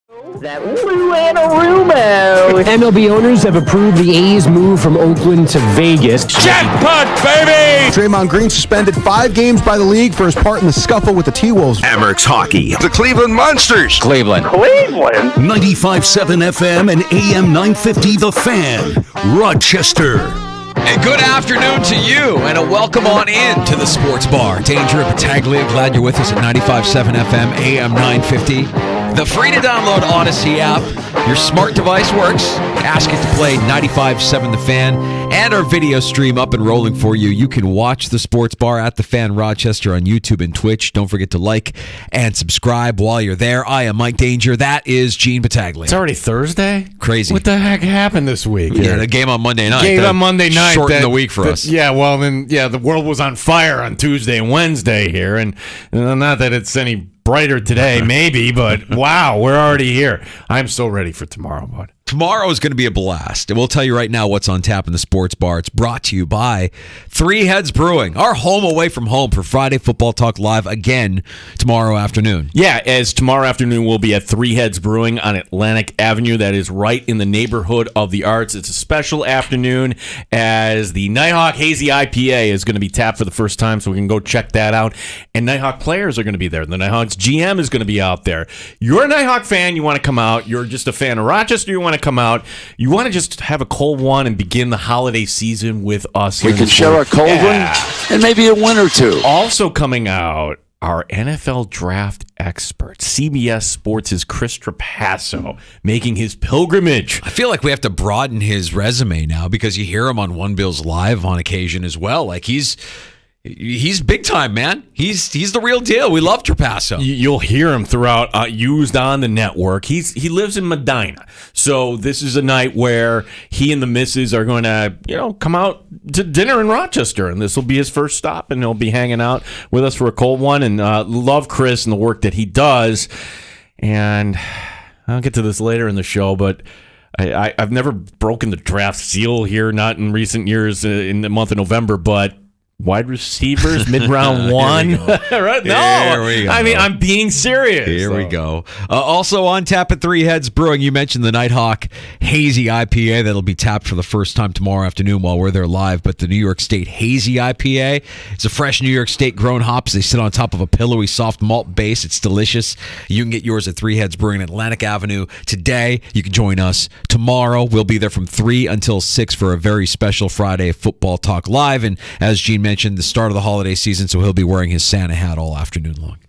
That Lou Anarumo. MLB owners have approved the A's move from Oakland to Vegas. Jackpot, baby! Draymond Green suspended 5 games by the league for his part in the scuffle with the T-Wolves. Amerks Hockey. The Cleveland Monsters. Cleveland. 95.7 FM and AM 950 The Fan. Rochester. And good afternoon to you, and a welcome on in to the Sports Bar. Danger and Battaglia, glad you're with us at 95.7 FM, AM 950. The free-to-download Odyssey app. Your smart device works. Ask it to play 95.7 The Fan, and our video stream up and rolling for you. You can watch the Sports Bar at The Fan Rochester on YouTube and Twitch. Don't forget to like and subscribe while you're there. I am Mike Danger. That is Gene Battaglia. It's already Thursday? Crazy. What the heck happened this week? Yeah, the game on Monday night. Game on Monday night. Shortened the week for us. Yeah, well, then, the world was on fire on Tuesday and Wednesday here, and not that it's any brighter today, maybe, but wow, we're already here. I'm so ready for tomorrow, bud. Tomorrow is going to be a blast, and we'll tell you right now what's on tap in the Sports Bar. It's brought to you by Three Heads Brewing, our home away from home for Friday Football Talk Live again tomorrow afternoon. Yeah, as tomorrow afternoon we'll be at Three Heads Brewing on Atlantic Avenue. That is right in the neighborhood of the arts. It's a special afternoon as the Nighthawk Hazy IPA is going to be tapped for the first time, so we can go check that out. And Nighthawk players are going to be there. The Nighthawks GM is going to be out there. You're a Nighthawk fan, you want to come out. You're just a fan of Rochester, you want to come out. You want to just have a cold one and begin the holiday season with us. We can share a cold one and maybe a win or two. Also coming out, our NFL draft expert, CBS Sports' Chris Trapasso, making his pilgrimage. I feel like we have to broaden his resume now because you hear him on One Bills Live on occasion as well. Like he's big time, man. He's the real deal. We love Trapasso. You'll hear him throughout, used on the network. He lives in Medina, so this is a night where he and the missus are going to, come out to dinner in Rochester, and this will be his first stop, and he'll be hanging out with us for a cold one. And love Chris and the work that he does. And I'll get to this later in the show, but I've never broken the draft seal here, not in recent years in the month of November, but wide receivers, mid-round one. Right? No, here we go. I mean, I'm being serious. Here we go. Also on tap at Three Heads Brewing, you mentioned the Nighthawk Hazy IPA that'll be tapped for the first time tomorrow afternoon while we're there live. But the New York State Hazy IPA, it's a fresh New York State grown hops. They sit on top of a pillowy soft malt base. It's delicious. You can get yours at Three Heads Brewing at Atlantic Avenue today. You can join us tomorrow. We'll be there from 3 until 6 for a very special Friday Football Talk Live. And as Gene mentioned, the start of the holiday season, so he'll be wearing his Santa hat all afternoon long.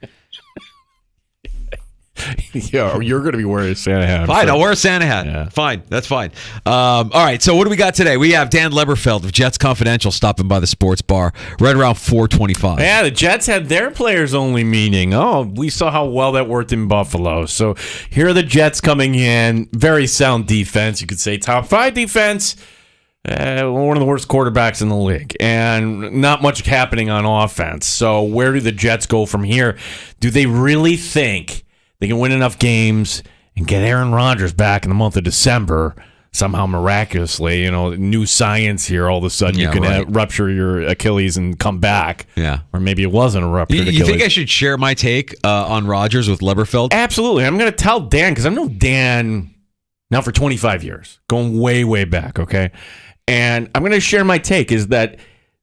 Yeah, you're going to be wearing a Santa hat. Fine, I'll wear a Santa hat. Yeah. Fine, that's fine. All right, so what do we got today? We have Dan Leberfeld of Jets Confidential stopping by the Sports Bar right around 4:25. Yeah, the Jets had their players-only meeting. Oh, we saw how well that worked in Buffalo. So here are the Jets coming in. Very sound defense. You could say top 5 defense. One of the worst quarterbacks in the league, and not much happening on offense. So where do the Jets go from here? Do they really think they can win enough games and get Aaron Rodgers back in the month of December? Somehow miraculously, new science here. All of a sudden, you can rupture your Achilles and come back. Yeah, or maybe it wasn't a ruptured Achilles. You think I should share my take on Rodgers with Leberfeld? Absolutely. I'm going to tell Dan because I've known Dan now for 25 years, going way, way back. Okay. And I'm going to share my take is that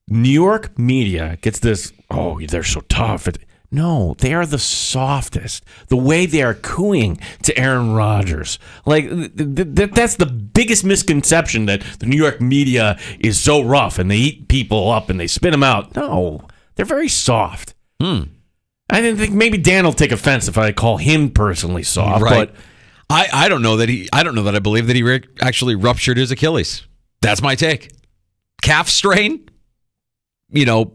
New York media gets this, oh, they're so tough. No, they are the softest. The way they are cooing to Aaron Rodgers. Like, that's the biggest misconception, that the New York media is so rough and they eat people up and they spit them out. No, they're very soft. I didn't think maybe Dan will take offense if I call him personally soft. Right. But I don't know that I believe that he actually ruptured his Achilles. That's my take. Calf strain, a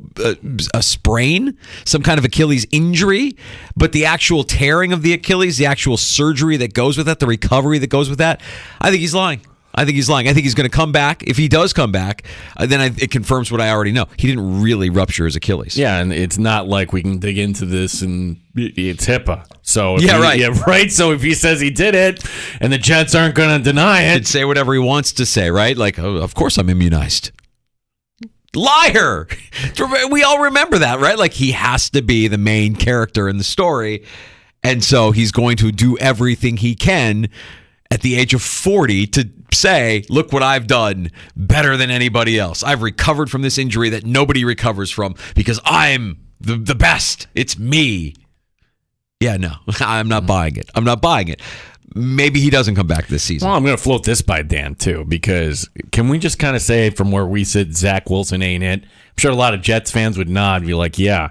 sprain, some kind of Achilles injury, but the actual tearing of the Achilles, the actual surgery that goes with that, the recovery that goes with that, I think he's lying. I think he's going to come back. If he does come back, then it confirms what I already know. He didn't really rupture his Achilles. Yeah, and it's not like we can dig into this and it's HIPAA. So right. So if he says he did it and the Jets aren't going to deny it. He'd say whatever he wants to say, right? Like, oh, of course I'm immunized. Liar! We all remember that, right? Like, he has to be the main character in the story. And so he's going to do everything he can at the age of 40 to say, look what I've done better than anybody else. I've recovered from this injury that nobody recovers from because I'm the best. It's me. Yeah, no, I'm not buying it. I'm not buying it. Maybe he doesn't come back this season. Well, I'm going to float this by Dan, too, because can we just kind of say from where we sit, Zach Wilson ain't it? I'm sure a lot of Jets fans would nod and be like, yeah.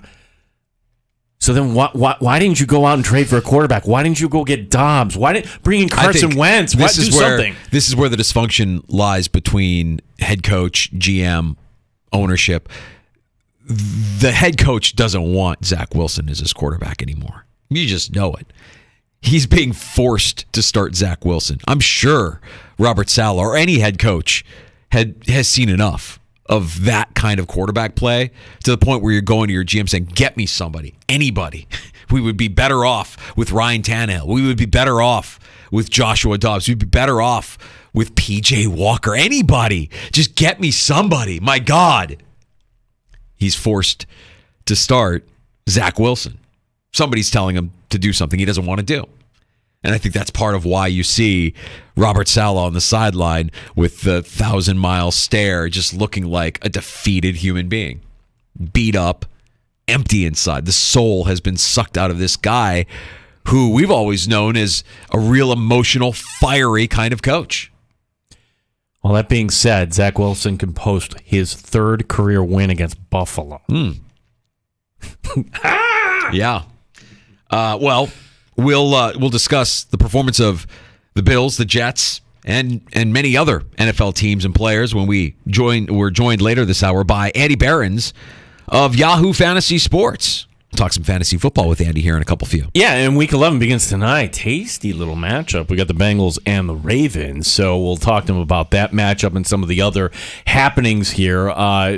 So then why didn't you go out and trade for a quarterback? Why didn't you go get Dobbs? Why didn't bring in Carson Wentz? Why do something? This is where the dysfunction lies between head coach, GM, ownership. The head coach doesn't want Zach Wilson as his quarterback anymore. You just know it. He's being forced to start Zach Wilson. I'm sure Robert Saleh or any head coach has seen enough of that kind of quarterback play to the point where you're going to your GM saying, get me somebody, anybody. We would be better off with Ryan Tannehill. We would be better off with Joshua Dobbs. We'd be better off with PJ Walker. Anybody. Just get me somebody. My God. He's forced to start Zach Wilson. Somebody's telling him to do something he doesn't want to do. And I think that's part of why you see Robert Saleh on the sideline with the 1,000-mile stare, just looking like a defeated human being. Beat up, empty inside. The soul has been sucked out of this guy who we've always known as a real emotional, fiery kind of coach. Well, that being said, Zach Wilson can post his third career win against Buffalo. Yeah. Well, we'll discuss the performance of the Bills, the Jets, and many other NFL teams and players when we're joined later this hour by Andy Behrens of Yahoo Fantasy Sports. We'll talk some fantasy football with Andy here in a couple few. Yeah, and Week 11 begins tonight. Tasty little matchup. We got the Bengals and the Ravens, so we'll talk to them about that matchup and some of the other happenings here.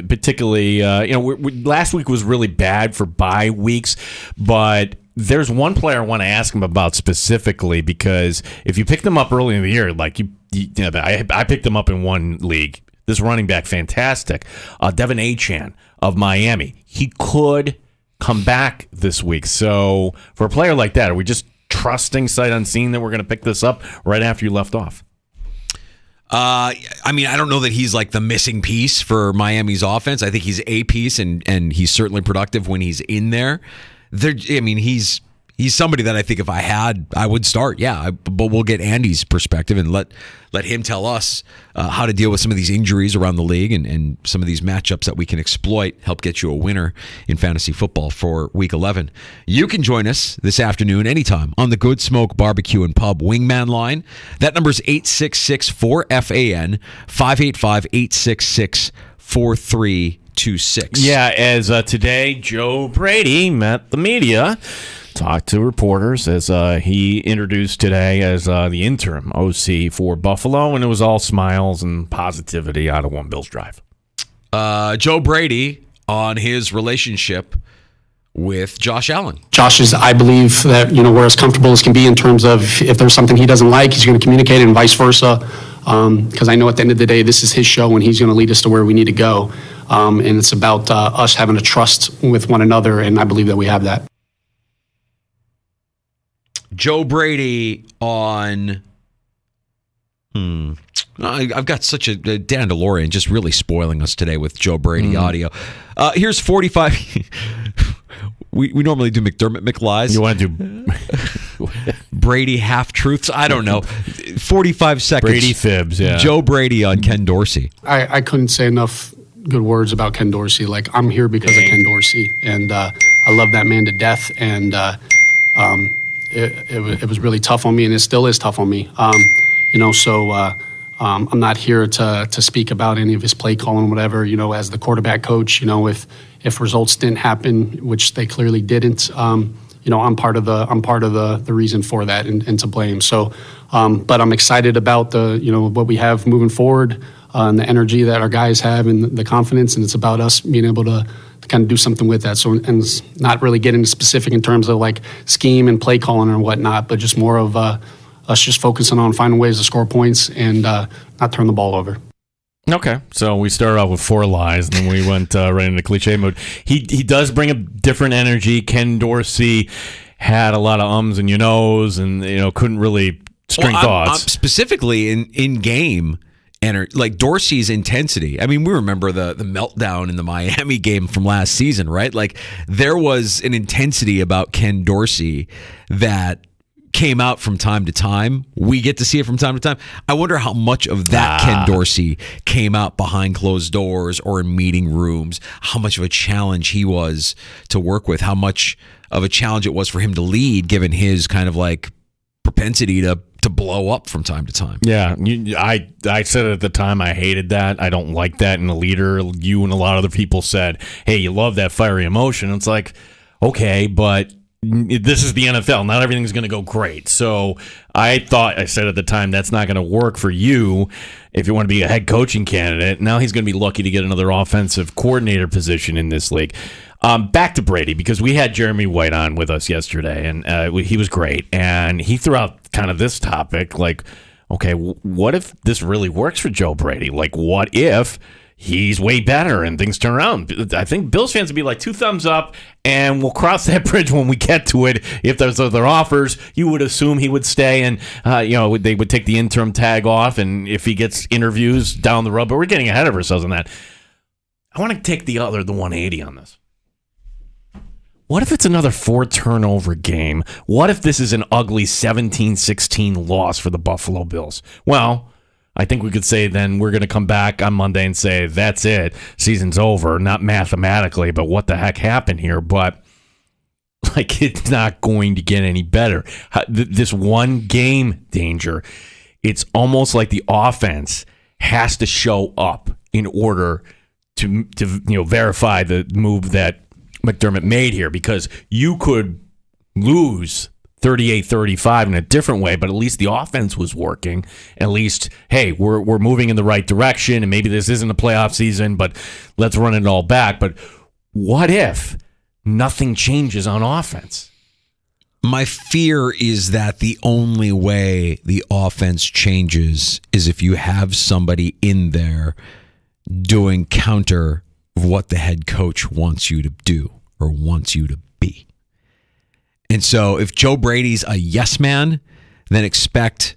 Particularly, last week was really bad for bye weeks, but there's one player I want to ask him about specifically because if you picked him up early in the year, like I picked him up in one league. This running back, fantastic. Devin Achane of Miami. He could come back this week. So for a player like that, are we just trusting sight unseen that we're going to pick this up right after you left off? I don't know that he's like the missing piece for Miami's offense. I think he's a piece, and he's certainly productive when he's in there. He's somebody that I think if I had, I would start. Yeah, but we'll get Andy's perspective and let him tell us how to deal with some of these injuries around the league and some of these matchups that we can exploit, help get you a winner in fantasy football for Week 11. You can join us this afternoon anytime on the Good Smoke Barbecue and Pub Wingman line. That number is 866-4FAN, 585-866-4326. Yeah, as today, Joe Brady met the media, talked to reporters as he introduced today as the interim OC for Buffalo, and it was all smiles and positivity out of One Bills Drive. Joe Brady on his relationship with Josh Allen. Josh is, I believe, that we're as comfortable as can be in terms of if there's something he doesn't like, he's going to communicate it and vice versa. Because I know at the end of the day, this is his show and he's going to lead us to where we need to go. And it's about us having a trust with one another, and I believe that we have that. Joe Brady on... I've got such a Dan DeLorean just really spoiling us today with Joe Brady audio. Here's 45... We normally do McDermott McLies. You want to do Brady half-truths? I don't know. 45 seconds. Brady fibs, yeah. Joe Brady on Ken Dorsey. I couldn't say enough good words about Ken Dorsey. Like, I'm here because of Ken Dorsey, and I love that man to death, and it was really tough on me, and it still is tough on me. I'm not here to speak about any of his play calling, whatever. As the quarterback coach, if results didn't happen, which they clearly didn't, I'm part of the reason for that and to blame. So, but I'm excited about the what we have moving forward, and the energy that our guys have and the confidence, and it's about us being able to kind of do something with that. So, and it's not really getting specific in terms of like scheme and play calling or whatnot, but just more of us just focusing on finding ways to score points and not turn the ball over. Okay, so we started off with 4 lies, and then we went right into cliche mode. He does bring a different energy. Ken Dorsey had a lot of ums and nos, and couldn't really string thoughts. Specifically in game. And like Dorsey's intensity. I mean, we remember the meltdown in the Miami game from last season, right? Like there was an intensity about Ken Dorsey that came out from time to time. We get to see it from time to time. I wonder how much of that Ken Dorsey came out behind closed doors or in meeting rooms, how much of a challenge he was to work with, how much of a challenge it was for him to lead, given his kind of like propensity to blow up from time to time. Yeah, I said it at the time. I hated that. I don't like that in a leader. You and a lot of other people said, hey, you love that fiery emotion. It's like, okay, but this is the NFL. Not everything's going to go great. So I said at the time, that's not going to work for you if you want to be a head coaching candidate. Now he's going to be lucky to get another offensive coordinator position in this league. Back to Brady, because we had Jeremy White on with us yesterday, and he was great. And he threw out kind of this topic, like, okay, what if this really works for Joe Brady? Like, what if he's way better and things turn around? I think Bills fans would be like 2 thumbs up, and we'll cross that bridge when we get to it. If there's other offers, you would assume he would stay, and they would take the interim tag off, and if he gets interviews down the road. But we're getting ahead of ourselves on that. I want to take the 180 on this. What if it's another 4-turnover game? What if this is an ugly 17-16 loss for the Buffalo Bills? Well, I think we could say then we're going to come back on Monday and say, that's it. Season's over. Not mathematically, but what the heck happened here? But like, it's not going to get any better. This one game danger, it's almost like the offense has to show up in order to verify the move that McDermott made here, because you could lose 38-35 in a different way, but at least the offense was working. At least, hey, we're moving in the right direction, and maybe this isn't a playoff season, but let's run it all back. But what if nothing changes on offense? My fear is that the only way the offense changes is if you have somebody in there doing counter of what the head coach wants you to do or wants you to be. And so if Joe Brady's a yes man, then expect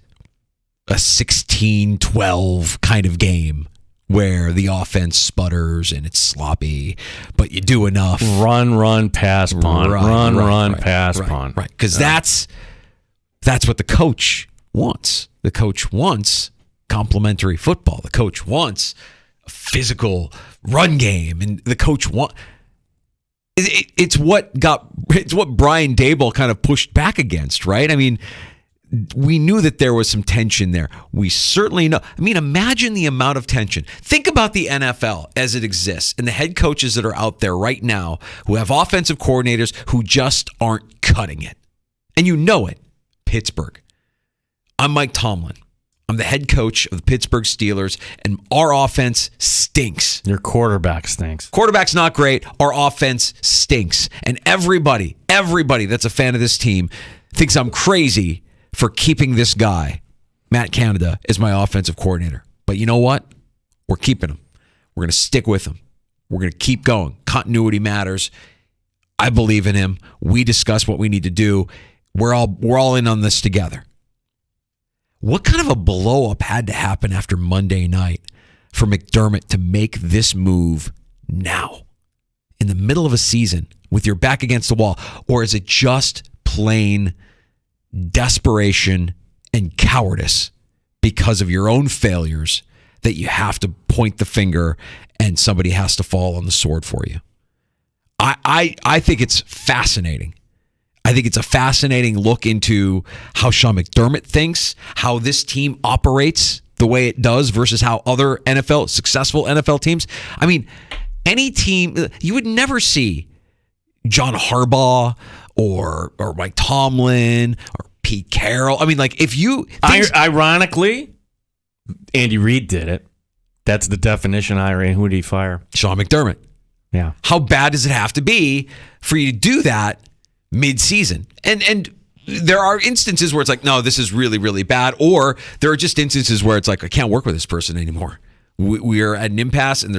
a 16-12 kind of game where the offense sputters and it's sloppy, but you do enough. Run, pass, punt. Run, pass, punt. Right, because that's what the coach wants. The coach wants complementary football. The coach wants a physical run game, and the coach it's what Brian Daboll kind of pushed back against, right? I mean, we knew that there was some tension there. We certainly know. I mean, imagine the amount of tension. Think about the NFL as it exists and the head coaches that are out there right now who have offensive coordinators who just aren't cutting it. And you know it. Pittsburgh. I'm Mike Tomlin. I'm the head coach of the Pittsburgh Steelers, and our offense stinks. Your quarterback stinks. Quarterback's not great. Our offense stinks. And everybody that's a fan of this team thinks I'm crazy for keeping this guy, Matt Canada, as my offensive coordinator. But you know what? We're keeping him. We're going to stick with him. We're going to keep going. Continuity matters. I believe in him. We discuss what we need to do. We're all in on this together. What kind of a blow-up had to happen after Monday night for McDermott to make this move now, in the middle of a season, with your back against the wall? Or is it just plain desperation and cowardice because of your own failures that you have to point the finger and somebody has to fall on the sword for you? I think it's fascinating. I think it's a fascinating look into how Sean McDermott thinks, how this team operates the way it does versus how other successful NFL teams. I mean, any team, you would never see John Harbaugh or Mike Tomlin or Pete Carroll. I mean, like, if you... Ironically, Andy Reid did it. That's the definition, Irene. Who did he fire? Sean McDermott. Yeah. How bad does it have to be for you to do that mid-season? And there are instances where it's like, no, this is really, really bad. Or there are just instances where it's like, I can't work with this person anymore. We are at an impasse, and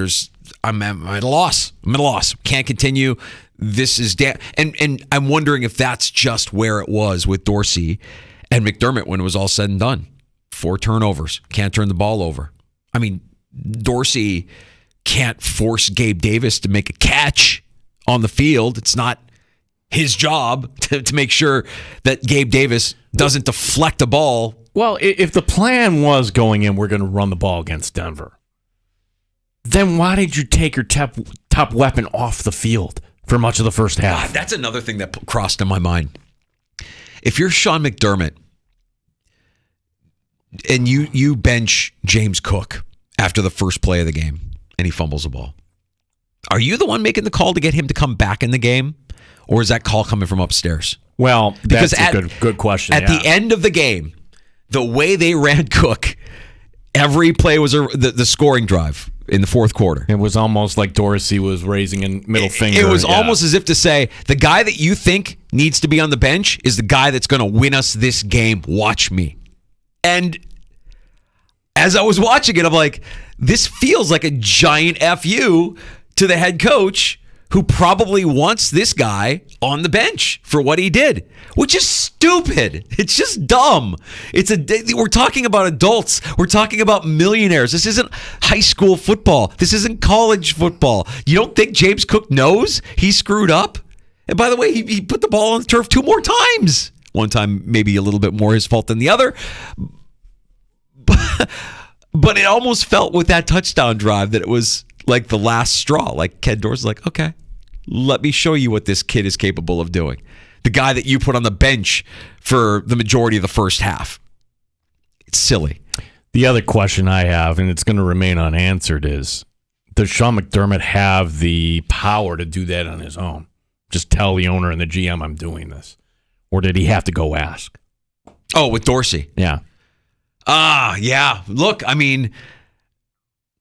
I'm at a loss. I'm at a loss. Can't continue. this is and I'm wondering if that's just where it was with Dorsey and McDermott when it was all said and done. 4 turnovers, can't turn the ball over. I mean, Dorsey can't force Gabe Davis to make a catch on the field. It's not his job to make sure that Gabe Davis doesn't deflect a ball. Well, if the plan was going in, we're going to run the ball against Denver, then why did you take your top weapon off the field for much of the first half? God, that's another thing that crossed in my mind. If you're Sean McDermott and you bench James Cook after the first play of the game and he fumbles the ball, are you the one making the call to get him to come back in the game? Or is that call coming from upstairs? Well, that's a good question. At the end of the game, the way they ran Cook, every play was the scoring drive in the fourth quarter. It was almost like Dorsey was raising a middle finger. It was almost as if to say, the guy that you think needs to be on the bench is the guy that's going to win us this game. Watch me. And as I was watching it, I'm like, this feels like a giant FU to the head coach who probably wants this guy on the bench for what he did, which is stupid. It's just dumb. We're talking about adults. We're talking about millionaires. This isn't high school football. This isn't college football. You don't think James Cook knows he screwed up? And by the way, he put the ball on the turf 2 more times. One time maybe a little bit more his fault than the other. But it almost felt with that touchdown drive that it was like the last straw. Like Ken Dorsey's like, okay, let me show you what this kid is capable of doing. The guy that you put on the bench for the majority of the first half. It's silly. The other question I have, and it's going to remain unanswered, is does Sean McDermott have the power to do that on his own? Just tell the owner and the GM I'm doing this. Or did he have to go ask? Oh, with Dorsey? Yeah. Yeah. Look, I mean,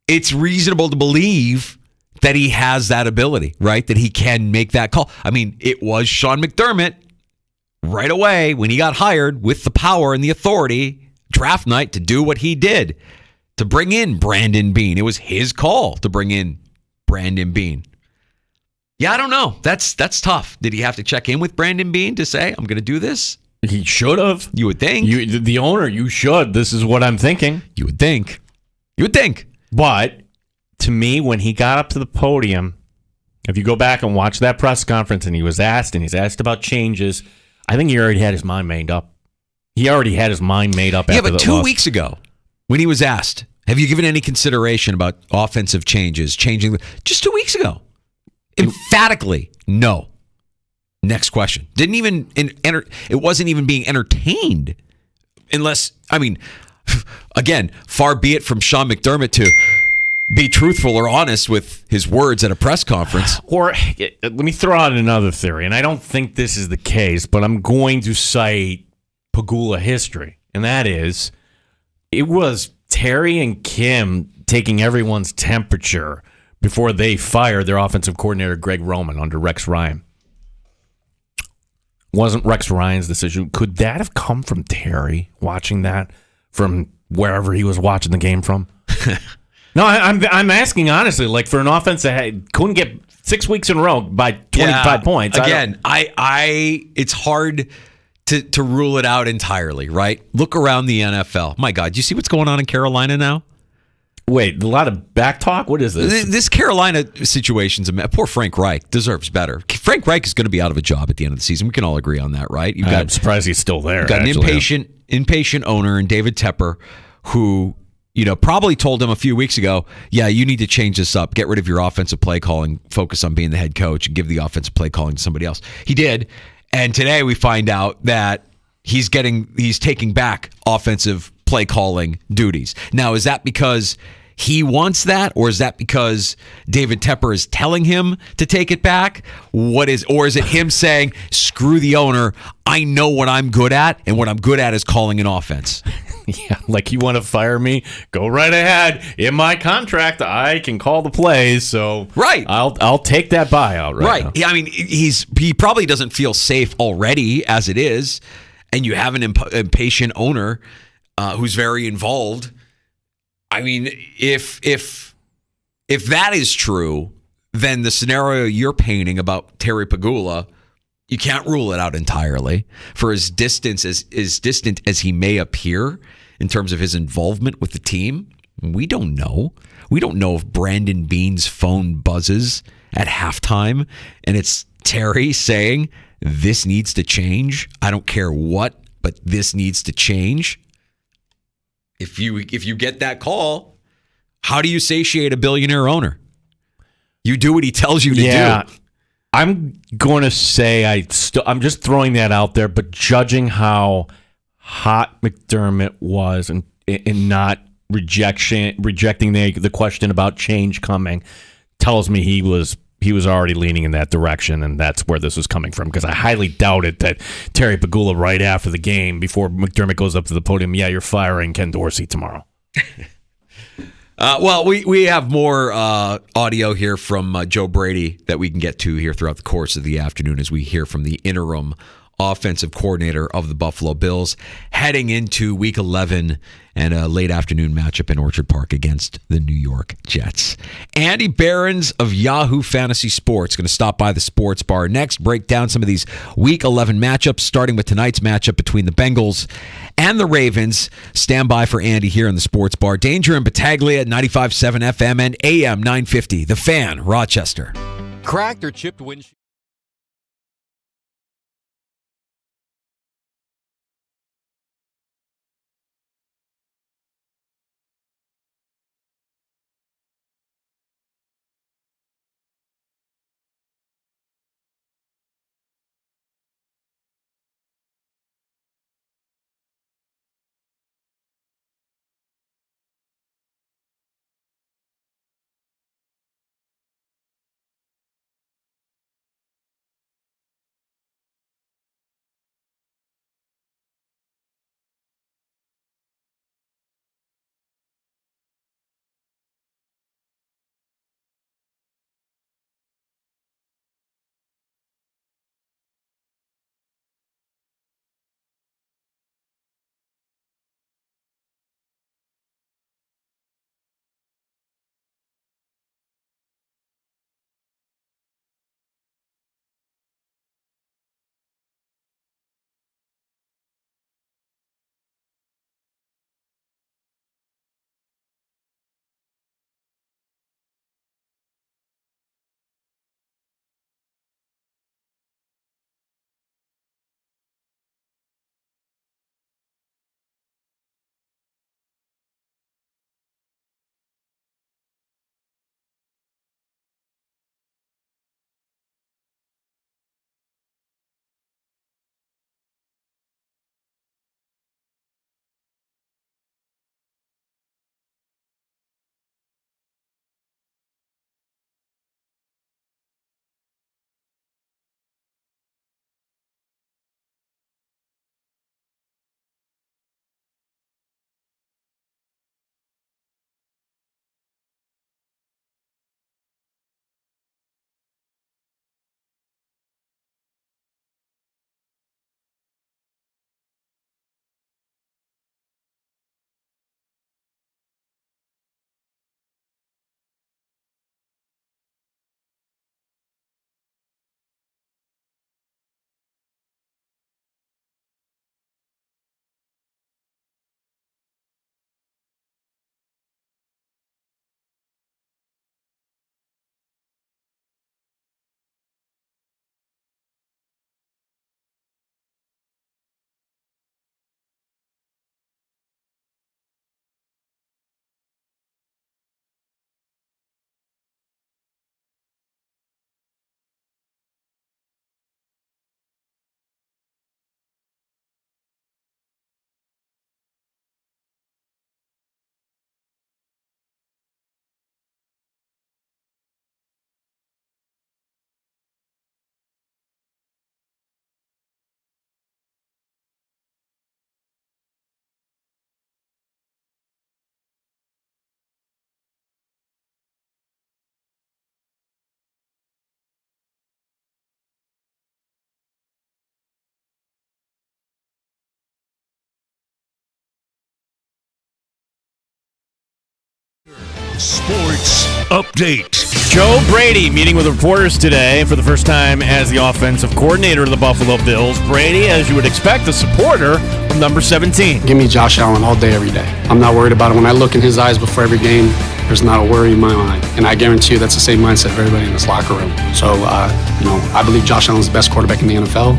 it's reasonable to believe that he has that ability, right? That he can make that call. I mean, it was Sean McDermott right away when he got hired with the power and the authority draft night to do what he did, to bring in Brandon Beane. It was his call to bring in Brandon Beane. Yeah, I don't know. That's tough. Did he have to check in with Brandon Beane to say, I'm going to do this? He should have. You would think. The owner, you should. This is what I'm thinking. You would think. But to me, when he got up to the podium, if you go back and watch that press conference and he's asked about changes, I think he already had his mind made up. After Yeah, but 2 weeks ago, when he was asked, have you given any consideration about offensive changes, just 2 weeks ago? Emphatically, no. Next question. Didn't even it wasn't even being entertained. Unless, I mean, again, far be it from Sean McDermott to be truthful or honest with his words at a press conference. Or let me throw out another theory, and I don't think this is the case, but I'm going to cite Pagula history, and that is it was Terry and Kim taking everyone's temperature before they fired their offensive coordinator, Greg Roman, under Rex Ryan. Wasn't Rex Ryan's decision. Could that have come from Terry watching that from wherever he was watching the game from? No, I'm asking honestly, like for an offense that couldn't get 6 weeks in a row by 25 points. Again, it's hard to rule it out entirely, right? Look around the NFL. My God, do you see what's going on in Carolina now? Wait, a lot of back talk? What is this? This Carolina situation's poor Frank Reich deserves better. Frank Reich is going to be out of a job at the end of the season. We can all agree on that, right? I'm surprised he's still there. You've got an impatient owner in David Tepper who, probably told him a few weeks ago, yeah, you need to change this up. Get rid of your offensive play calling, focus on being the head coach, and give the offensive play calling to somebody else. He did. And today we find out that he's taking back offensive play calling duties. Now, is that because he wants that, or is that because David Tepper is telling him to take it back? Or is it him saying, screw the owner, I know what I'm good at, and what I'm good at is calling an offense? Yeah, like you want to fire me? Go right ahead. In my contract, I can call the plays, so right. I'll take that buyout right now. I mean, he probably doesn't feel safe already as it is, and you have an impatient owner who's very involved. I mean, if that is true, then the scenario you're painting about Terry Pegula, you can't rule it out entirely. For as distant as he may appear in terms of his involvement with the team, we don't know. We don't know if Brandon Beane's phone buzzes at halftime and it's Terry saying, this needs to change. I don't care what, but this needs to change. If you get that call, how do you satiate a billionaire owner? You do what he tells you to do. I'm going to say I'm just throwing that out there, but judging how hot McDermott was and not rejecting the question about change coming tells me he was already leaning in that direction, and that's where this was coming from, because I highly doubted that Terry Pegula right after the game, before McDermott goes up to the podium, you're firing Ken Dorsey tomorrow. Well, we have more audio here from Joe Brady that we can get to here throughout the course of the afternoon as we hear from the interim offensive coordinator of the Buffalo Bills heading into Week 11 and a late afternoon matchup in Orchard Park against the New York Jets. Andy Behrens of Yahoo Fantasy Sports going to stop by the sports bar next, break down some of these Week 11 matchups, starting with tonight's matchup between the Bengals and the Ravens. Stand by for Andy here in the sports bar. Danger and Battaglia at 95.7 FM and AM 950. The Fan, Rochester. Cracked or chipped windshield. Sports Update. Joe Brady meeting with reporters today for the first time as the offensive coordinator of the Buffalo Bills. Brady, as you would expect, a supporter of number 17. Give me Josh Allen all day, every day. I'm not worried about it. When I look in his eyes before every game, there's not a worry in my mind. And I guarantee you that's the same mindset of everybody in this locker room. So, I believe Josh Allen's the best quarterback in the NFL.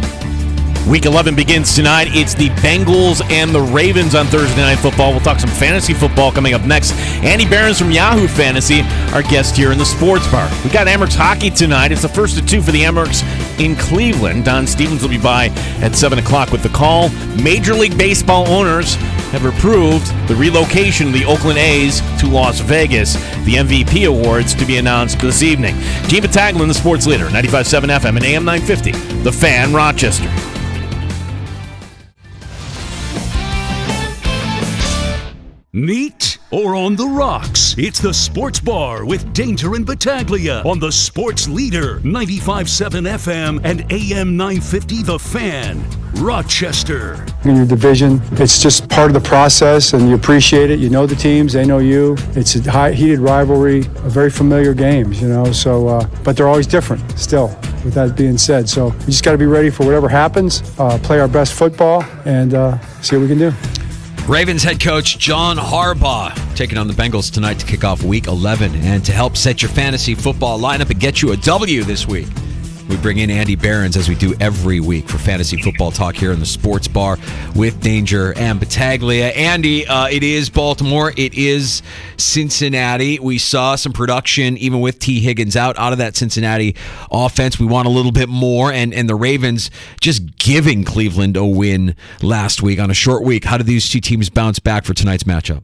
Week 11 begins tonight. It's the Bengals and the Ravens on Thursday Night Football. We'll talk some fantasy football coming up next. Andy Behrens from Yahoo Fantasy, our guest here in the Sports Bar. We got Amerks hockey tonight. It's the first of two for the Amerks in Cleveland. Don Stevens will be by at 7 o'clock with the call. Major League Baseball owners have approved the relocation of the Oakland A's to Las Vegas. The MVP awards to be announced this evening. Gene Battaglin, the sports leader, 95.7 FM and AM 950. The Fan, Rochester. Neat or on the rocks? It's the Sports Bar with Danger and Battaglia on the Sports Leader, 95.7 FM and AM 950 The Fan, Rochester. In your division, it's just part of the process, and you appreciate it. You know the teams, they know you. It's a heated rivalry, very familiar games, but they're always different still, with that being said. So we just got to be ready for whatever happens, play our best football, and see what we can do. Ravens head coach John Harbaugh taking on the Bengals tonight to kick off Week 11. And to help set your fantasy football lineup and get you a W this week, we bring in Andy Behrens, as we do every week, for fantasy football talk here in the Sports Bar with Danger and Battaglia. Andy, it is Baltimore. It is Cincinnati. We saw some production, even with T. Higgins out of that Cincinnati offense. We want a little bit more. And the Ravens just giving Cleveland a win last week on a short week. How do these two teams bounce back for tonight's matchup?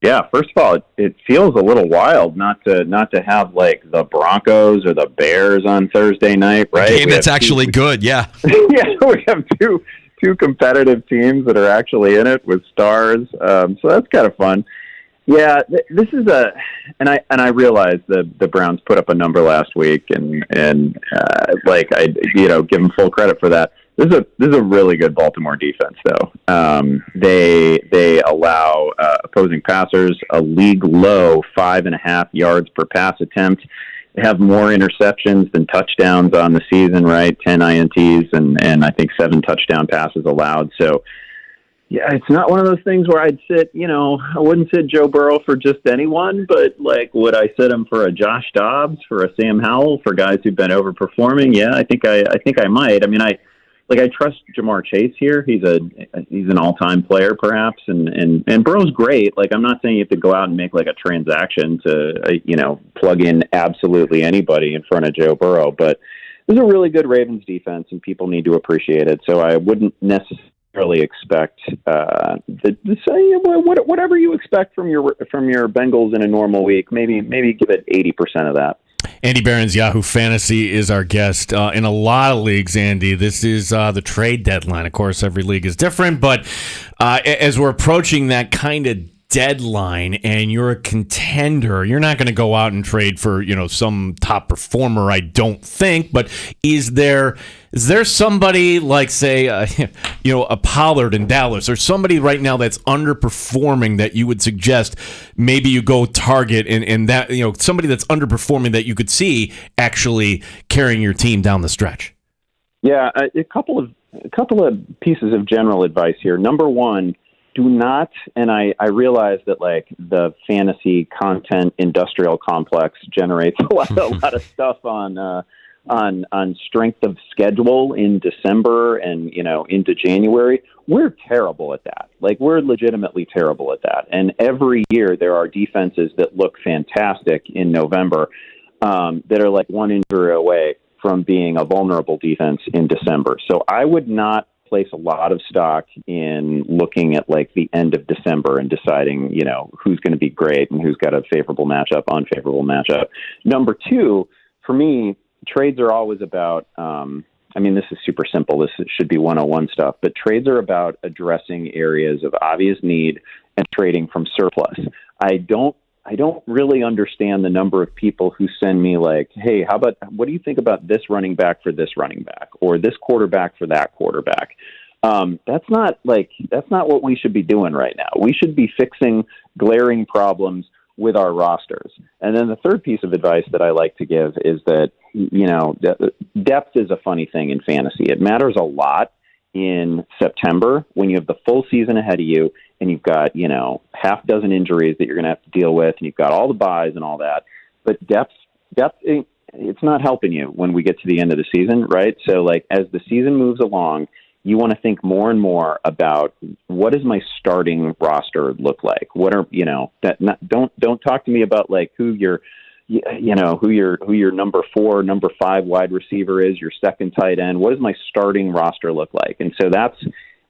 Yeah, first of all, it feels a little wild not to have like the Broncos or the Bears on Thursday night, right? A game that's actually good, yeah. Yeah, we have two competitive teams that are actually in it with stars, so that's kind of fun. Yeah, this is and I realize the Browns put up a number last week, and I give them full credit for that. This is a really good Baltimore defense, though. They allow opposing passers a league low 5.5 yards per pass attempt. They have more interceptions than touchdowns on the season, right? 10 INTs and I think 7 touchdown passes allowed. So, yeah, it's not one of those things where I'd sit, I wouldn't sit Joe Burrow for just anyone, but would I sit him for a Josh Dobbs, for a Sam Howell, for guys who've been overperforming? Yeah, I think I might. I mean, I trust Jamar Chase here. He's an all-time player, perhaps, and Burrow's great. I'm not saying you have to go out and make a transaction to plug in absolutely anybody in front of Joe Burrow, but this is a really good Ravens defense, and people need to appreciate it. So I wouldn't necessarily expect whatever you expect from your Bengals in a normal week. Maybe give it 80% of that. Andy Behrens, Yahoo Fantasy, is our guest. In a lot of leagues, Andy, this is the trade deadline. Of course, every league is different, but as we're approaching that kind of deadline and you're a contender, you're not going to go out and trade for, some top performer, I don't think, but is there somebody like, say, a Pollard in Dallas, or somebody right now that's underperforming that you would suggest maybe you go target, and that, somebody that's underperforming that you could see actually carrying your team down the stretch? Yeah, a couple of pieces of general advice here. Number one, do not, and I realize that the fantasy content industrial complex generates a lot of stuff on strength of schedule in December and into January. We're terrible at that. We're legitimately terrible at that. And every year there are defenses that look fantastic in November that are one injury away from being a vulnerable defense in December. So I would not place a lot of stock in looking at the end of December and deciding, who's going to be great and who's got a favorable matchup, unfavorable matchup. Number two, for me, trades are always about, this is super simple. This should be 101 stuff, but trades are about addressing areas of obvious need and trading from surplus. I don't really understand the number of people who send me hey, what do you think about this running back for this running back, or this quarterback for that quarterback? That's not what we should be doing right now. We should be fixing glaring problems with our rosters. And then the third piece of advice that I like to give is that, depth is a funny thing in fantasy. It matters a lot in September when you have the full season ahead of you and you've got, half dozen injuries that you're going to have to deal with, and you've got all the buys and all that. But depth, it's not helping you when we get to the end of the season, right? So, like, as the season moves along, you want to think more and more about what does my starting roster look like? What are, don't talk to me about like who your number 4, number 5 wide receiver is, your second tight end. What does my starting roster look like? And so that's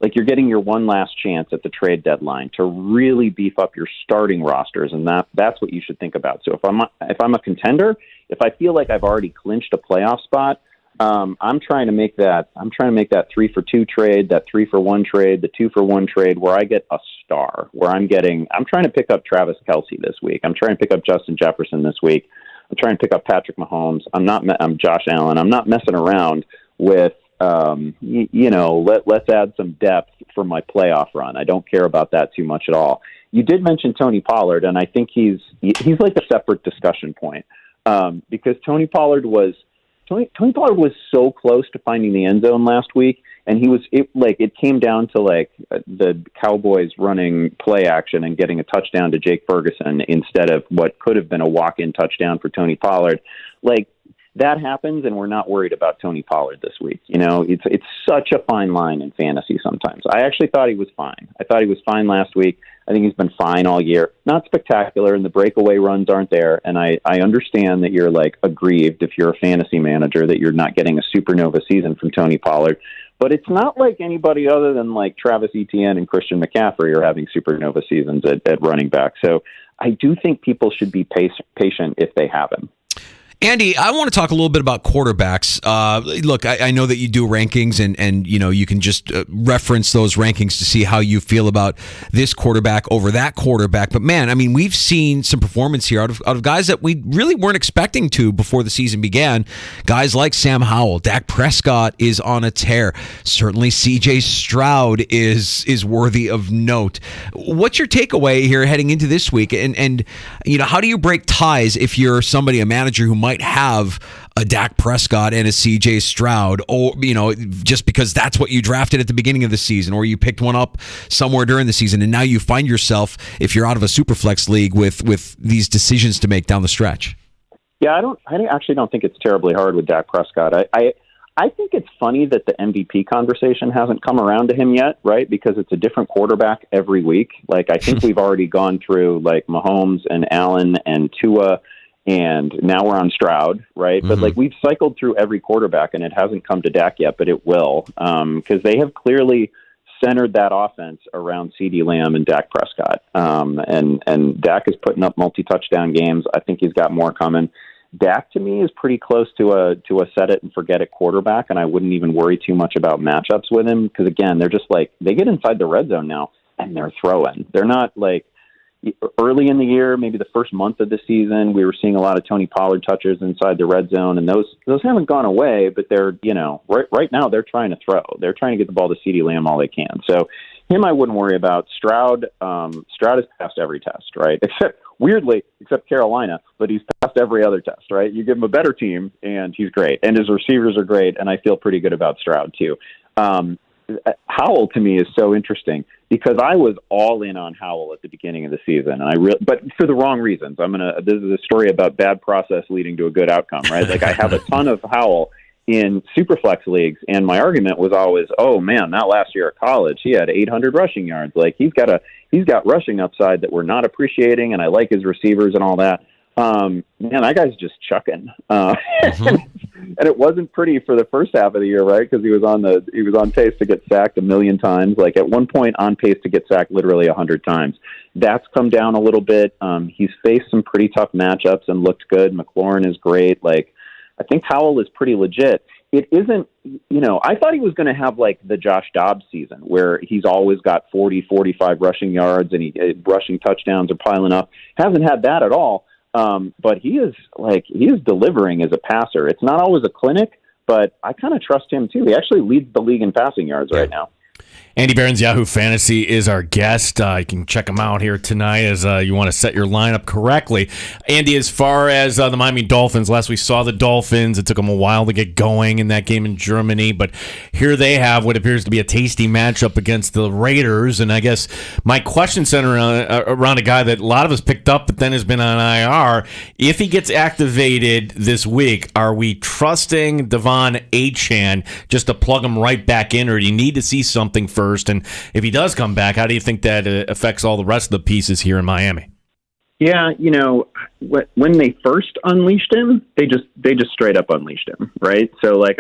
like you're getting your one last chance at the trade deadline to really beef up your starting rosters, and that's what you should think about. So if I'm a contender, if I feel like I've already clinched a playoff spot, I'm trying to make that 3-for-2 trade, that 3-for-1 trade, the 2-for-1 trade, where I get a star. I'm trying to pick up Travis Kelce this week. I'm trying to pick up Justin Jefferson this week. I'm trying to pick up Patrick Mahomes. I'm Josh Allen. I'm not messing around with, let's add some depth for my playoff run. I don't care about that too much at all. You did mention Tony Pollard, and I think he's like a separate discussion point, because Tony Pollard was so close to finding the end zone last week, and it came down to like the Cowboys running play action and getting a touchdown to Jake Ferguson instead of what could have been a walk-in touchdown for Tony Pollard. Like, that happens, and we're not worried about Tony Pollard this week. It's such a fine line in fantasy sometimes. I actually thought he was fine. I thought he was fine last week. I think he's been fine all year. Not spectacular, and the breakaway runs aren't there. And I understand that you're like aggrieved if you're a fantasy manager that you're not getting a supernova season from Tony Pollard. But it's not like anybody other than like Travis Etienne and Christian McCaffrey are having supernova seasons at running back. So I do think people should be patient if they have him. Andy, I want to talk a little bit about quarterbacks. Look, I know that you do rankings, and you can just reference those rankings to see how you feel about this quarterback over that quarterback. But man, I mean, we've seen some performance here out of guys that we really weren't expecting to before the season began. Guys like Sam Howell, Dak Prescott is on a tear. Certainly, C.J. Stroud is worthy of note. What's your takeaway here heading into this week? And how do you break ties if you're a manager who might have a Dak Prescott and a CJ Stroud, or just because that's what you drafted at the beginning of the season, or you picked one up somewhere during the season, and now you find yourself, if you're out of a Superflex league, with these decisions to make down the stretch? Yeah, I actually don't think it's terribly hard with Dak Prescott. I think it's funny that the MVP conversation hasn't come around to him yet, right? Because it's a different quarterback every week. Like, I think we've already gone through like Mahomes and Allen and Tua, and now we're on Stroud, right? Mm-hmm. But like, we've cycled through every quarterback, and it hasn't come to Dak yet, but it will, because they have clearly centered that offense around CeeDee Lamb and Dak Prescott. And Dak is putting up multi-touchdown games. I think he's got more coming. Dak, to me, is pretty close to a set it and forget it quarterback, and I wouldn't even worry too much about matchups with him, because again, they're just like, they get inside the red zone now and they're throwing. They're not like, early in the year, maybe the first month of the season, we were seeing a lot of Tony Pollard touches inside the red zone, and those haven't gone away, but they're, right now they're trying to throw. They're trying to get the ball to CeeDee Lamb all they can. So him I wouldn't worry about. Stroud has passed every test, right? Except Carolina, but he's passed every other test, right? You give him a better team, and he's great. And his receivers are great, and I feel pretty good about Stroud, too. Howell, to me, is so interesting because I was all in on Howell at the beginning of the season, but for the wrong reasons. This is a story about bad process leading to a good outcome, right? Like, I have a ton of Howell in Superflex leagues, and my argument was always, oh man, that last year at college, he had 800 rushing yards. Like, he's got rushing upside that we're not appreciating, and I like his receivers and all that. Man, that guy's just chucking. And it wasn't pretty for the first half of the year, right? Because he was on pace to get sacked 1,000,000 times. Like, at one point, on pace to get sacked literally 100 times. That's come down a little bit. He's faced some pretty tough matchups and looked good. McLaurin is great. Like, I think Howell is pretty legit. It isn't, I thought he was going to have like the Josh Dobbs season where he's always got 40, 45 rushing yards and rushing touchdowns are piling up. Hasn't had that at all. But he is delivering as a passer. It's not always a clinic, but I kind of trust him too. He actually leads the league in passing yards right now. Andy Barron's Yahoo Fantasy is our guest. You can check him out here tonight as you want to set your lineup correctly. Andy, as far as the Miami Dolphins, last we saw the Dolphins, it took them a while to get going in that game in Germany, but here they have what appears to be a tasty matchup against the Raiders. And I guess my question centered around a guy that a lot of us picked up but then has been on IR. If he gets activated this week, are we trusting Devon Achane just to plug him right back in, or do you need to see something first? And if he does come back, how do you think that affects all the rest of the pieces here in Miami? Yeah, when they first unleashed him, they just straight up unleashed him, right? So, like,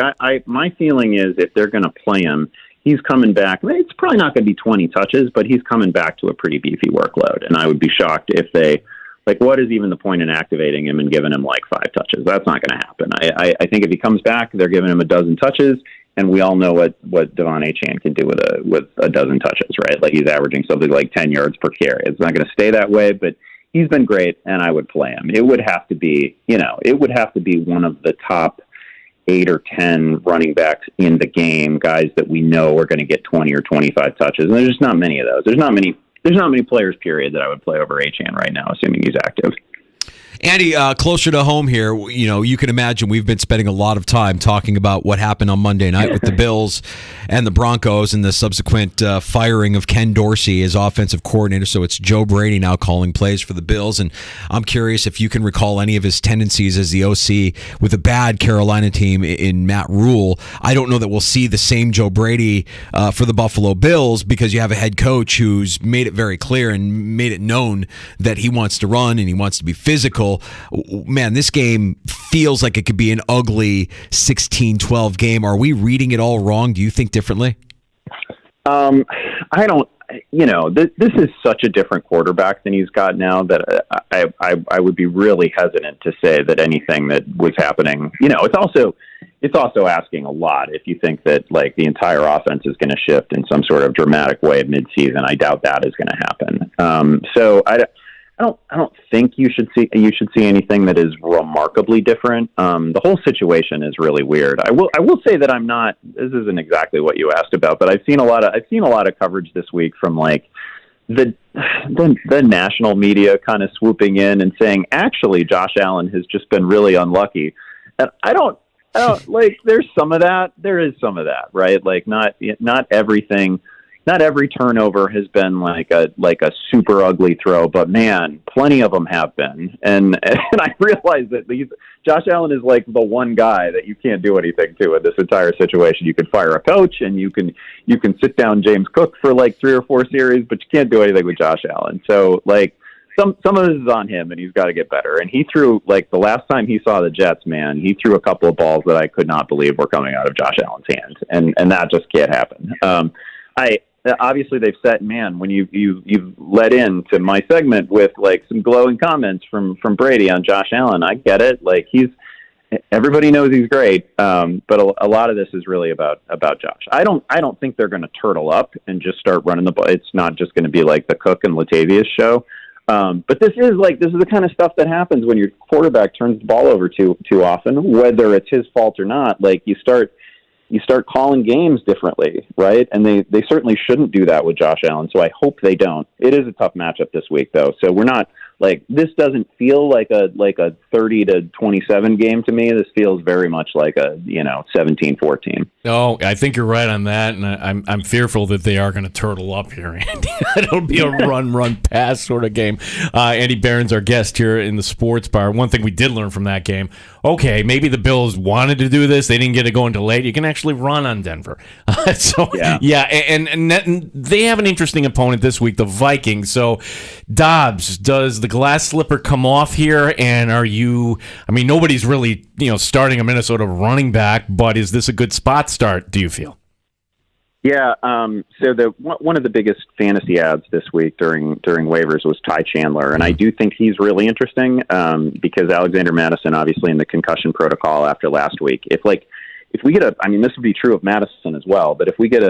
my feeling is if they're going to play him, he's coming back. It's probably not going to be 20 touches, but he's coming back to a pretty beefy workload. And I would be shocked if they, like, what is even the point in activating him and giving him like 5 touches? That's not going to happen. I think if he comes back, they're giving him a dozen touches. And we all know what Devon Achane can do with a dozen touches, right? Like, he's averaging something like 10 yards per carry. It's not going to stay that way, but he's been great, and I would play him. It would have to be, one of the top 8 or 10 running backs in the game, guys that we know are going to get 20 or 25 touches. And there's just not many of those. There's not many players, period, that I would play over Achane right now, assuming he's active. Andy, closer to home here, you can imagine we've been spending a lot of time talking about what happened on Monday night with the Bills and the Broncos and the subsequent firing of Ken Dorsey as offensive coordinator. So it's Joe Brady now calling plays for the Bills. And I'm curious if you can recall any of his tendencies as the OC with a bad Carolina team in Matt Rule. I don't know that we'll see the same Joe Brady for the Buffalo Bills, because you have a head coach who's made it very clear and made it known that he wants to run and he wants to be physical. Man, this game feels like it could be an ugly 16-12 game. Are we reading it all wrong? Do you think differently? I don't. This is such a different quarterback than he's got now that I would be really hesitant to say that anything that was happening. It's also asking a lot if you think that, like, the entire offense is going to shift in some sort of dramatic way mid-season. I doubt that is going to happen. So I don't think you should see anything that is remarkably different. The whole situation is really weird. I will say that I'm not. This isn't exactly what you asked about, but I've seen a lot of coverage this week from, like, the national media kind of swooping in and saying, actually, Josh Allen has just been really unlucky. And I don't like. There's some of that. There is some of that, right? Like, not everything. Not every turnover has been like a super ugly throw, but man, plenty of them have been. And I realize that Josh Allen is like the one guy that you can't do anything to in this entire situation. You can fire a coach and you can sit down James Cook for like 3 or 4 series, but you can't do anything with Josh Allen. So, like, some of this is on him, and he's got to get better. And he threw, like, the last time he saw the Jets, man, he threw a couple of balls that I could not believe were coming out of Josh Allen's hands, and that just can't happen. Obviously, they've set, man, when you've led into my segment with, like, some glowing comments from Brady on Josh Allen. I get it. Like, everybody knows he's great, but a lot of this is really about Josh. I don't think they're going to turtle up and just start running the ball. It's not just going to be like the Cook and Latavius show. But this is the kind of stuff that happens when your quarterback turns the ball over too often, whether it's his fault or not. Like, you start calling games differently, right? And they certainly shouldn't do that with Josh Allen, so I hope they don't. It is a tough matchup this week, though, so we're not, like, this doesn't feel like a 30-27 game to me. This feels very much like a 17-14. No, I think you're right on that, and I'm fearful that they are going to turtle up here, Andy. It'll be a run pass sort of game. Andy Barron's our guest here in the Sports Bar. One thing we did learn from that game: okay, maybe the Bills wanted to do this, they didn't get it going till late. You can actually run on Denver. And they have an interesting opponent this week, the Vikings. So, Dobbs, does the glass slipper come off here? And nobody's really starting a Minnesota running back, but is this a good spot start, do you feel? Yeah, so one of the biggest fantasy ads this week during waivers was Ty Chandler, and I do think he's really interesting because Alexander Mattison, obviously in the concussion protocol after last week. If we get this would be true of Mattison as well, but if we get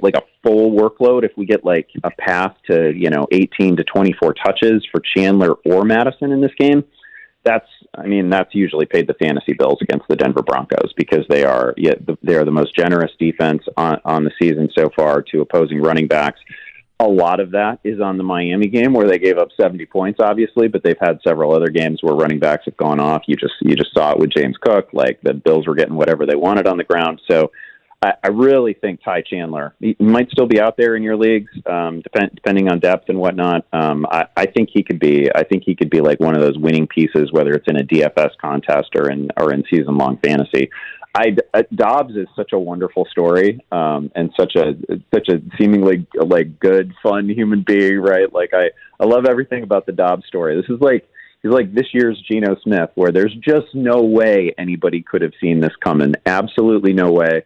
like a full workload, if we get like a path to 18 to 24 touches for Chandler or Mattison in this game, that's usually paid the fantasy bills against the Denver Broncos because they are the most generous defense on the season so far to opposing running backs. A lot of that is on the Miami game where they gave up 70 points, obviously, but they've had several other games where running backs have gone off. You just saw it with James Cook. Like, the Bills were getting whatever they wanted on the ground. So I really think Ty Chandler, he might still be out there in your leagues, depending on depth and whatnot. I think he could be like one of those winning pieces, whether it's in a DFS contest or in season long fantasy. Dobbs is such a wonderful story, and such a seemingly like good, fun human being, right? Like, I love everything about the Dobbs story. He's like this year's Geno Smith, where there's just no way anybody could have seen this coming. Absolutely no way.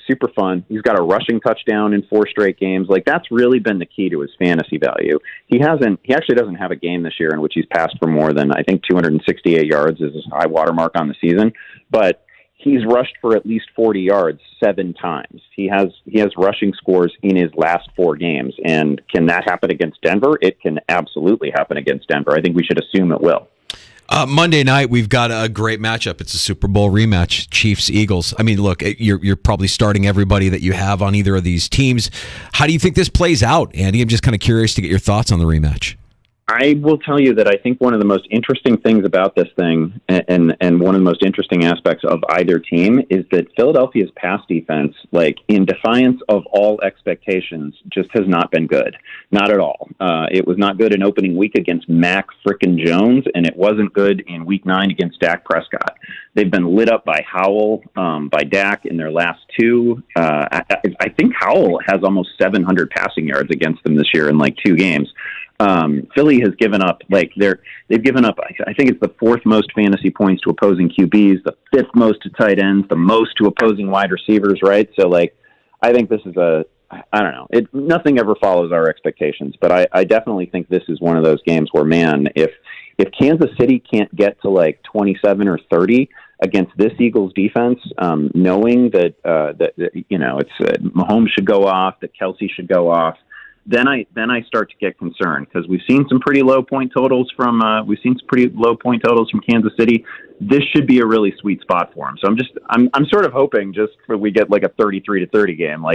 Super fun. He's got a rushing touchdown in 4 straight games. Like, that's really been the key to his fantasy value. He actually doesn't have a game this year in which he's passed for more than, I think, 268 yards is his high watermark on the season, but he's rushed for at least 40 yards 7 times. He has rushing scores in his last 4 games. And can that happen against Denver? It can absolutely happen against Denver. I think we should assume it will. Monday night, we've got a great matchup. It's a Super Bowl rematch, Chiefs-Eagles. I mean, look, you're probably starting everybody that you have on either of these teams. How do you think this plays out, Andy? I'm just kind of curious to get your thoughts on the rematch. I will tell you that I think one of the most interesting things about this thing, and one of the most interesting aspects of either team, is that Philadelphia's pass defense, like, in defiance of all expectations, just has not been good. Not at all. It was not good in opening week against Mac frickin' Jones, and it wasn't good in week 9 against Dak Prescott. They've been lit up by Howell, by Dak in their last 2. I think Howell has almost 700 passing yards against them this year in like 2 games. Philly has given up, they've given up, I think it's the 4th most fantasy points to opposing QBs, the 5th most to tight ends, the most to opposing wide receivers, right? So, like, I think this is I don't know. Nothing ever follows our expectations, but I definitely think this is one of those games where, man, if Kansas City can't get to like 27 or 30 against this Eagles defense, knowing that it's Mahomes should go off, that Kelsey should go off, then I start to get concerned, because we've seen some pretty low point totals from Kansas City. This should be a really sweet spot for him. So I'm sort of hoping just for we get like a 33-30 game.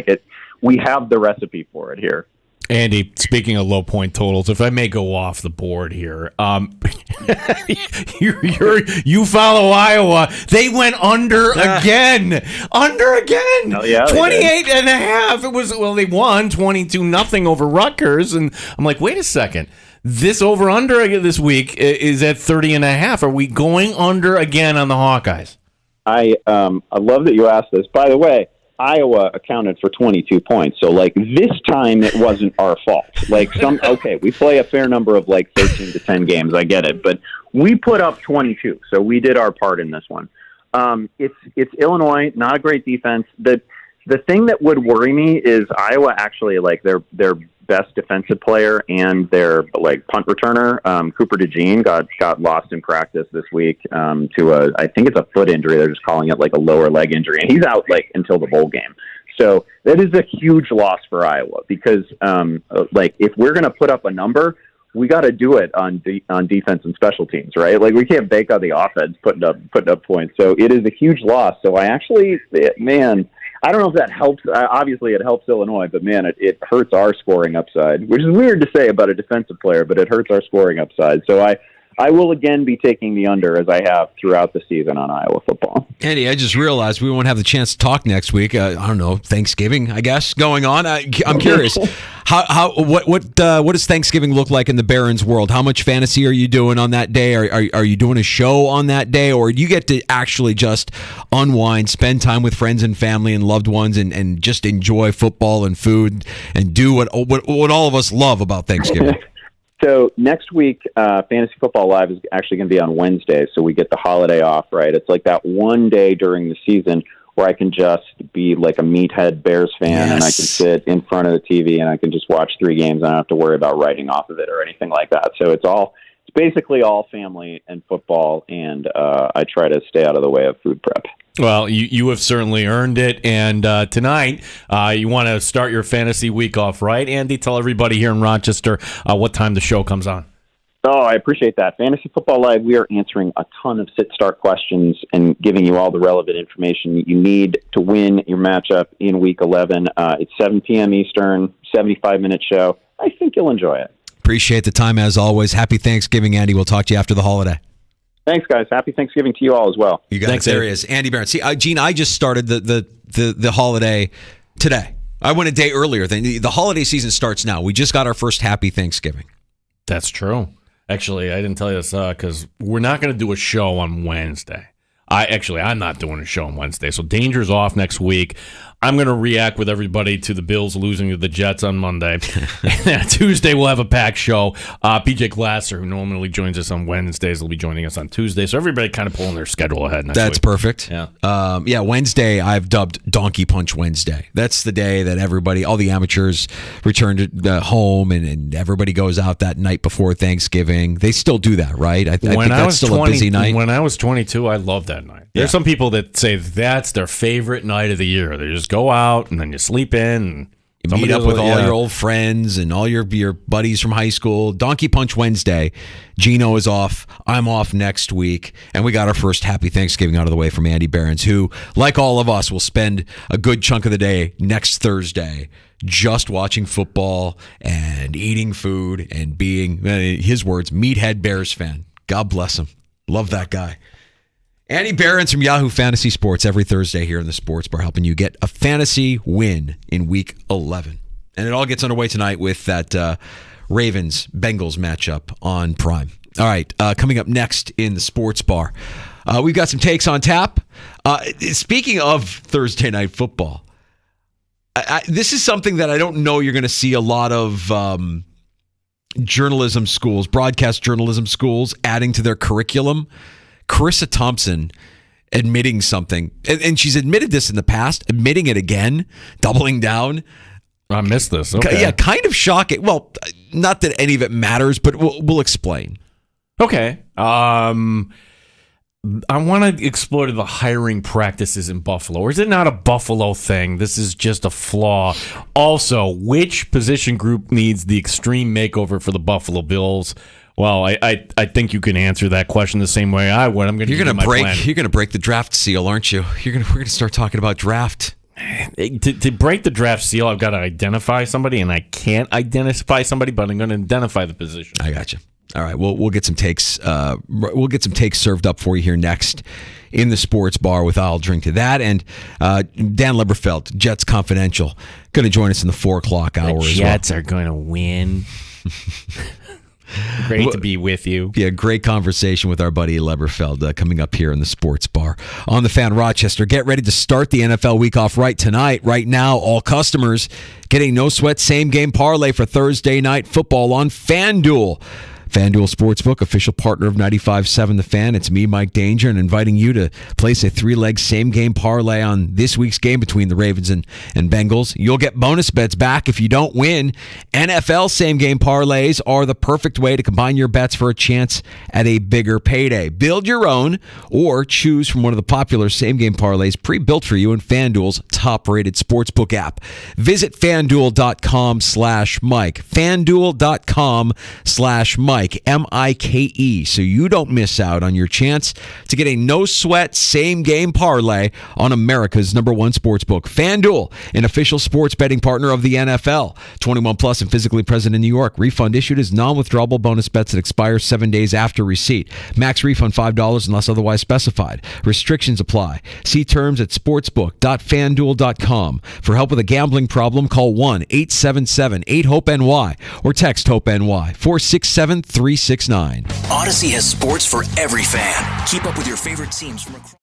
We have the recipe for it here. Andy, speaking of low point totals, if I may go off the board here, you follow Iowa. They went under again. Oh, yeah, 28.5. It was, they won 22-0 over Rutgers, and I'm like, wait a second. This over under this week is at 30.5. Are we going under again on the Hawkeyes? I love that you asked this. By the way, Iowa accounted for 22 points. So, like, this time it wasn't our fault. We play a fair number of, 13 to 10 games. I get it. But we put up 22. So we did our part in this one. It's Illinois, not a great defense. The thing that would worry me is Iowa actually, their best defensive player and their punt returner, Cooper DeJean, got lost in practice this week to I think it's a foot injury. They're just calling it a lower leg injury, and he's out until the bowl game. So that is a huge loss for Iowa, because if we're going to put up a number, we got to do it on defense and special teams, right? We can't bank on the offense putting up points. So it is a huge loss. So I don't know if that helps. Obviously, it helps Illinois, but, man, it hurts our scoring upside, which is weird to say about a defensive player, but it hurts our scoring upside. So I will again be taking the under, as I have throughout the season on Iowa football. Andy, I just realized we won't have the chance to talk next week. I don't know, Thanksgiving, I guess, going on. I'm curious. What does Thanksgiving look like in the Barons world? How much fantasy are you doing on that day? Are you doing a show on that day, or do you get to actually just unwind, spend time with friends and family and loved ones, and just enjoy football and food and do what all of us love about Thanksgiving? So next week, Fantasy Football Live is actually going to be on Wednesday, so we get the holiday off, right? It's like that one day during the season where I can just be like a meathead Bears fan, and I can sit in front of the TV and I can just watch 3 games. I don't have to worry about writing off of it or anything like that. So it's basically all family and football, and I try to stay out of the way of food prep. Well, you have certainly earned it, and tonight you want to start your fantasy week off right. Andy, tell everybody here in Rochester what time the show comes on. Oh, I appreciate that. Fantasy Football Live, we are answering a ton of sit-start questions and giving you all the relevant information you need to win your matchup in Week 11. It's 7 p.m. Eastern, 75-minute show. I think you'll enjoy it. Appreciate the time as always. Happy Thanksgiving, Andy. We'll talk to you after the holiday. Thanks, guys. Happy Thanksgiving to you all as well. You got Thanks, it. There he is, Andy Barron. See, Gene, I just started the holiday today. I went a day earlier. The holiday season starts now. We just got our first Happy Thanksgiving. That's true. Actually, I didn't tell you this because we're not going to do a show on Wednesday. I'm not doing a show on Wednesday. So Danger's off next week. I'm going to react with everybody to the Bills losing to the Jets on Monday. And Tuesday, we'll have a packed show. PJ Glasser, who normally joins us on Wednesdays, will be joining us on Tuesday. So everybody kind of pulling their schedule ahead next week. That's perfect. Yeah. Wednesday, I've dubbed Donkey Punch Wednesday. That's the day that everybody, all the amateurs, return to home and everybody goes out that night before Thanksgiving. They still do that, right? I think that's still a busy night. When I was 22, I loved that night. There's some people that say that's their favorite night of the year. They just go out and then you sleep in. And you meet up with all your old friends and all your buddies from high school. Donkey Punch Wednesday. Gino is off. I'm off next week. And we got our first Happy Thanksgiving out of the way from Andy Behrens, who, like all of us, will spend a good chunk of the day next Thursday just watching football and eating food and being, his words, meathead Bears fan. God bless him. Love that guy. Andy Behrens from Yahoo Fantasy Sports every Thursday here in the Sports Bar, helping you get a fantasy win in Week 11. And it all gets underway tonight with that Ravens-Bengals matchup on Prime. All right, coming up next in the Sports Bar, we've got some takes on tap. Speaking of Thursday Night Football, this is something that I don't know you're going to see a lot of journalism schools, broadcast journalism schools, adding to their curriculum. Carissa Thompson admitting something, and she's admitted this in the past, admitting it again, doubling down. I missed this. Okay. Yeah, kind of shocking. Well, not that any of it matters, but we'll explain. Okay. I want to explore the hiring practices in Buffalo. Or is it not a Buffalo thing? This is just a flaw. Also, which position group needs the extreme makeover for the Buffalo Bills? Well, I think you can answer that question the same way I would. You're going to break the draft seal, aren't you? We're going to start talking about draft. To break the draft seal, I've got to identify somebody, and I can't identify somebody, but I'm going to identify the position. I got you. All right, we'll get some takes. We'll get some takes served up for you here next in the Sports Bar with I'll Drink to That. And Dan Leberfeld, Jets Confidential, going to join us in the 4 o'clock hour as well. The Jets are going to win. Great to be with you. Yeah, great conversation with our buddy Leberfeld coming up here in the Sports Bar. On the Fan Rochester, get ready to start the NFL week off right tonight. Right now, all customers getting no sweat same game parlay for Thursday night football on FanDuel. FanDuel Sportsbook, official partner of 95.7 The Fan. It's me, Mike Danger, and inviting you to place a 3-leg same-game parlay on this week's game between the Ravens and Bengals. You'll get bonus bets back if you don't win. NFL same-game parlays are the perfect way to combine your bets for a chance at a bigger payday. Build your own or choose from one of the popular same-game parlays pre-built for you in FanDuel's top-rated sportsbook app. Visit FanDuel.com/Mike. FanDuel.com/Mike. M-I-K-E, so you don't miss out on your chance to get a no-sweat same-game parlay on America's #1 sportsbook. FanDuel, an official sports betting partner of the NFL. 21 plus and physically present in New York. Refund issued as non-withdrawable bonus bets that expire 7 days after receipt. Max refund $5 unless otherwise specified. Restrictions apply. See terms at sportsbook.fanduel.com. For help with a gambling problem, call 1-877-8-HOPE-NY or text HOPE-NY 467-369. Odyssey has sports for every fan. Keep up with your favorite teams from across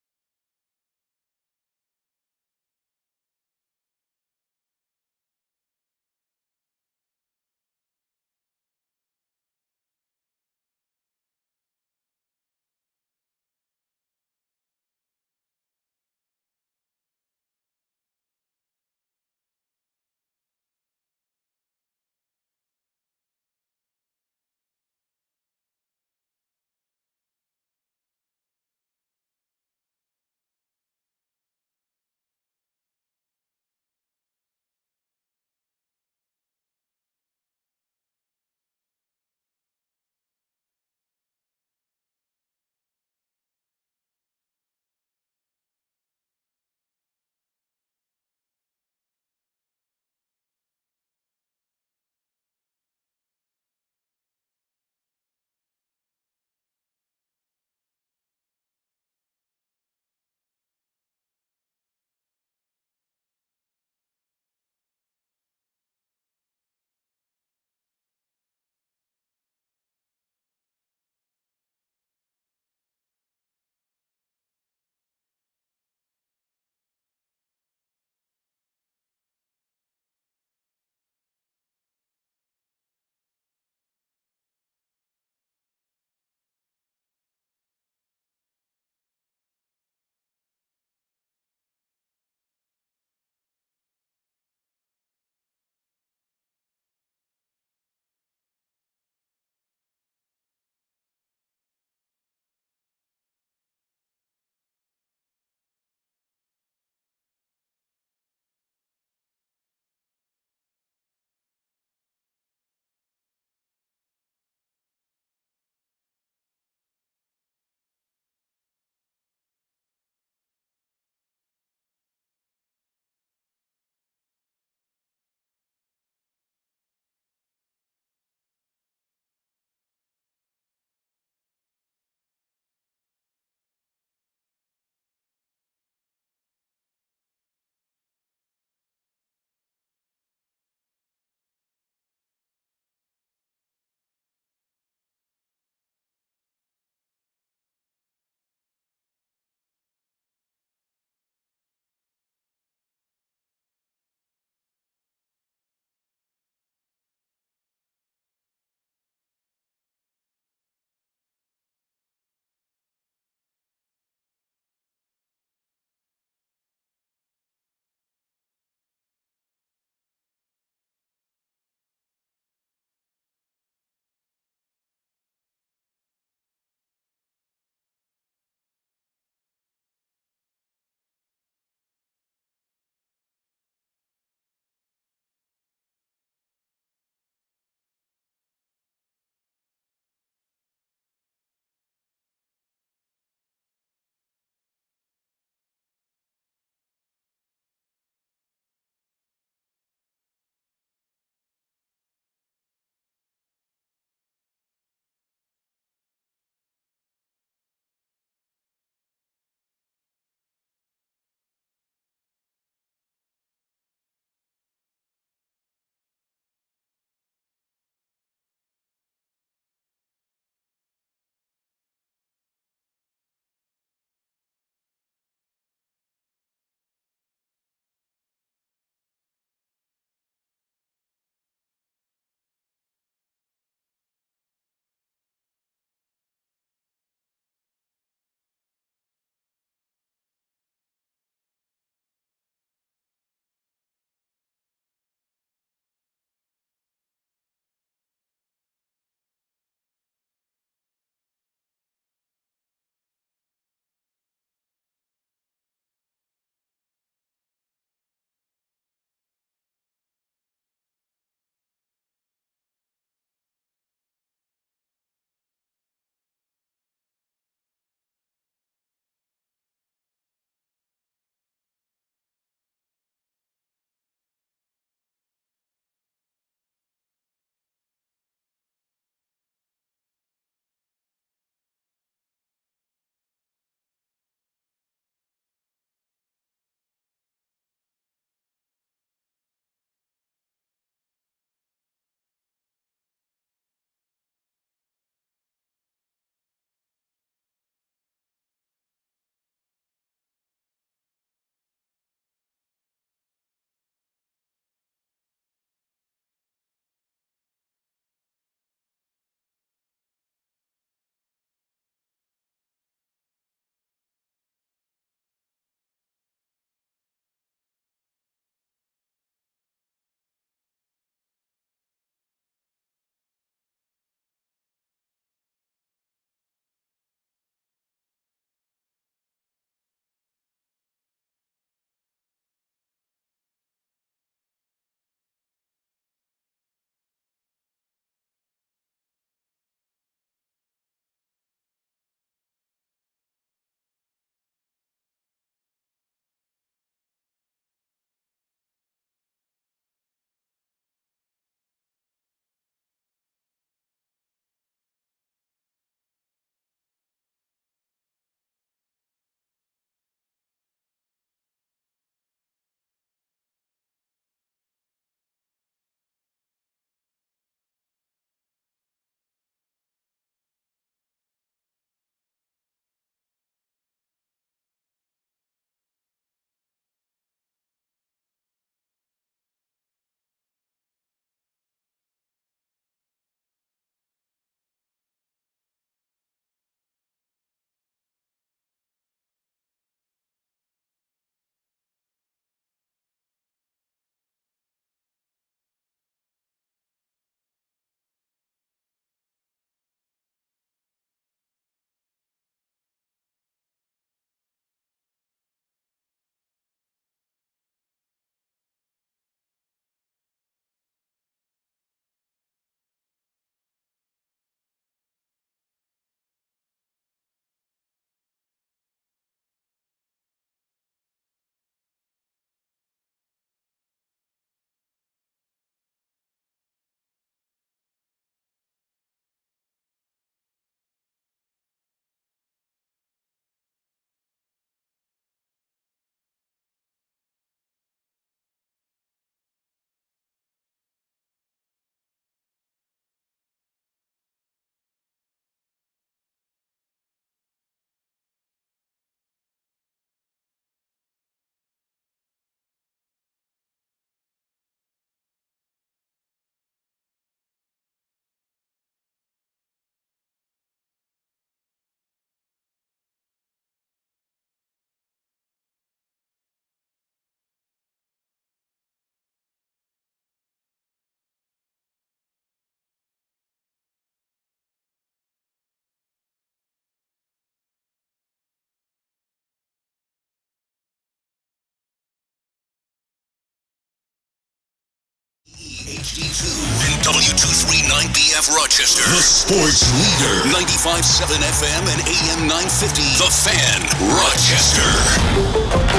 HD2 and W239BF Rochester. The sports leader. 95.7 FM and AM 950. The Fan, Rochester.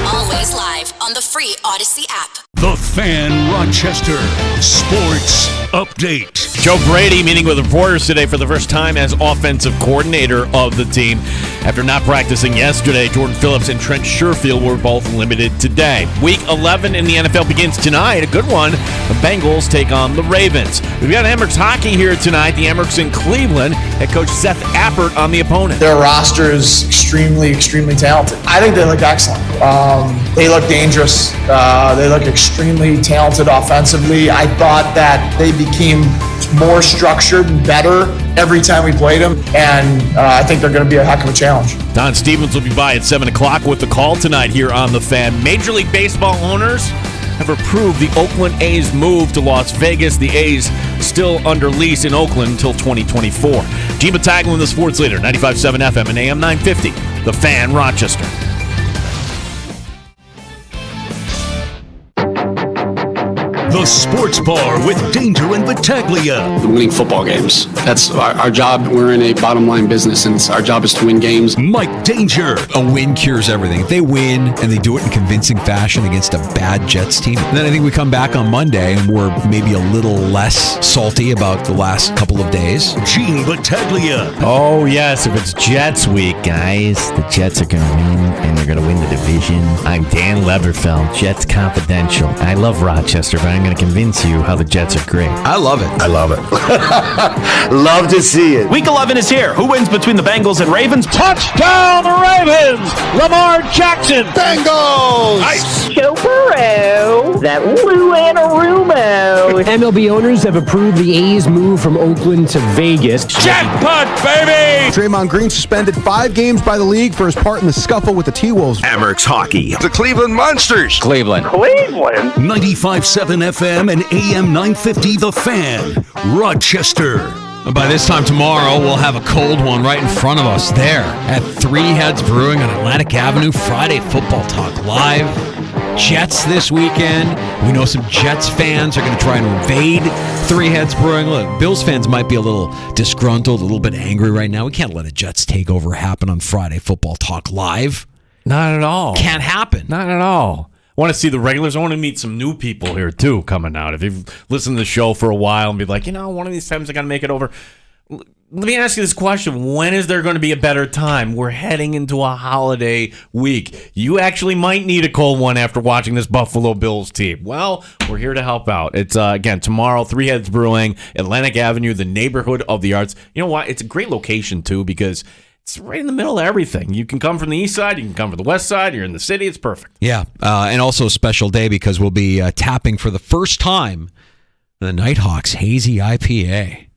Always live on the free Odyssey app. The Fan, Rochester. Sports update. Joe Brady meeting with reporters today for the first time as offensive coordinator of the team. After not practicing yesterday, Jordan Phillips and Trent Sherfield were both limited today. Week 11 in the NFL begins tonight. A good one. The Bengals take on the Ravens. We've got Emmerich's hockey here tonight. The Emmerich's in Cleveland. Head coach Seth Appert on the opponent. Their roster is extremely talented. I think they look excellent. They look dangerous. They look extremely talented offensively. I thought that they became more structured and better every time we played them, and I think they're going to be a heck of a challenge. Don Stevens will be by at 7 o'clock with the call tonight here on The Fan. Major League Baseball owners have approved the Oakland A's move to Las Vegas. The A's still under lease in Oakland until 2024. Gene Battaglin, the sports leader, 95.7 FM and AM 950. The Fan, Rochester. The Sports Bar with Danger and Battaglia. Winning football games. That's our job. We're in a bottom line business, and our job is to win games. Mike Danger. A win cures everything. If they win and they do it in convincing fashion against a bad Jets team, then I think we come back on Monday and we're maybe a little less salty about the last couple of days. Gene Battaglia. Oh, yes. If it's Jets week, guys, the Jets are going to win, and they're going to win the division. I'm Dan Leverfeld, Jets Confidential. I love Rochester, but I'm going to convince you how the Jets are great. I love it. I love it. Love to see it. Week 11 is here. Who wins between the Bengals and Ravens? Touchdown, Ravens! Lamar Jackson! Bengals! Nice! Joe Burrow! That Lou Anarumo! MLB owners have approved the A's move from Oakland to Vegas. Jackpot, baby! Draymond Green suspended 5 games by the league for his part in the scuffle with the T-Wolves. Emmerich's hockey. The Cleveland Monsters. Cleveland. 95.7 FM and AM 950. The Fan, Rochester. By this time tomorrow, we'll have a cold one right in front of us there at Three Heads Brewing on Atlantic Avenue. Friday Football Talk Live. Jets this weekend. We know some Jets fans are going to try and invade Three Heads Brewing. Look, Bills fans might be a little disgruntled, a little bit angry right now. We can't let a Jets takeover happen on Friday Football Talk Live. Not at all. Can't happen. Not at all. I want to see the regulars. I want to meet some new people here, too, coming out. If you've listened to the show for a while and be like, one of these times I got to make it over. Let me ask you this question. When is there going to be a better time? We're heading into a holiday week. You actually might need a cold one after watching this Buffalo Bills team. Well, we're here to help out. It's, again, tomorrow, Three Heads Brewing, Atlantic Avenue, the neighborhood of the arts. You know what? It's a great location, too, because it's right in the middle of everything. You can come from the east side. You can come from the west side. You're in the city. It's perfect. Yeah, and also a special day because we'll be tapping for the first time the Nighthawks Hazy IPA.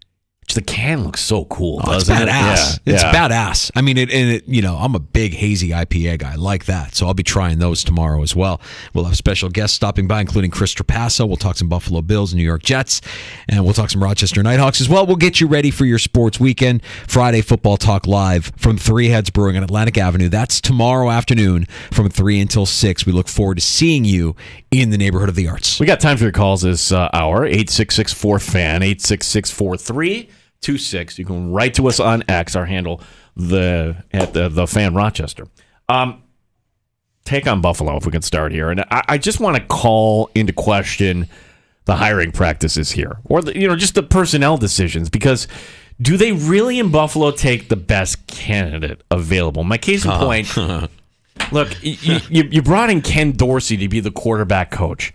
The can looks so cool. It's badass. It's badass. I mean, I'm a big hazy IPA guy. I like that. So I'll be trying those tomorrow as well. We'll have special guests stopping by, including Chris Trapasso. We'll talk some Buffalo Bills and New York Jets. And we'll talk some Rochester Nighthawks as well. We'll get you ready for your sports weekend. Friday Football Talk Live from Three Heads Brewing on Atlantic Avenue. That's tomorrow afternoon from 3 until 6. We look forward to seeing you in the neighborhood of the arts. We got time for your calls this hour. 866-4FAN, 866-4326. You can write to us on X, our handle, the Fan Rochester. Take on Buffalo, if we can start here. And I just want to call into question the hiring practices here, or just the personnel decisions, because do they really in Buffalo take the best candidate available? My case in point, look, you brought in Ken Dorsey to be the quarterback coach.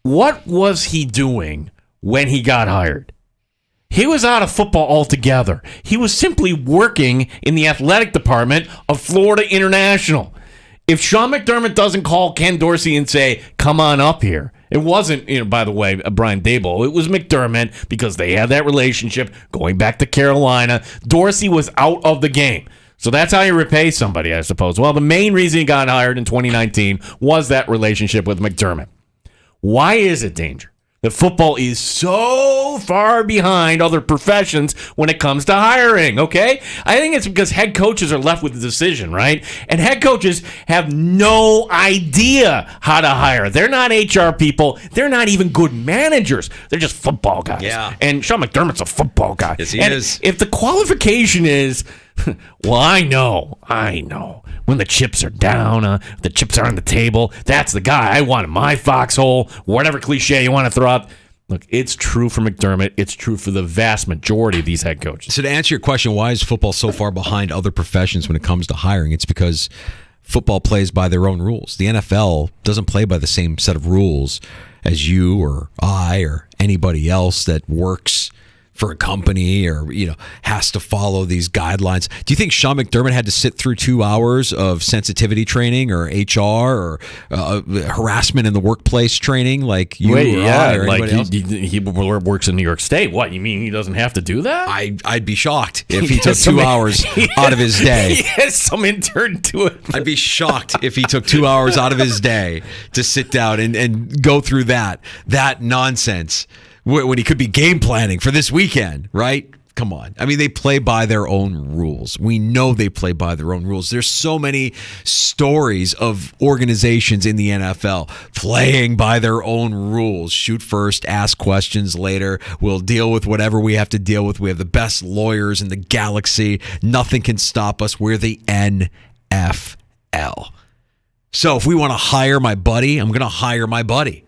What was he doing when he got hired? He was out of football altogether. He was simply working in the athletic department of Florida International. If Sean McDermott doesn't call Ken Dorsey and say, come on up here, it wasn't, by the way, Brian Daboll. It was McDermott, because they had that relationship going back to Carolina. Dorsey was out of the game. So that's how you repay somebody, I suppose. Well, the main reason he got hired in 2019 was that relationship with McDermott. Why is it, Danger, That football is so far behind other professions when it comes to hiring, okay? I think it's because head coaches are left with the decision, right? And head coaches have no idea how to hire. They're not HR people. They're not even good managers. They're just football guys. Yeah. And Sean McDermott's a football guy. Yes, he and is. if the qualification is, well, I know. When the chips are down, the chips are on the table, that's the guy I want in my foxhole, whatever cliche you want to throw out. Look, it's true for McDermott. It's true for the vast majority of these head coaches. So to answer your question, why is football so far behind other professions when it comes to hiring? It's because football plays by their own rules. The NFL doesn't play by the same set of rules as you or I or anybody else that works for a company or, has to follow these guidelines. Do you think Sean McDermott had to sit through 2 hours of sensitivity training or HR or harassment in the workplace training like you or I or anybody else? He works in New York State. What, you mean he doesn't have to do that? I'd be shocked if he took 2 hours out of his day. He has some intern do it. I'd be shocked if he took 2 hours out of his day to sit down and go through that nonsense when he could be game planning for this weekend, right? Come on. I mean, they play by their own rules. We know they play by their own rules. There's so many stories of organizations in the NFL playing by their own rules. Shoot first, ask questions later. We'll deal with whatever we have to deal with. We have the best lawyers in the galaxy. Nothing can stop us. We're the NFL. So if we want to hire my buddy, I'm going to hire my buddy.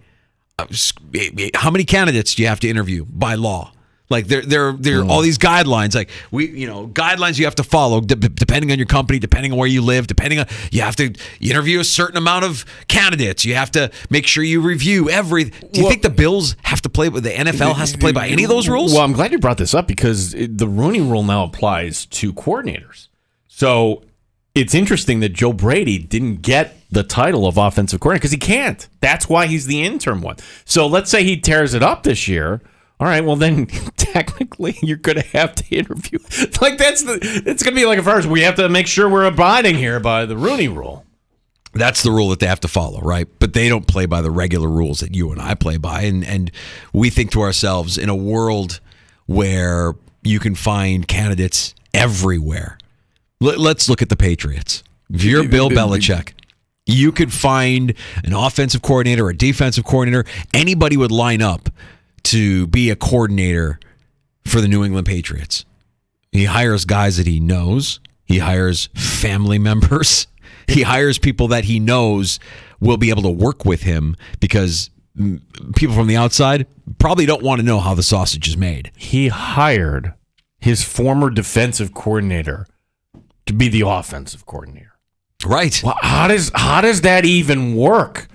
How many candidates do you have to interview by law? Like there are all these guidelines. Like guidelines you have to follow depending on your company, depending on where you live, you have to interview a certain amount of candidates. You have to make sure you review everything. Do you think the Bills have to play? The NFL has to play by any of those rules? Well, I'm glad you brought this up because the Rooney Rule now applies to coordinators. So it's interesting that Joe Brady didn't get the title of offensive coordinator because he can't. That's why he's the interim one. So let's say he tears it up this year. All right, well then technically you're going to have to interview. It's going to be like a first. We have to make sure we're abiding here by the Rooney Rule. That's the rule that they have to follow, right? But they don't play by the regular rules that you and I play by. And we think to ourselves, in a world where you can find candidates everywhere. Let's look at the Patriots. If you're Bill Belichick, you could find an offensive coordinator or a defensive coordinator. Anybody would line up to be a coordinator for the New England Patriots. He hires guys that he knows. He hires family members. He hires people that he knows will be able to work with him because people from the outside probably don't want to know how the sausage is made. He hired his former defensive coordinator to be the offensive coordinator. Right. Well, how does that even work?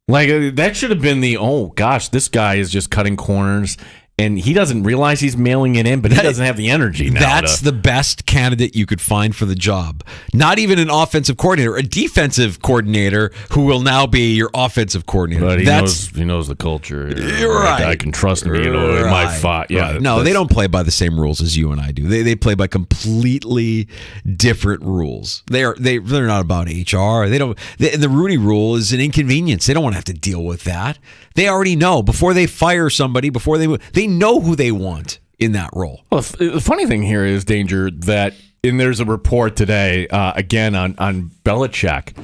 Like, that should have been this guy is just cutting corners, and he doesn't realize he's mailing it in, but he doesn't have the energy now. That's the best candidate you could find for the job. Not even an offensive coordinator, a defensive coordinator who will now be your offensive coordinator. But he knows the culture. Right. I can trust him. In my fight. Yeah. Right. No, they don't play by the same rules as you and I do. They play by completely different rules. They're not about HR. The Rooney Rule is an inconvenience. They don't want to have to deal with that. They already know before they fire somebody, they know who they want in that role. Well, the funny thing here is, Danger, that there's a report today, again, on Belichick,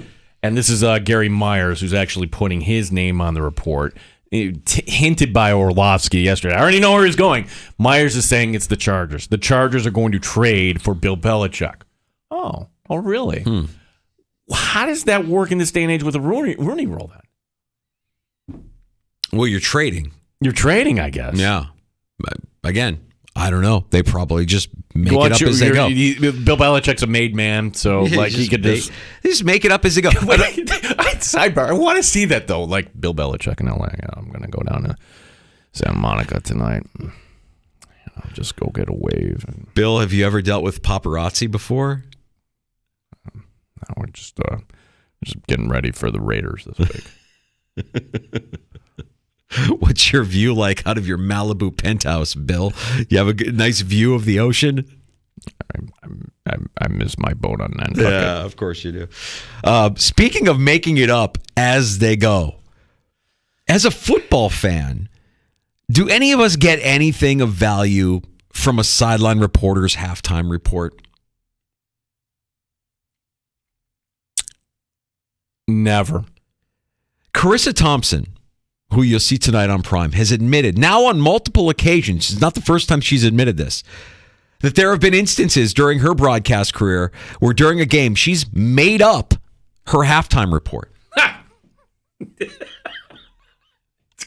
and this is Gary Myers, who's actually putting his name on the report, hinted by Orlovsky yesterday. I already know where he's going. Myers is saying it's the Chargers. The Chargers are going to trade for Bill Belichick. Oh, really? How does that work in this day and age with the Rooney Rule, then? Well, you're trading. You're trading, I guess. Yeah. Again, I don't know. They probably just make it up as they go. Bill Belichick's a made man, so he could just make it up as they go. Sidebar. I want to see that though. Like Bill Belichick in LA. I'm going to go down to Santa Monica tonight. I'll just go get a wave. Bill, have you ever dealt with paparazzi before? No, we're just getting ready for the Raiders this week. What's your view like out of your Malibu penthouse, Bill? You have a nice view of the ocean? I miss my boat on Nantucket. Yeah, of course you do. Speaking of making it up as they go, as a football fan, Do any of us get anything of value from a sideline reporter's halftime report? Never. Carissa Thompson, who you'll see tonight on Prime, has admitted, now on multiple occasions, it's not the first time she's admitted this, that there have been instances during her broadcast career where during a game she's made up her halftime report.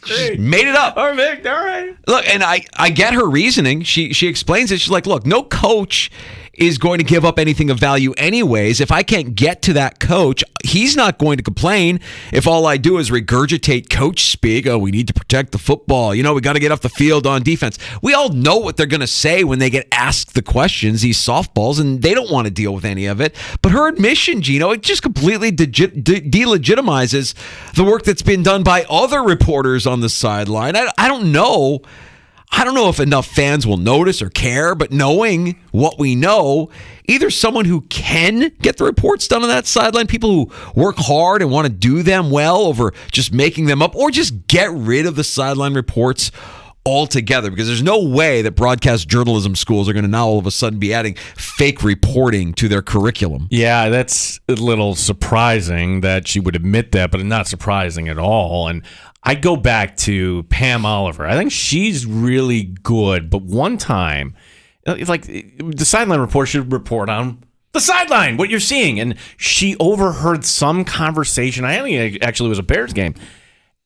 She's made it up. All right. Look, and I get her reasoning. She explains it. She's like, look, no coach is going to give up anything of value anyways. If I can't get to that coach, he's not going to complain if all I do is regurgitate coach speak. Oh, we need to protect the football. We got to get off the field on defense. We all know what they're going to say when they get asked the questions, these softballs, and they don't want to deal with any of it. But her admission, Gino, it just completely delegitimizes the work that's been done by other reporters on the sideline. I don't know. I don't know if enough fans will notice or care, but knowing what we know, either someone who can get the reports done on that sideline, people who work hard and want to do them well over just making them up, or just get rid of the sideline reports altogether, because there's no way that broadcast journalism schools are going to now all of a sudden be adding fake reporting to their curriculum. Yeah, that's a little surprising that she would admit that, but not surprising at all. And I go back to Pam Oliver. I think she's really good, but one time, it's like the sideline reporter should report on the sideline, what you're seeing. And she overheard some conversation. I think it actually was a Bears game.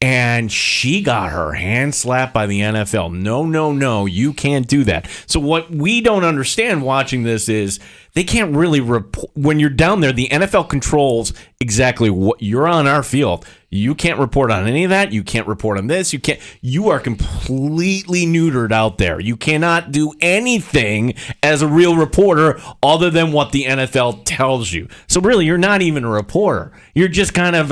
And she got her hand slapped by the NFL. No, you can't do that. So what we don't understand watching this is they can't really report. When you're down there, the NFL controls exactly what you're on our field. You can't report on any of that. You can't report on this. You are completely neutered out there. You cannot do anything as a real reporter other than what the NFL tells you. So really, you're not even a reporter. You're just kind of,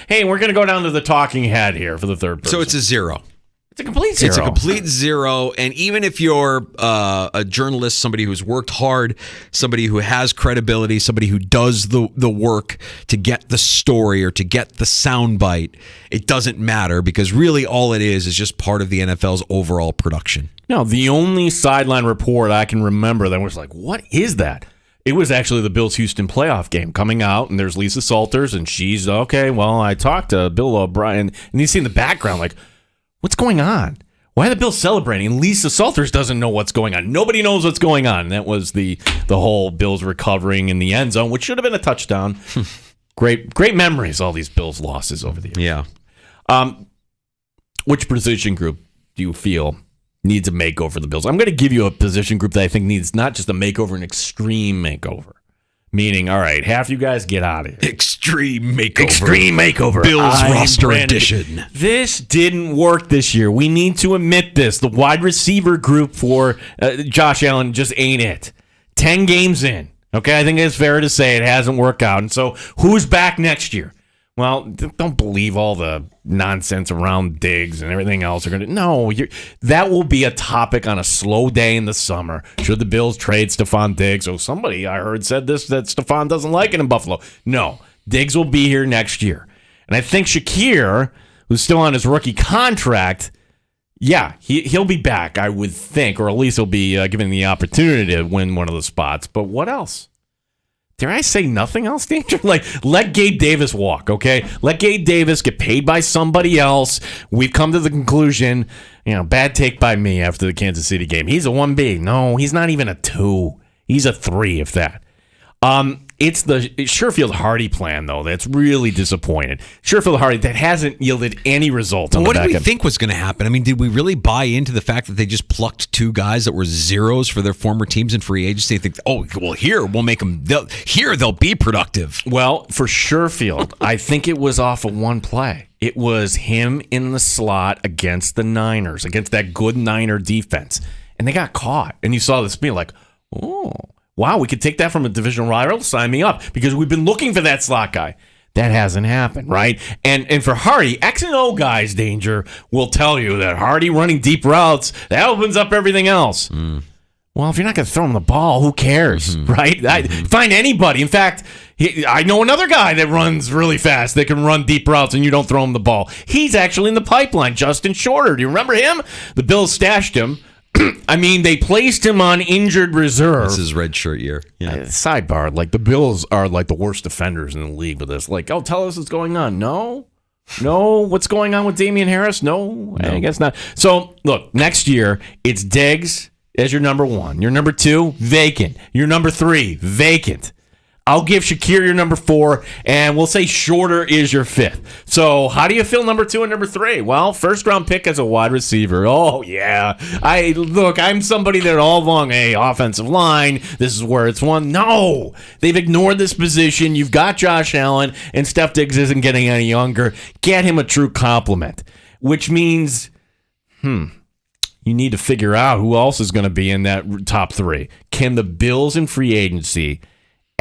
hey, we're going to go down to the talking head here for the third person. So it's a zero. It's a complete zero. It's a complete zero. And even if you're a journalist, somebody who's worked hard, somebody who has credibility, somebody who does the work to get the story or to get the soundbite, it doesn't matter, because really all it is just part of the NFL's overall production. No, the only sideline report I can remember that was like, what is that? It was actually the Bills-Houston playoff game coming out, and there's Lisa Salters, and she's, okay, well, I talked to Bill O'Brien, and you see in the background, like, what's going on? Why are the Bills celebrating? Lisa Salters doesn't know what's going on. Nobody knows what's going on. That was the whole Bills recovering in the end zone, which should have been a touchdown. Great memories, all these Bills losses over the years. Yeah. Which position group do you feel needs a makeover for the Bills? I'm going to give you a position group that I think needs not just a makeover, an extreme makeover. Meaning, all right, half you guys get out of here. Extreme makeover. Extreme makeover. Bills roster edition. This didn't work this year. We need to admit this. The wide receiver group for Josh Allen just ain't it. 10 games in. Okay, I think it's fair to say it hasn't worked out. And so who's back next year? Well, don't believe all the nonsense around Diggs and everything else. That will be a topic on a slow day in the summer. Should the Bills trade Stephon Diggs? Oh, somebody I heard said this, that Stephon doesn't like it in Buffalo. No, Diggs will be here next year. And I think Shakir, who's still on his rookie contract, yeah, he'll be back, I would think, or at least he'll be given the opportunity to win one of the spots. But what else? Dare I say nothing else, Danger? Like, let Gabe Davis walk, okay? Let Gabe Davis get paid by somebody else. We've come to the conclusion, bad take by me after the Kansas City game. He's a 1B. No, he's not even a 2. He's a 3, if that. It's the Sherfield Hardy plan, though, that's really disappointed. Sherfield Hardy, that hasn't yielded any results. What did we think was going to happen? I mean, did we really buy into the fact that they just plucked 2 guys that were zeros for their former teams in free agency and think, oh, well, here, we'll make them, they'll be productive? Well, for Sherfield, I think it was off of one play. It was him in the slot against the Niners, against that good Niner defense. And they got caught. And you saw this being like, oh, wow, we could take that from a divisional rival. Sign me up, because we've been looking for that slot guy. That hasn't happened, right? And for Hardy, X and O guys, Danger, will tell you that Hardy running deep routes, that opens up everything else. Well, if you're not going to throw him the ball, who cares, right? Find anybody. In fact, I know another guy that runs really fast, that can run deep routes, and you don't throw him the ball. He's actually in the pipeline, Justin Shorter. Do you remember him? The Bills stashed him. I mean, they placed him on injured reserve. This is red shirt year. Yeah. Sidebar, like the Bills are like the worst defenders in the league with this. Like, tell us what's going on. No, what's going on with Damian Harris? No, I guess not. So, look, next year, it's Diggs as your number 1. Your number 2, vacant. Your number 3, vacant. I'll give Shakir your number 4, and we'll say Shorter is your 5th. So how do you feel number 2 and number 3? Well, first-round pick as a wide receiver. Oh, yeah. I'm somebody that all along, hey, offensive line, this is where it's won. No, they've ignored this position. You've got Josh Allen, and Steph Diggs isn't getting any younger. Get him a true compliment, which means, you need to figure out who else is going to be in that top 3. Can the Bills in free agency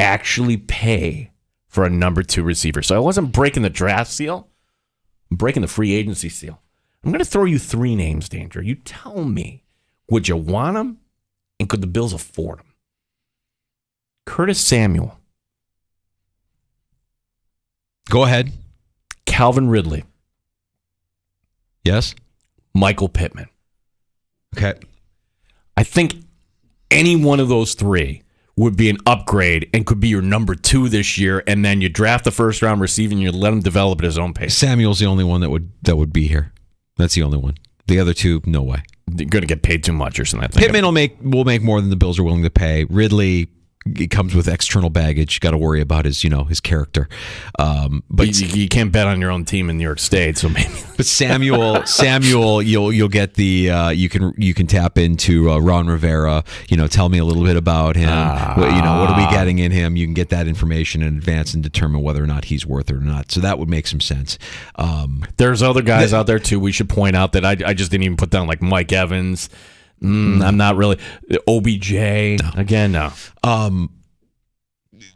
actually pay for a number 2 receiver? So I wasn't breaking the draft seal. I'm breaking the free agency seal. I'm going to throw you 3 names, Danger. You tell me, would you want them, and could the Bills afford them? Curtis Samuel. Go ahead. Calvin Ridley. Yes. Michael Pittman. Okay. I think any one of those 3 would be an upgrade and could be your number 2 this year, and then you draft the first-round receiver and you let him develop at his own pace. Samuel's the only one that would be here. That's the only one. The other 2, no way. They're going to get paid too much or something. Pittman will make more than the Bills are willing to pay. Ridley, it comes with external baggage. Got to worry about his character. But you can't bet on your own team in New York State, so maybe. But Samuel, you'll get the you can tap into Ron Rivera. Tell me a little bit about him. What are we getting in him? You can get that information in advance and determine whether or not he's worth it or not. So that would make some sense. There's other guys out there too. We should point out that I just didn't even put down, like Mike Evans. I'm not really OBJ. No. Again, no.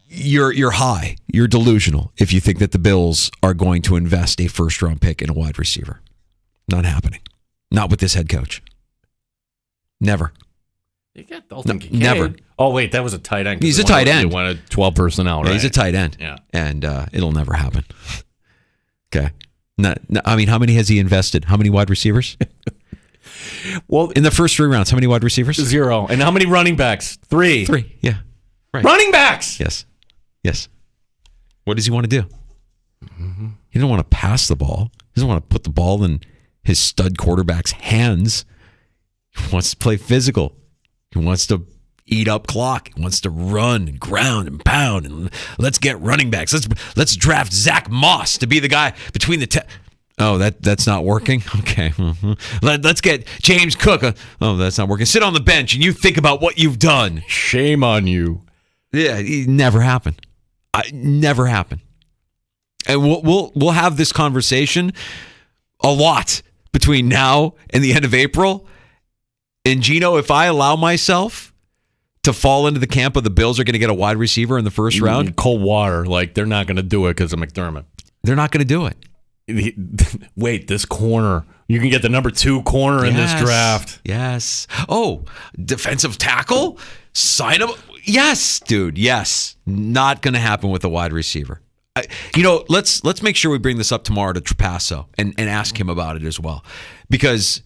You're high. You're delusional if you think that the Bills are going to invest a first-round pick in a wide receiver. Not happening. Not with this head coach. Never. You got Dalton Kincaid. Never. Oh wait, that was a tight end. He's a tight end. They wanted 12 personnel, right? Yeah, he's a tight end. Yeah, and it'll never happen. Okay. I mean, how many has he invested? How many wide receivers? Well, in the first 3 rounds, how many wide receivers? 0. And how many running backs? 3. 3, yeah. Right. Running backs! Yes. What does he want to do? Mm-hmm. He doesn't want to pass the ball. He doesn't want to put the ball in his stud quarterback's hands. He wants to play physical. He wants to eat up clock. He wants to run and ground and pound. And let's get running backs. Let's draft Zach Moss to be the guy between the... Oh, that's not working? Okay. Mm-hmm. Let's get James Cook. Oh, that's not working. Sit on the bench and you think about what you've done. Shame on you. Yeah, it never happened. Never happened. And we'll have this conversation a lot between now and the end of April. And Gino, if I allow myself to fall into the camp of the Bills are going to get a wide receiver in the first round, cold water, like they're not going to do it because of McDermott. They're not going to do it. Wait, this corner. You can get the number 2 corner in this draft. Yes. Oh, defensive tackle? Sign him. Yes, dude. Yes. Not going to happen with a wide receiver. Let's make sure we bring this up tomorrow to Trapasso and ask him about it as well. Because,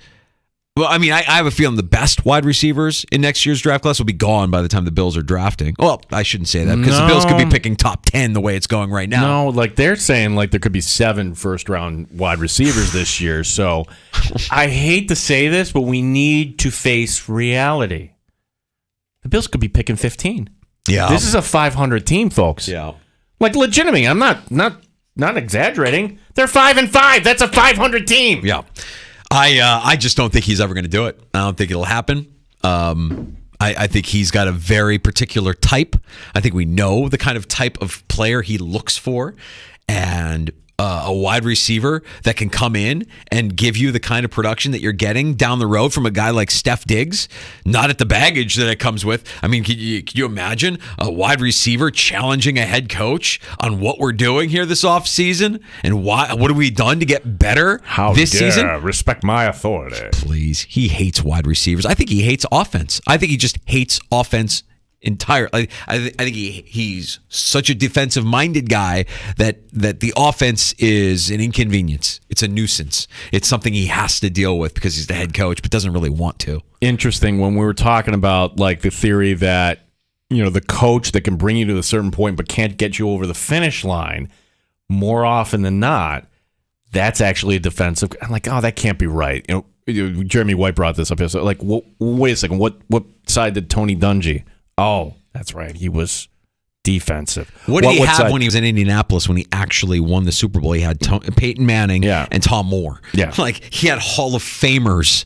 well, I mean, I have a feeling the best wide receivers in next year's draft class will be gone by the time the Bills are drafting. Well, I shouldn't say that because the Bills could be picking top 10 the way it's going right now. No, like they're saying like there could be 7 first-round wide receivers this year. So I hate to say this, but we need to face reality. The Bills could be picking 15. Yeah. This is a 500 team, folks. Yeah. Like legitimately, I'm not exaggerating. They're 5-5. That's a 500 team. Yeah. I just don't think he's ever going to do it. I don't think it'll happen. I think he's got a very particular type. I think we know the kind of type of player he looks for. And a wide receiver that can come in and give you the kind of production that you're getting down the road from a guy like Steph Diggs, not at the baggage that it comes with. I mean, can you imagine a wide receiver challenging a head coach on what we're doing here this offseason and what have we done to get better this season? Respect my authority. Please. He hates wide receivers. I think he hates offense. I think he just hates offense entirely. I think he's such a defensive-minded guy that the offense is an inconvenience. It's a nuisance. It's something he has to deal with because he's the head coach, but doesn't really want to. Interesting. When we were talking about like the theory that the coach that can bring you to a certain point but can't get you over the finish line, more often than not, that's actually a defensive. I'm like, oh, that can't be right. Jeremy White brought this up. So like, wait a second. What side did Tony Dungy? Oh, that's right. He was defensive. What did he have when he was in Indianapolis when he actually won the Super Bowl? He had Peyton Manning and Tom Moore. Yeah. Like, he had Hall of Famers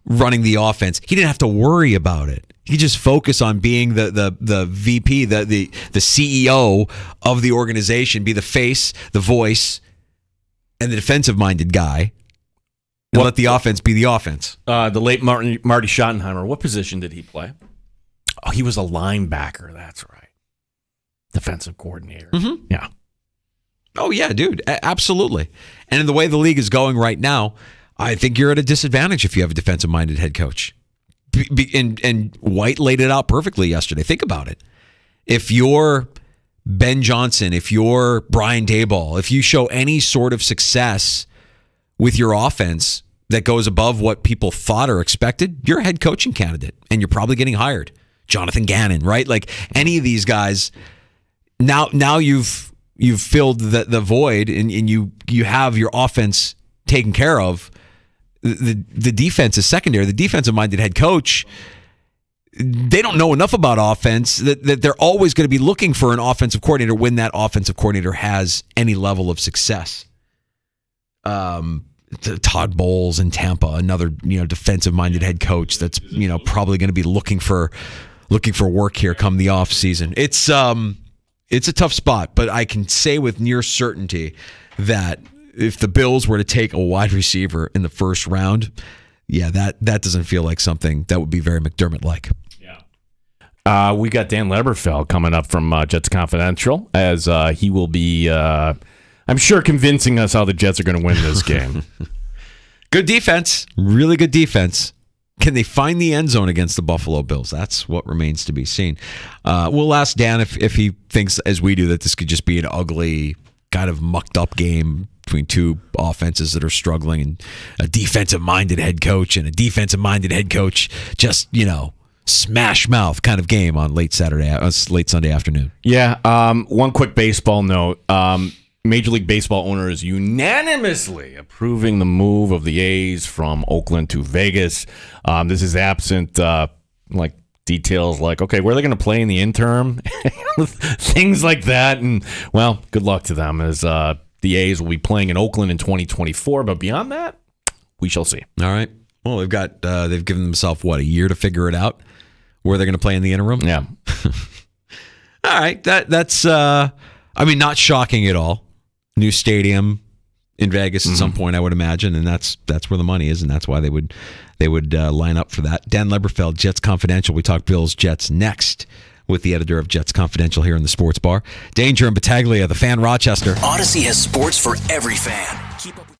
running the offense. He didn't have to worry about it. He could just focus on being the VP, the CEO of the organization, be the face, the voice, and the defensive-minded guy, and let the offense be the offense. The late Marty Schottenheimer, what position did he play? Oh, he was a linebacker. That's right. Defensive coordinator. Mm-hmm. Yeah. Oh, yeah, dude. Absolutely. And in the way the league is going right now, I think you're at a disadvantage if you have a defensive-minded head coach. And White laid it out perfectly yesterday. Think about it. If you're Ben Johnson, if you're Brian Daboll, if you show any sort of success with your offense that goes above what people thought or expected, you're a head coaching candidate, and you're probably getting hired. Jonathan Gannon, right? Like any of these guys, now you've filled the void, and you have your offense taken care of. The defense is secondary. The defensive-minded head coach, they don't know enough about offense that they're always going to be looking for an offensive coordinator when that offensive coordinator has any level of success. Todd Bowles in Tampa, another defensive-minded head coach that's probably going to be looking for work here come the off season. It's a tough spot, but I can say with near certainty that if the Bills were to take a wide receiver in the first round, yeah, that doesn't feel like something that would be very McDermott-like. Yeah. We got Dan Leberfeld coming up from Jets Confidential, as he will be, I'm sure, convincing us how the Jets are going to win this game. Good defense. Really good defense. Can they find the end zone against the Buffalo Bills? That's what remains to be seen. We'll ask Dan if he thinks, as we do, that this could just be an ugly, kind of mucked up game between two offenses that are struggling, and a defensive-minded head coach and a defensive-minded head coach, just, smash mouth kind of game on late Sunday afternoon. Yeah. One quick baseball note. Major League Baseball owners unanimously approving the move of the A's from Oakland to Vegas. This is absent details like, okay, where are they going to play in the interim? Things like that. And, well, good luck to them, as the A's will be playing in Oakland in 2024. But beyond that, we shall see. All right. Well, they've given themselves, a year to figure it out where they're going to play in the interim? Yeah. All right. That's not shocking at all. New stadium in Vegas at some point, I would imagine, and that's where the money is, and that's why they would line up for that. Dan Leberfeld, Jets Confidential. We talk Bills Jets next with the editor of Jets Confidential here in the Sports Bar. Danger and Battaglia, the Fan Rochester. Odyssey has sports for every fan. Keep up with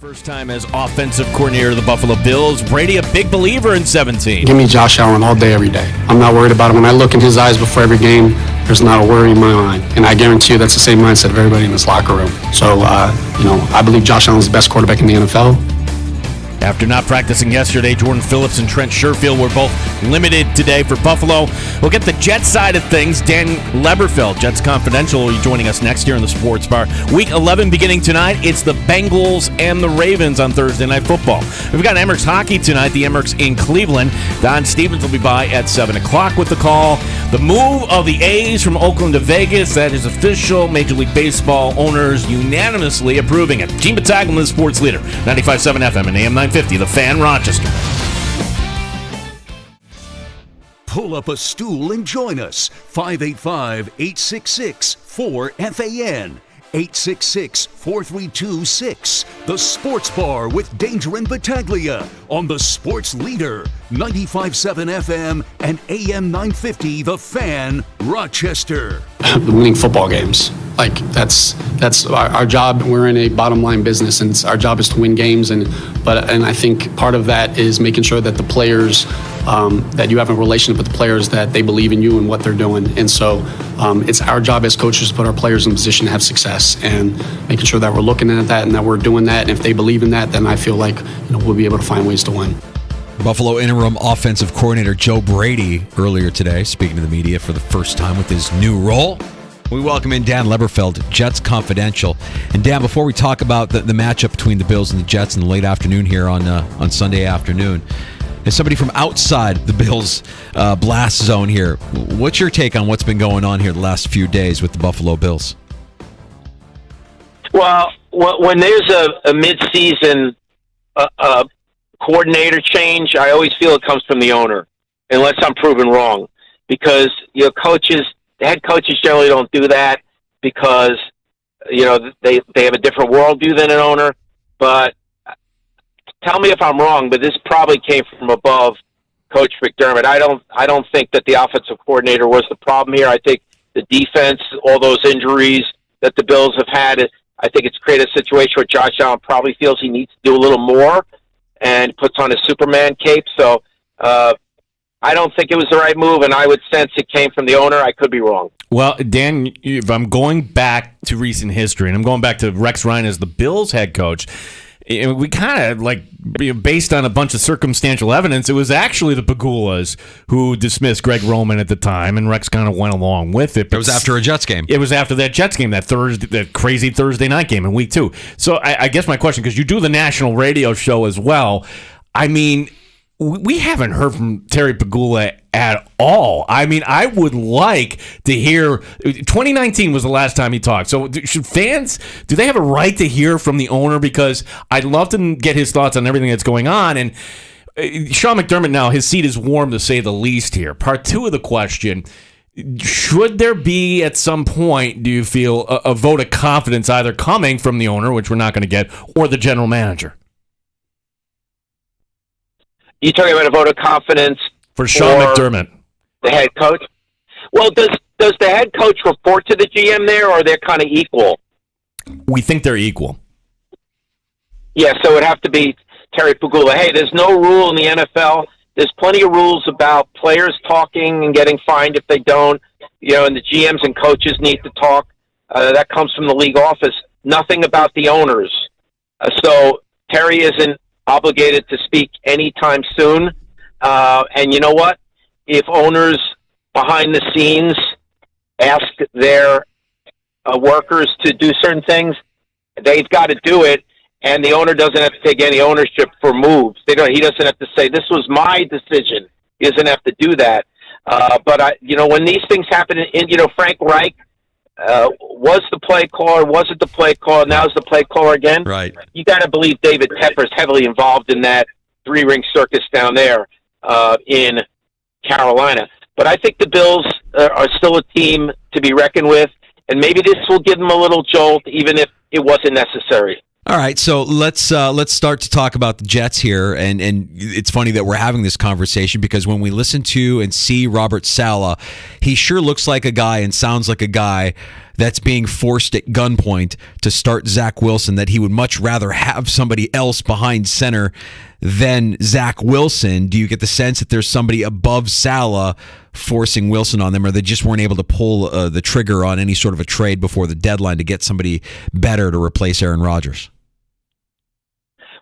First time as offensive coordinator of the Buffalo Bills. Brady, a big believer in 17. Give me Josh Allen all day, every day. I'm not worried about it. When I look in his eyes before every game, there's not a worry in my mind. And I guarantee you that's the same mindset of everybody in this locker room. So, I believe Josh Allen's the best quarterback in the NFL. After not practicing yesterday, Jordan Phillips and Trent Sherfield were both limited today for Buffalo. We'll get the Jets side of things. Dan Leberfeld, Jets Confidential, will be joining us next year in the Sports Bar. Week 11 beginning tonight. It's the Bengals and the Ravens on Thursday Night Football. We've got Emirates hockey tonight. The Emirates in Cleveland. Don Stevens will be by at 7 o'clock with the call. The move of the A's from Oakland to Vegas. That is official. Major League Baseball owners unanimously approving it. Gene Battaglia, the sports leader. 95.7 FM and AM 950, The Fan, Rochester. Pull up a stool and join us. 585-866-4FAN. 866-432-6. The Sports Bar with Danger and Battaglia on the Sports Leader. 95.7 FM and AM 950, The Fan, Rochester. Winning football games. Like, that's our job. We're in a bottom line business, and our job is to win games. And I think part of that is making sure that the players, that you have a relationship with the players, that they believe in you and what they're doing. And so it's our job as coaches to put our players in a position to have success, and making sure that we're looking at that and that we're doing that. And if they believe in that, then I feel like we'll be able to find ways to win. Buffalo interim offensive coordinator Joe Brady earlier today, speaking to the media for the first time with his new role. We welcome in Dan Leberfeld, Jets Confidential. And Dan, before we talk about the matchup between the Bills and the Jets in the late afternoon here on Sunday afternoon, as somebody from outside the Bills blast zone here, what's your take on what's been going on here the last few days with the Buffalo Bills? Well, when there's a mid-season coordinator change, I always feel it comes from the owner, unless I'm proven wrong. Because head coaches generally don't do that because they have a different worldview than an owner. But tell me if I'm wrong, but this probably came from above Coach McDermott. I don't think that the offensive coordinator was the problem here. I think the defense, all those injuries that the Bills have had, I think it's created a situation where Josh Allen probably feels he needs to do a little more and puts on his Superman cape. So I don't think it was the right move, and I would sense it came from the owner. I could be wrong. Well, Dan, if I'm going back to recent history, and I'm going back to Rex Ryan as the Bills head coach, we kind of, based on a bunch of circumstantial evidence, it was actually the Pagulas who dismissed Greg Roman at the time, and Rex kind of went along with it. It was after a Jets game. It was after that Jets game, that crazy Thursday night game in week 2. So I guess my question, because you do the national radio show as well, I mean, we haven't heard from Terry Pegula at all. I mean, I would like to hear. 2019 was the last time he talked. So should fans, do they have a right to hear from the owner? Because I'd love to get his thoughts on everything that's going on. And Sean McDermott now, his seat is warm to say the least here. Part 2 of the question, should there be at some point, do you feel, a vote of confidence either coming from the owner, which we're not going to get, or the general manager? You talking about a vote of confidence for Sean McDermott, the head coach? Well, does the head coach report to the GM there, or they're kind of equal? We think they're equal. Yeah, so it would have to be Terry Pegula. Hey, there's no rule in the NFL. There's plenty of rules about players talking and getting fined if they don't. And the GMs and coaches need to talk. That comes from the league office. Nothing about the owners. So Terry isn't obligated to speak anytime soon. And you know what? If owners behind the scenes ask their workers to do certain things, they've got to do it, and the owner doesn't have to take any ownership for moves. He doesn't have to say, this was my decision. He doesn't have to do that. But when these things happen, Frank Reich was the play caller, wasn't the play caller, now is the play caller again. Right. You got to believe David Tepper's heavily involved in that 3-ring circus down there in Carolina. But I think the Bills are still a team to be reckoned with, and maybe this will give them a little jolt, even if it wasn't necessary. All right, so let's start to talk about the Jets here, and it's funny that we're having this conversation because when we listen to and see Robert Saleh, he sure looks like a guy and sounds like a guy that's being forced at gunpoint to start Zach Wilson, that he would much rather have somebody else behind center than Zach Wilson? Do you get the sense that there's somebody above Saleh forcing Wilson on them, or they just weren't able to pull the trigger on any sort of a trade before the deadline to get somebody better to replace Aaron Rodgers?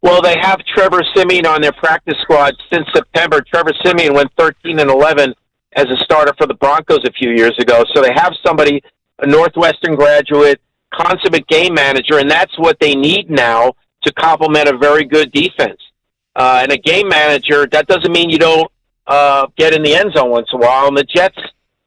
Well, they have Trevor Siemian on their practice squad since September. Trevor Siemian went 13-11 as a starter for the Broncos a few years ago. So they have somebody, a Northwestern graduate, consummate game manager, and that's what they need now to complement a very good defense. And a game manager, that doesn't mean you don't get in the end zone once in a while. And the Jets'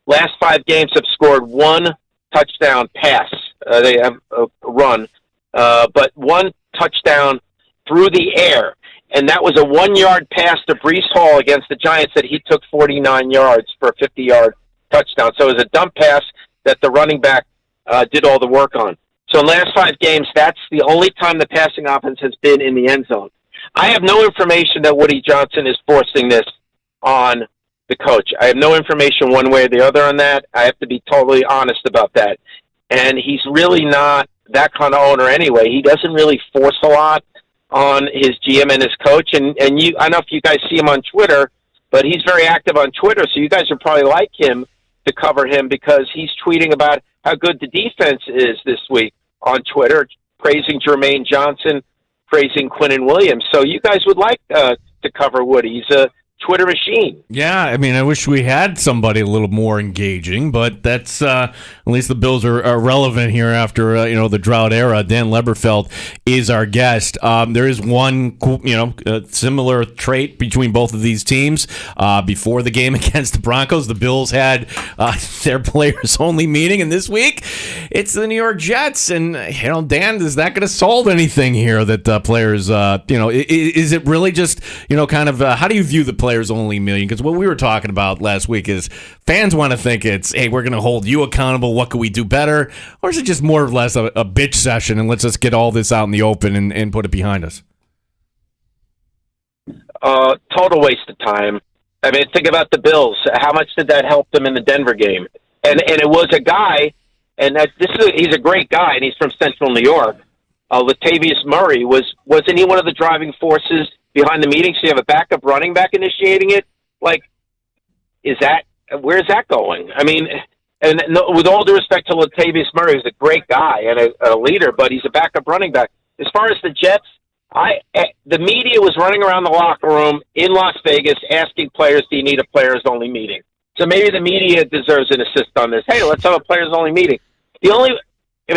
last 5 games have scored 1 touchdown pass. They have a run, but 1 touchdown through the air, and that was a 1-yard pass to Breece Hall against the Giants that he took 49 yards for a 50-yard touchdown. So it was a dump pass that the running back did all the work on. So in the last 5 games, that's the only time the passing offense has been in the end zone. I have no information that Woody Johnson is forcing this on the coach. I have no information one way or the other on that. I have to be totally honest about that. And he's really not that kind of owner anyway. He doesn't really force a lot on his GM and his coach, and I don't know if you guys see him on Twitter, but he's very active on Twitter, so you guys would probably like him to cover him because he's tweeting about how good the defense is this week on Twitter, praising Jermaine Johnson, praising Quinnen Williams. So you guys would like to cover Woody. He's a Twitter machine. Yeah, I mean, I wish we had somebody a little more engaging, but that's at least the Bills are relevant here after the drought era. Dan Leberfeld is our guest. There is one similar trait between both of these teams. Before the game against the Broncos, the Bills had their players only meeting, and this week it's the New York Jets. And Dan, is that going to solve anything here? That players, is it really just kind of how do you view the players only meeting? Because what we were talking about last week is fans want to think it's, hey, we're going to hold you accountable. What can we do better? Or is it just more or less a bitch session and let's just get all this out in the open and put it behind us? Total waste of time. I mean, think about the Bills. How much did that help them in the Denver game? And it was a guy, and he's a great guy, and he's from Central New York. Latavius Murray wasn't he one of the driving forces behind the meeting? So you have a backup running back initiating it. Like, where's that going? I mean, and with all due respect to Latavius Murray, he's a great guy and a leader, but he's a backup running back. As far as the Jets, the media was running around the locker room in Las Vegas asking players, "Do you need a players-only meeting?" So maybe the media deserves an assist on this. Hey, let's have a players-only meeting.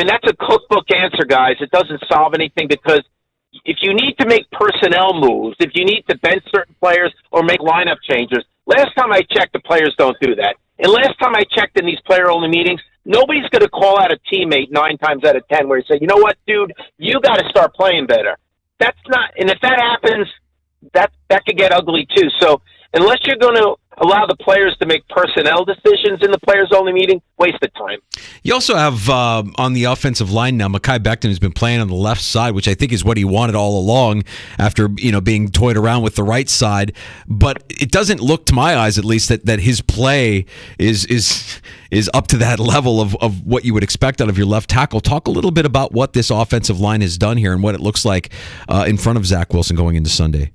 That's a cookbook answer, guys. It doesn't solve anything because if you need to make personnel moves, if you need to bench certain players or make lineup changes, last time I checked, the players don't do that. And last time I checked in these player-only meetings, nobody's going to call out a teammate 9 times out of 10 where you say, you know what, dude, you got to start playing better. That's not, and if that happens, that could get ugly too. So unless you're going to allow the players to make personnel decisions in the players-only meeting, waste of time. You also have on the offensive line now, Mekhi Becton has been playing on the left side, which I think is what he wanted all along after being toyed around with the right side. But it doesn't look, to my eyes at least, that his play is up to that level of what you would expect out of your left tackle. Talk a little bit about what this offensive line has done here and what it looks like in front of Zach Wilson going into Sunday.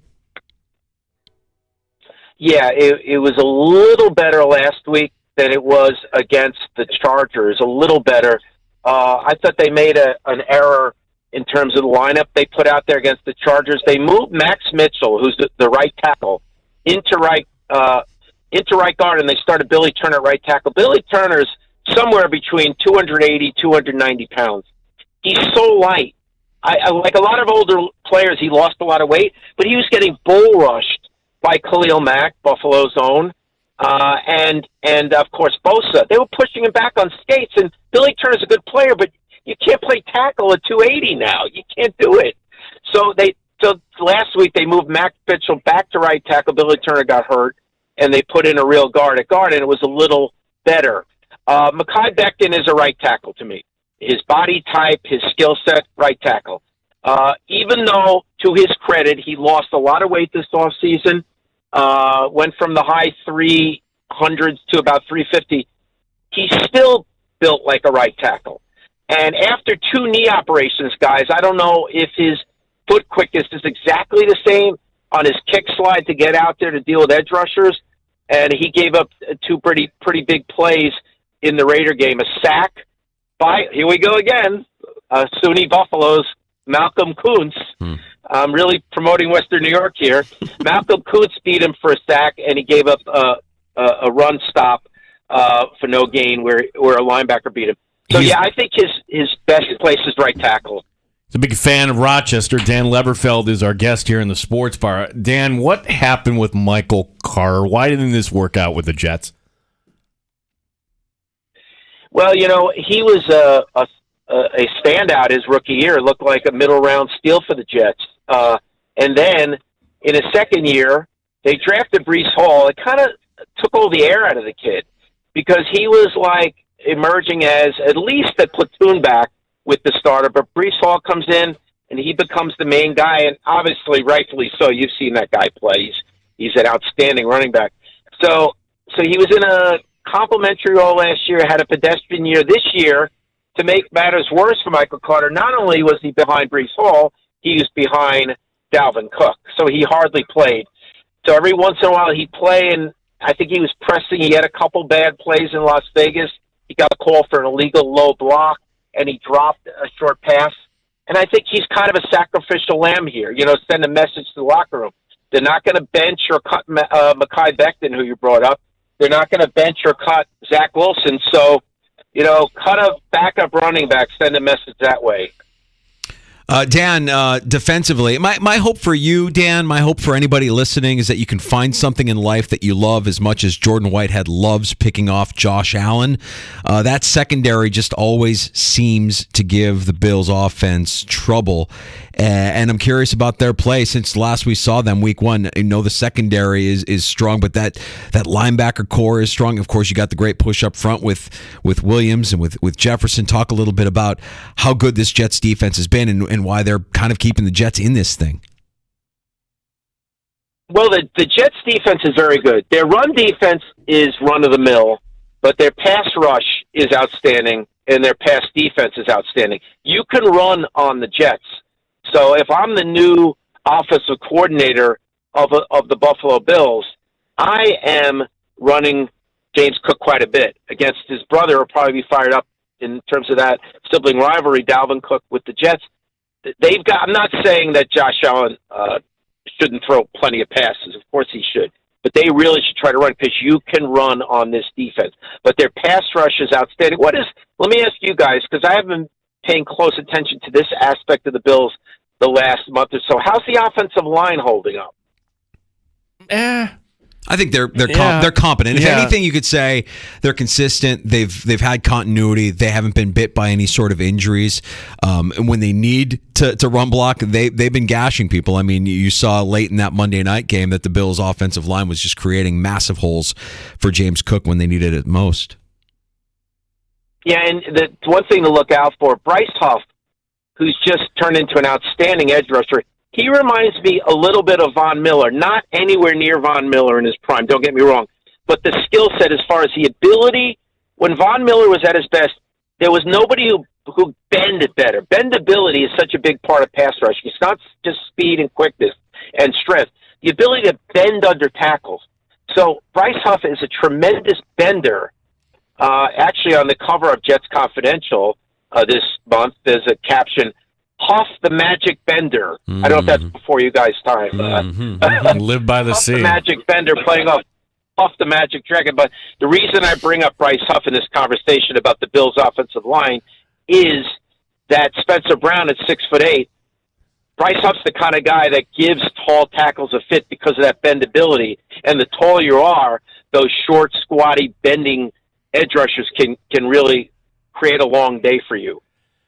Yeah, it was a little better last week than it was against the Chargers, a little better. I thought they made an error in terms of the lineup they put out there against the Chargers. They moved Max Mitchell, who's the right tackle, into right guard, and they started Billy Turner at right tackle. Billy Turner's somewhere between 280, 290 pounds. He's so light. I like a lot of older players, he lost a lot of weight, but he was getting bull rushed by Khalil Mack, Buffalo's own, and of course Bosa. They were pushing him back on skates, and Billy Turner's a good player, but you can't play tackle at 280 now. You can't do it. So last week they moved Max Mitchell back to right tackle. Billy Turner got hurt, and they put in a real guard at guard, and it was a little better. Mekhi Becton is a right tackle to me. His body type, his skill set, right tackle. Even though, to his credit, he lost a lot of weight this offseason, went from the high 300s to about 350, he's still built like a right tackle. And after 2 knee operations, guys, I don't know if his foot quickness is exactly the same on his kick slide to get out there to deal with edge rushers. And he gave up 2 pretty big plays in the Raider game. A sack by, here we go again, SUNY Buffalo's Malcolm Kuntz. I'm really promoting Western New York here. Malcolm Kuntz beat him for a sack, and he gave up a run stop for no gain where a linebacker beat him. So, I think his best place is right tackle. He's a big fan of Rochester. Dan Leberfeld is our guest here in the Sports Bar. Dan, what happened with Michael Carter? Why didn't this work out with the Jets? Well, he was a standout his rookie year. Looked like a middle-round steal for the Jets. And then in his second year, they drafted Breece Hall. It kind of took all the air out of the kid because he was like emerging as at least a platoon back with the starter. But Breece Hall comes in, and he becomes the main guy, and obviously, rightfully so. You've seen that guy play. He's an outstanding running back. So he was in a complimentary role last year, had a pedestrian year this year. To make matters worse for Michael Carter, not only was he behind Breece Hall, he was behind Dalvin Cook. So he hardly played. So every once in a while he'd play, and I think he was pressing. He had a couple bad plays in Las Vegas. He got a call for an illegal low block, and he dropped a short pass. And I think he's kind of a sacrificial lamb here, send a message to the locker room. They're not going to bench or cut Mekhi Becton, who you brought up. They're not going to bench or cut Zach Wilson. So, cut a backup running back, send a message that way. Dan, defensively, my hope for you, Dan, my hope for anybody listening is that you can find something in life that you love as much as Jordan Whitehead loves picking off Josh Allen. That secondary just always seems to give the Bills offense trouble. And I'm curious about their play since last we saw them week 1. I know the secondary is strong, but that linebacker core is strong. Of course, you got the great push up front with Williams and with Jefferson. Talk a little bit about how good this Jets defense has been and why they're kind of keeping the Jets in this thing. Well, the Jets defense is very good. Their run defense is run-of-the-mill, but their pass rush is outstanding, and their pass defense is outstanding. You can run on the Jets. So if I'm the new offensive coordinator of the Buffalo Bills, I am running James Cook quite a bit. Against his brother, will probably be fired up in terms of that sibling rivalry, Dalvin Cook with the Jets. I'm not saying that Josh Allen shouldn't throw plenty of passes. Of course he should. But they really should try to run because you can run on this defense. But their pass rush is outstanding. Let me ask you guys, because I haven't been paying close attention to this aspect of the Bills the last month or so. How's the offensive line holding up? I think they're competent. If anything, you could say they're consistent. They've had continuity. They haven't been bit by any sort of injuries. And when they need to run block, they've been gashing people. I mean, you saw late in that Monday night game that the Bills' offensive line was just creating massive holes for James Cook when they needed it most. Yeah, and the one thing to look out for, Bryce Huff, who's just turned into an outstanding edge rusher. He reminds me a little bit of Von Miller, not anywhere near Von Miller in his prime, don't get me wrong, but the skill set as far as the ability, when Von Miller was at his best, there was nobody who bended better. Bendability is such a big part of pass rush. It's not just speed and quickness and strength. The ability to bend under tackles. So Bryce Huff is a tremendous bender. Actually, on the cover of Jets Confidential this month, there's a caption, Huff the Magic Bender. I don't know if that's before you guys' time. Live by the Huff sea. The Magic Bender playing off Huff the Magic Dragon. But the reason I bring up Bryce Huff in this conversation about the Bills' offensive line is that Spencer Brown at 6'8", Bryce Huff's the kind of guy that gives tall tackles a fit because of that bendability. And the taller you are, those short, squatty, bending edge rushers can really create a long day for you.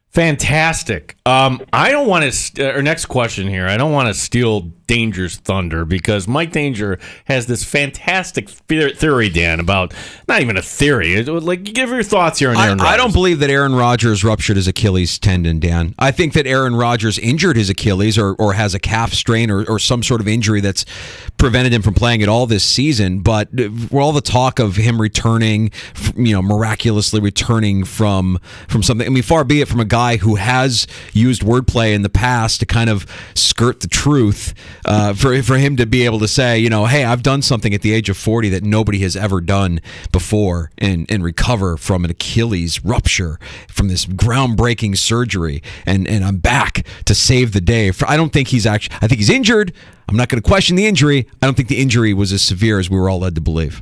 Fantastic. I don't want to. Our next question here. I don't want to steal Danger's thunder because Mike Danger has this fantastic theory, Dan, about not even a theory. Like, give your thoughts here on Aaron Rodgers. I don't believe that Aaron Rodgers ruptured his Achilles tendon, Dan. I think that Aaron Rodgers injured his Achilles or has a calf strain or some sort of injury that's prevented him from playing at all this season. But all the talk of him returning, miraculously returning from something. I mean, far be it from a guy who has used wordplay in the past to kind of skirt the truth. For him to be able to say, hey, I've done something at the age of 40 that nobody has ever done before, and recover from an Achilles rupture, from this groundbreaking surgery, and I'm back to save the day. I don't think I think he's injured. I'm not going to question the injury. I don't think the injury was as severe as we were all led to believe.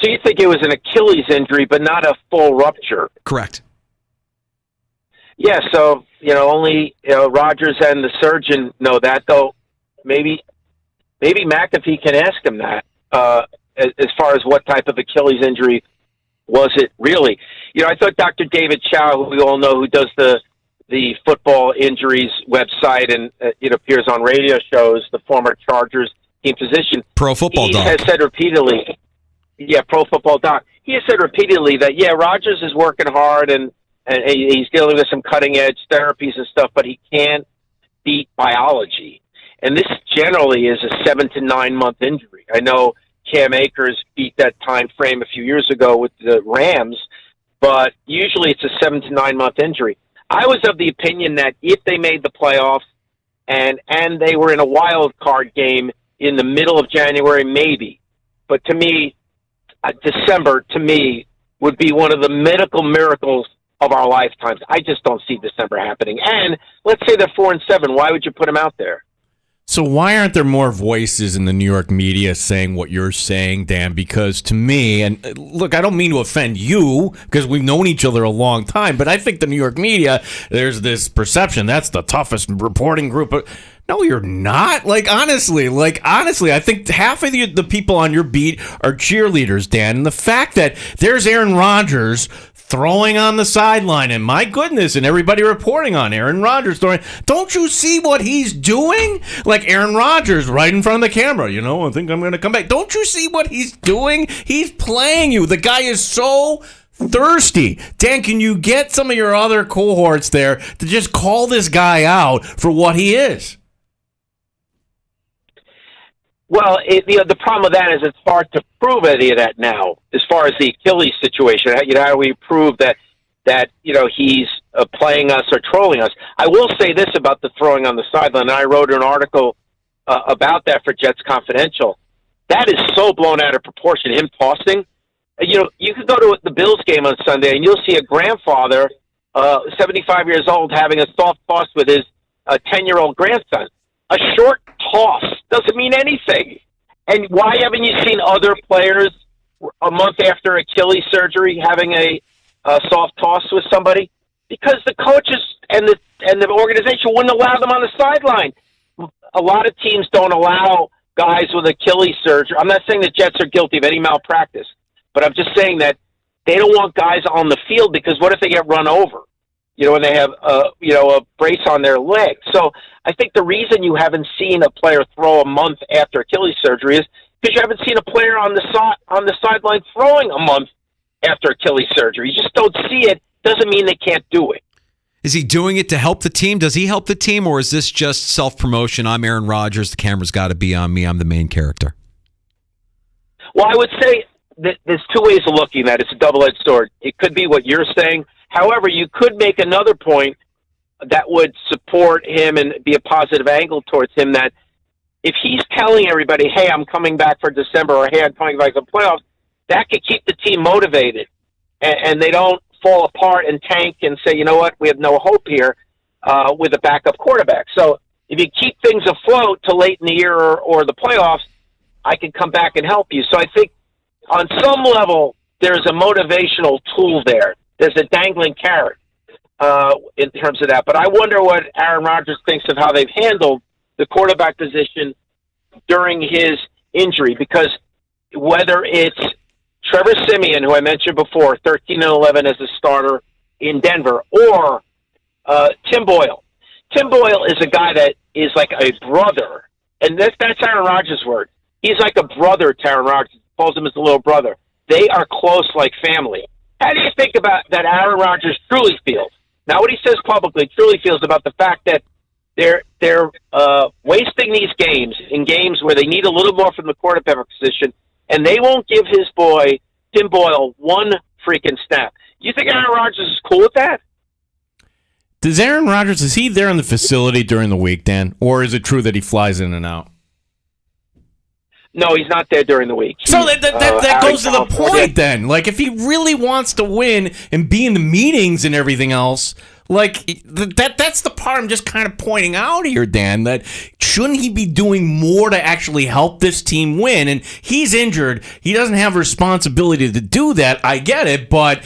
So you think it was an Achilles injury, but not a full rupture? Correct. Yeah, so, only Rodgers and the surgeon know that, though maybe McAfee can ask him that as far as what type of Achilles injury was it really. I thought Dr. David Chow, who we all know, who does the football injuries website and it appears on radio shows, the former Chargers team physician. Pro Football Doc. He has said repeatedly, Pro Football Doc. He has said repeatedly that, Rodgers is working hard and he's dealing with some cutting-edge therapies and stuff, but he can't beat biology. And this generally is a 7 to 9 month injury. I know Cam Akers beat that time frame a few years ago with the Rams, but usually it's a 7 to 9 month injury. I was of the opinion that if they made the playoffs and they were in a wild card game in the middle of January, maybe. But to me, December, to me, would be one of the medical miracles of our lifetimes. I just don't see December happening. And let's say they're 4-7. Why would you put them out there? So why aren't there more voices in the New York media saying what you're saying, Dan? Because to me, and look, I don't mean to offend you because we've known each other a long time, but I think the New York media, there's this perception that's the toughest reporting group. But no, you're not. Honestly, I think half of the people on your beat are cheerleaders, Dan. And the fact that there's Aaron Rodgers throwing on the sideline, and my goodness, and everybody reporting on Aaron Rodgers throwing. Don't you see what he's doing? Like Aaron Rodgers right in front of the camera. I think I'm going to come back. Don't you see what he's doing? He's playing you. The guy is so thirsty. Dan, can you get some of your other cohorts there to just call this guy out for what he is? Well, the problem with that is it's hard to prove any of that now. As far as the Achilles situation, how do we prove that he's playing us or trolling us? I will say this about the throwing on the sideline. I wrote an article about that for Jets Confidential. That is so blown out of proportion. Him tossing. You could go to the Bills game on Sunday and you'll see a grandfather, 75 years old, having a soft toss with his 10-year-old grandson. A short toss doesn't mean anything. And why haven't you seen other players a month after Achilles surgery having a soft toss with somebody? Because the coaches and the organization wouldn't allow them on the sideline. A lot of teams don't allow guys with Achilles surgery. I'm not saying the Jets are guilty of any malpractice, but I'm just saying that they don't want guys on the field because what if they get run over? And they have a brace on their leg. So I think the reason you haven't seen a player throw a month after Achilles surgery is because you haven't seen a player on the sideline throwing a month after Achilles surgery. You just don't see it. Doesn't mean they can't do it. Is he doing it to help the team? Does he help the team, or is this just self-promotion? I'm Aaron Rodgers. The camera's got to be on me. I'm the main character. Well, I would say that there's two ways of looking at it. It's a double-edged sword. It could be what you're saying. However, you could make another point that would support him and be a positive angle towards him, that if he's telling everybody, hey, I'm coming back for December, or hey, I'm coming back for playoffs, that could keep the team motivated and they don't fall apart and tank and say, you know what, we have no hope here with a backup quarterback. So if you keep things afloat till late in the year or the playoffs, I can come back and help you. So I think on some level, there's a motivational tool there. There's a dangling carrot in terms of that. But I wonder what Aaron Rodgers thinks of how they've handled the quarterback position during his injury, because whether it's Trevor Siemian, who I mentioned before, 13-11 as a starter in Denver, or Tim Boyle. Tim Boyle is a guy that is like a brother, and that's Aaron Rodgers' word. He's like a brother to Aaron Rodgers. He calls him as a little brother. They are close like family. How do you think about that Aaron Rodgers truly feels? Not what he says publicly, truly feels about the fact that they're wasting these games in games where they need a little more from the quarterback position, and they won't give his boy Tim Boyle one freaking snap. You think Aaron Rodgers is cool with that? Does Aaron Rodgers, is he there in the facility during the week, Dan? Or is it true that he flies in and out? No, he's not there during the week. So that goes to the point then. Like, if he really wants to win and be in the meetings and everything else, like, that's the part I'm just kind of pointing out here, Dan, that shouldn't he be doing more to actually help this team win? And he's injured. He doesn't have a responsibility to do that. I get it, but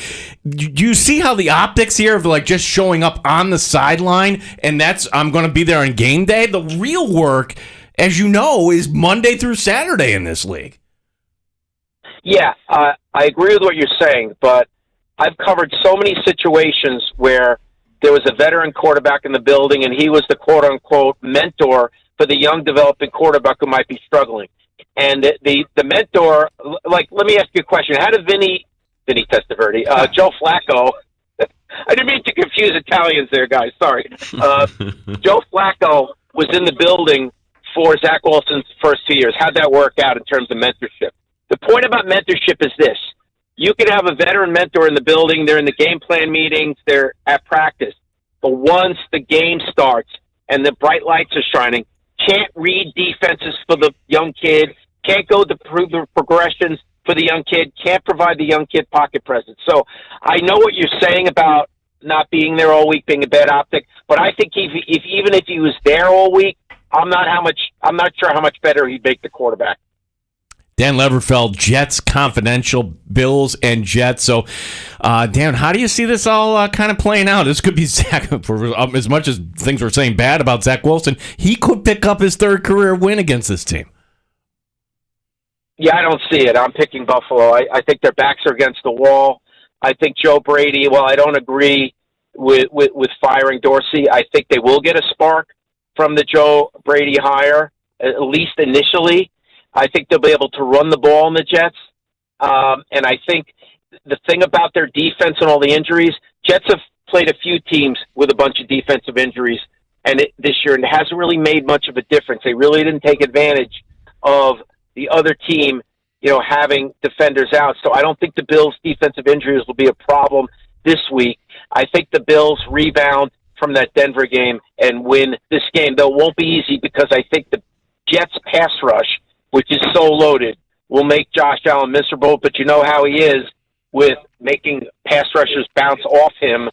do you see how the optics here of, like, just showing up on the sideline and I'm going to be there on game day? The real work, as you know, is Monday through Saturday in this league. Yeah, I agree with what you're saying, but I've covered so many situations where there was a veteran quarterback in the building, and he was the quote-unquote mentor for the young developing quarterback who might be struggling. And the mentor, like, let me ask you a question. How did Vinny Testaverde, Joe Flacco, I didn't mean to confuse Italians there, guys, sorry. Joe Flacco was in the building for Zach Wilson's first 2 years. How'd that work out in terms of mentorship? The point about mentorship is this. You can have a veteran mentor in the building. They're in the game plan meetings. They're at practice. But once the game starts and the bright lights are shining, can't read defenses for the young kid, can't go to prove the progressions for the young kid, can't provide the young kid pocket presence. So I know what you're saying about not being there all week being a bad optic, but I think even if he was there all week, I'm not sure how much better he'd make the quarterback. Dan Leverfeld, Jets Confidential, Bills and Jets. So, Dan, how do you see this all kind of playing out? This could be Zach, for as much as things were saying bad about Zach Wilson, he could pick up his third career win against this team. Yeah, I don't see it. I'm picking Buffalo. I think their backs are against the wall. I think Joe Brady, well, I don't agree with firing Dorsey. I think they will get a spark from the Joe Brady hire, at least initially. I think they'll be able to run the ball in the Jets. And I think the thing about their defense and all the injuries, Jets have played a few teams with a bunch of defensive injuries this year, and it hasn't really made much of a difference. They really didn't take advantage of the other team, having defenders out. So I don't think the Bills' defensive injuries will be a problem this week. I think the Bills rebound from that Denver game and win this game, though it won't be easy because I think the Jets' pass rush, which is so loaded, will make Josh Allen miserable. But you know how he is with making pass rushers bounce off him.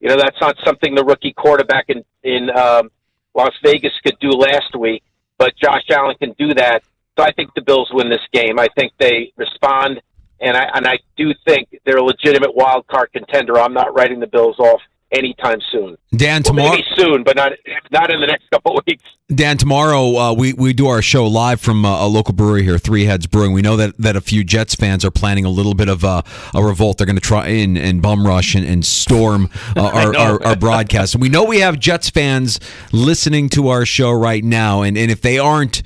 That's not something the rookie quarterback in Las Vegas could do last week, but Josh Allen can do that. So I think the Bills win this game. I think they respond, and I do think they're a legitimate wild card contender. I'm not writing the Bills off anytime soon. Dan, tomorrow, maybe soon, but not in the next couple of weeks. Dan, tomorrow we do our show live from a local brewery here, Three Heads Brewing. We know that a few Jets fans are planning a little bit of a revolt. They're going to try and bum rush and storm our broadcast. And we know we have Jets fans listening to our show right now. And if they aren't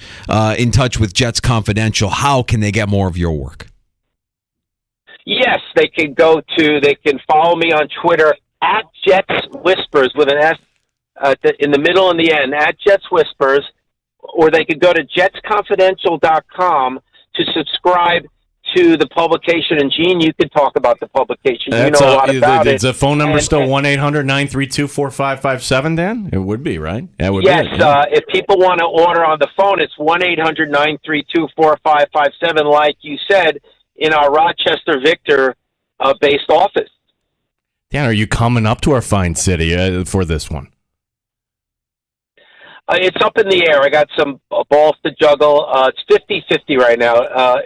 in touch with Jets Confidential, how can they get more of your work? Yes, they can follow me on Twitter at Jets Whispers with an S in the middle and the end, at Jets Whispers, or they could go to jetsconfidential.com to subscribe to the publication. And Gene, you can talk about the publication. You know a lot about it. Is the phone number still 1-800-932-4557, Dan? It would be, right? That would yes, be it, yeah. If people want to order on the phone, it's 1-800-932-4557, like you said, in our Rochester Victor based office. Dan, are you coming up to our fine city for this one? It's up in the air. I got some balls to juggle. It's 50-50 right now.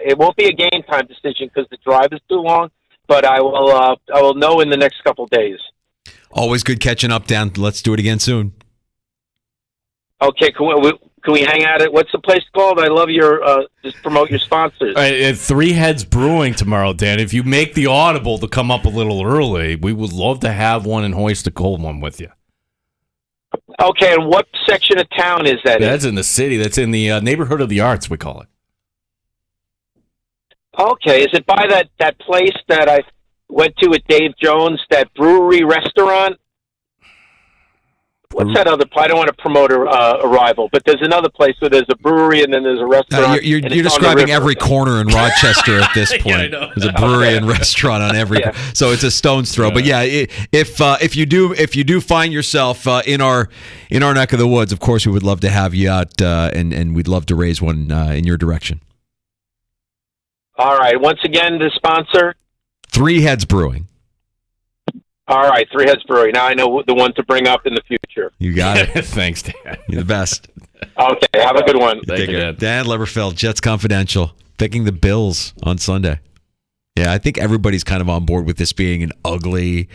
It won't be a game time decision because the drive is too long, but I will know in the next couple days. Always good catching up, Dan. Let's do it again soon. Okay, can we hang out at, what's the place called? I love your, just promote your sponsors. At Three Heads Brewing tomorrow, Dan. If you make the audible to come up a little early, we would love to have one and hoist a cold one with you. Okay, and what section of town is that? That's in the city. That's in the neighborhood of the arts, we call it. Okay, is it by that place that I went to with Dave Jones, that brewery restaurant? What's that other place? I don't want to promote a rival, but there's another place where there's a brewery and then there's a restaurant. You're describing every corner in Rochester at this point. Yeah, I know. There's a brewery and restaurant on every, so it's a stone's throw. But yeah, if you do find yourself in our neck of the woods, of course we would love to have you out, and we'd love to raise one in your direction. All right. Once again, the sponsor? Three Heads Brewing. All right, Three Heads Brewery. Now I know the one to bring up in the future. You got it. Thanks, Dan. You're the best. Okay, have a good one. Thank you, Dan. Dan Leberfeld, Jets Confidential, picking the Bills on Sunday. Yeah, I think everybody's kind of on board with this being an ugly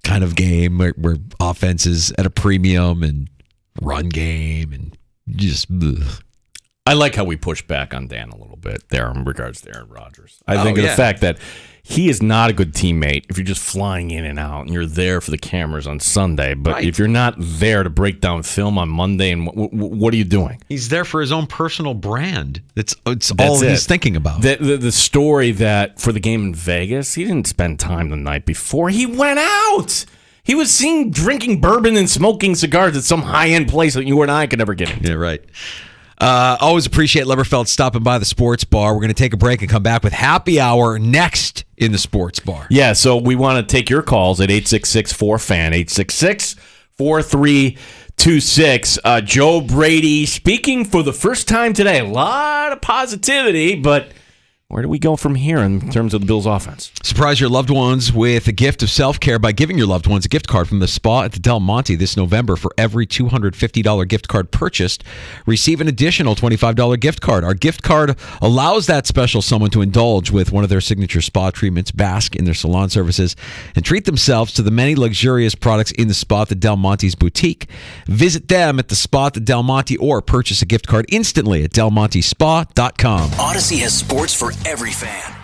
kind of game where offense is at a premium and run game and just... Ugh. I like how we push back on Dan a little bit there in regards to Aaron Rodgers. I think of the fact that he is not a good teammate if you're just flying in and out and you're there for the cameras on Sunday. But if you're not there to break down film on Monday, and what are you doing? He's there for his own personal brand. It's all he's thinking about. The story that for the game in Vegas, he didn't spend time the night before. He went out. He was seen drinking bourbon and smoking cigars at some high-end place that you and I could never get into. Yeah, right. Always appreciate Leberfeld stopping by the sports bar. We're going to take a break and come back with happy hour next in the sports bar. Yeah, so we want to take your calls at 866-4FAN, 866-433-26. Joe Brady speaking for the first time today. A lot of positivity, but where do we go from here in terms of the Bills' offense? Surprise your loved ones with a gift of self-care by giving your loved ones a gift card from the spa at the Del Monte this November. For every $250 gift card purchased, receive an additional $25 gift card. Our gift card allows that special someone to indulge with one of their signature spa treatments, bask in their salon services, and treat themselves to the many luxurious products in the spa at the Del Monte's boutique. Visit them at the spa at the Del Monte or purchase a gift card instantly at delmontespa.com. Odyssey has sports for every fan.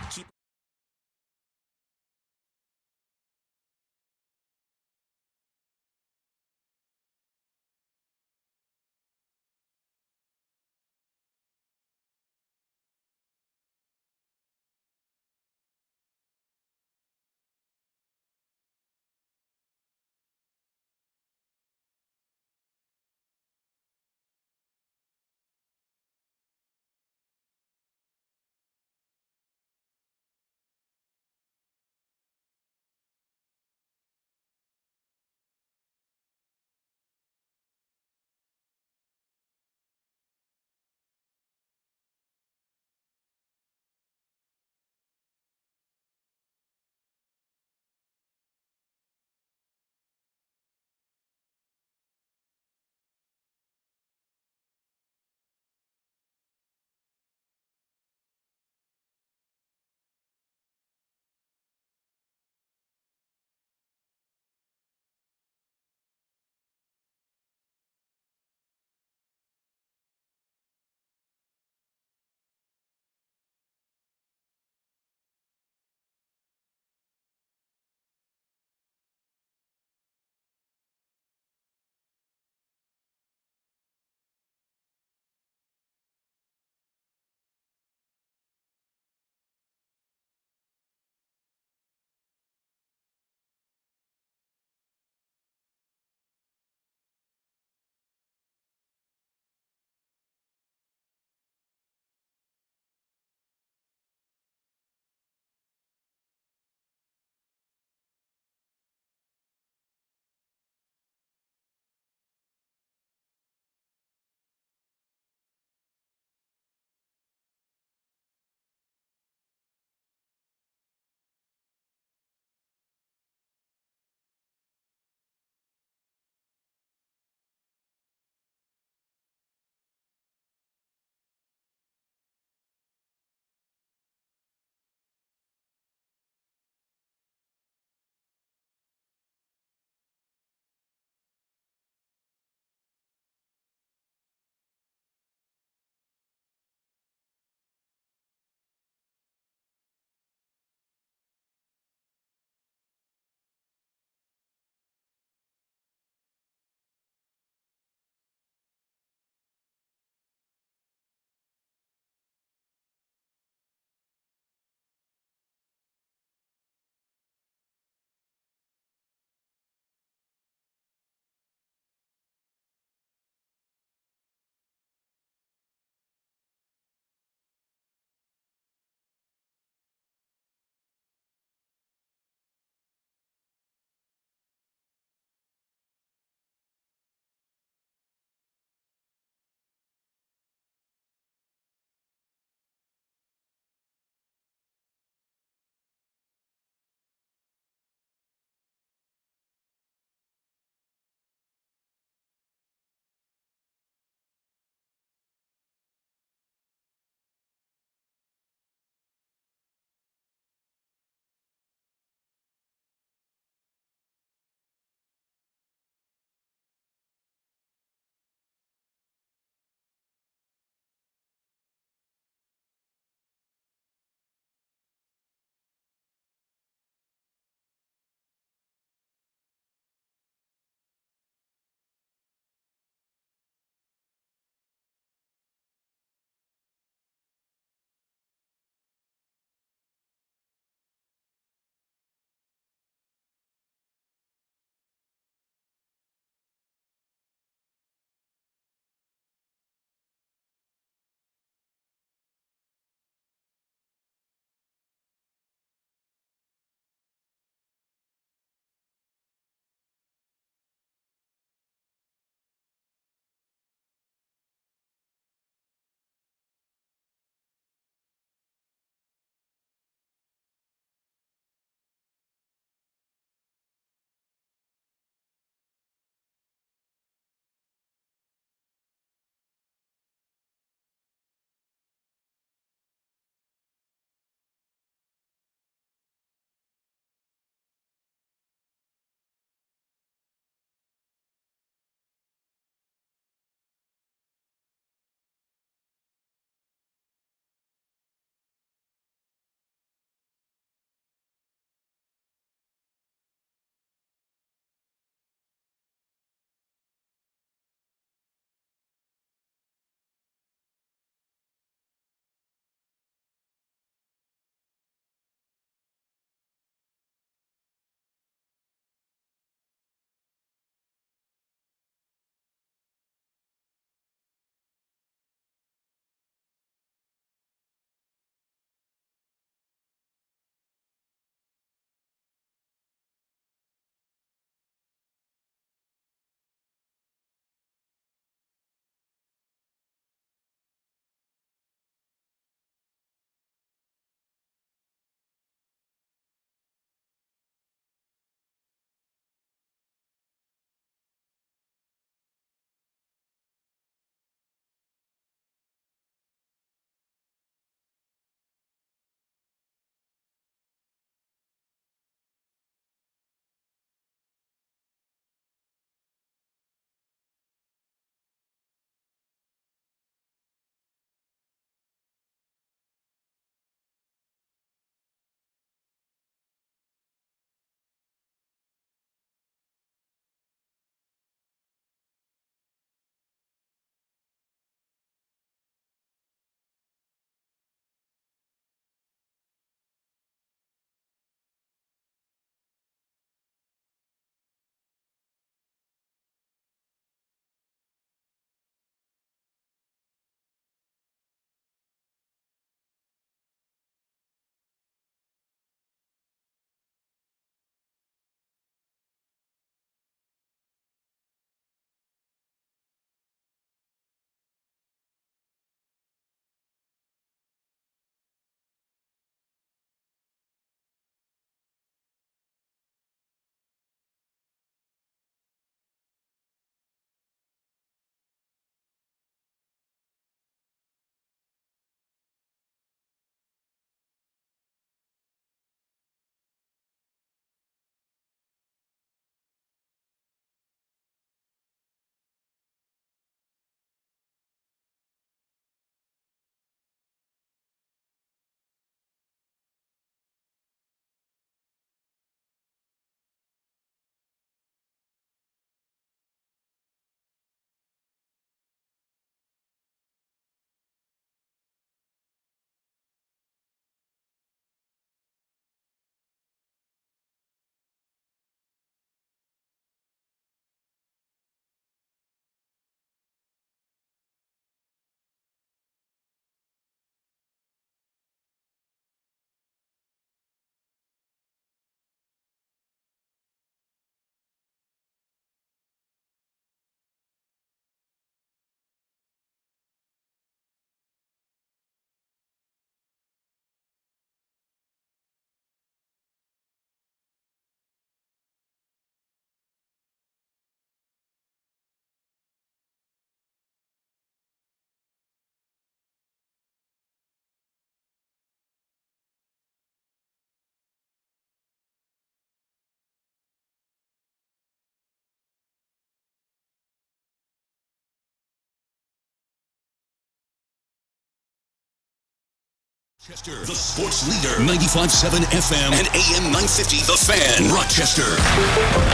The sports leader, 95.7 FM and AM 950, The Fan, Rochester.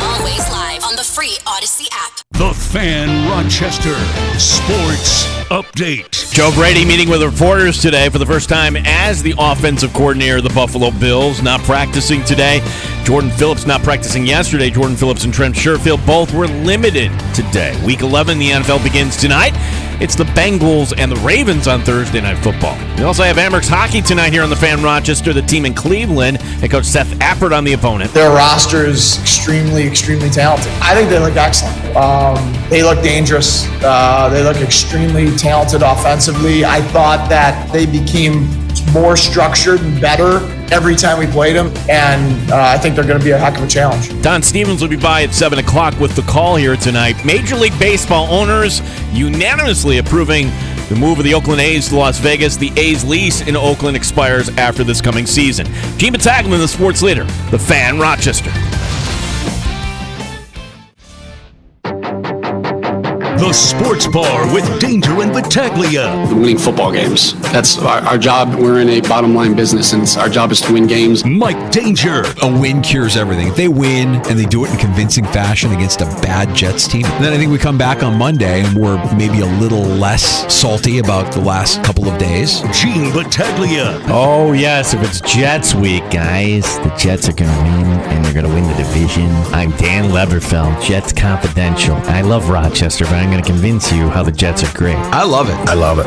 Always live on the free Odyssey app. The Fan, Rochester. Sports update. Joe Brady meeting with reporters today for the first time as the offensive coordinator of the Buffalo Bills. Not practicing today. Jordan Phillips not practicing yesterday. Jordan Phillips and Trent Sherfield both were limited today. Week 11, the NFL begins tonight. It's the Bengals and the Ravens on Thursday Night Football. We also have Amerks hockey tonight here on the Fan Rochester, the team in Cleveland, and Coach Seth Appert on the opponent. Their roster is extremely talented. I think they look excellent. They look dangerous. They look extremely talented offensively. I thought that they became more structured and better every time we played them, and I think they're going to be a heck of a challenge. Don Stevens will be by at 7 o'clock with the call here tonight. Major League Baseball owners unanimously approving the move of the Oakland A's to Las Vegas. The A's lease in Oakland expires after this coming season. Gene Battaglia, the sports leader, the Fan Rochester. The Sports Bar with Danger and Battaglia. Winning football games. That's our job. We're in a bottom line business, and our job is to win games. Mike Danger. A win cures everything. If they win and they do it in a convincing fashion against a bad Jets team, then I think we come back on Monday and we're maybe a little less salty about the last couple of days. Gene Battaglia. Oh, yes. If it's Jets week, guys, the Jets are going to win, and they're going to win the division. I'm Dan Leverfeld, Jets Confidential. I love Rochester, but I'm going to convince you how the Jets are great. I love it. I love it.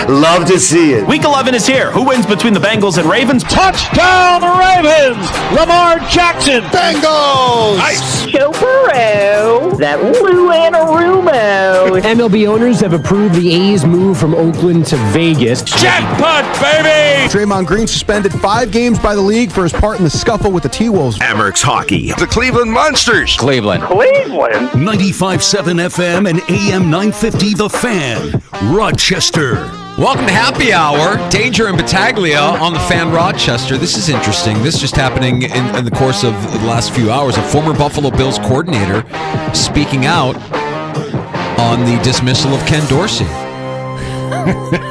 Love to see it. Week 11 is here. Who wins between the Bengals and Ravens? Touchdown Ravens! Lamar Jackson! Bengals! Nice! Joe Burrow! That Lou Anarumo! MLB owners have approved the A's move from Oakland to Vegas. Jackpot, baby! Draymond Green suspended 5 games by the league for his part in the scuffle with the T-Wolves. Amerks hockey. The Cleveland Monsters. Cleveland. 95.7 FM and AM 950, The Fan, Rochester. Welcome to Happy Hour. Danger and Battaglia on the Fan Rochester. This is interesting. This just happening in the course of the last few hours. A former Buffalo Bills coordinator speaking out on the dismissal of Ken Dorsey.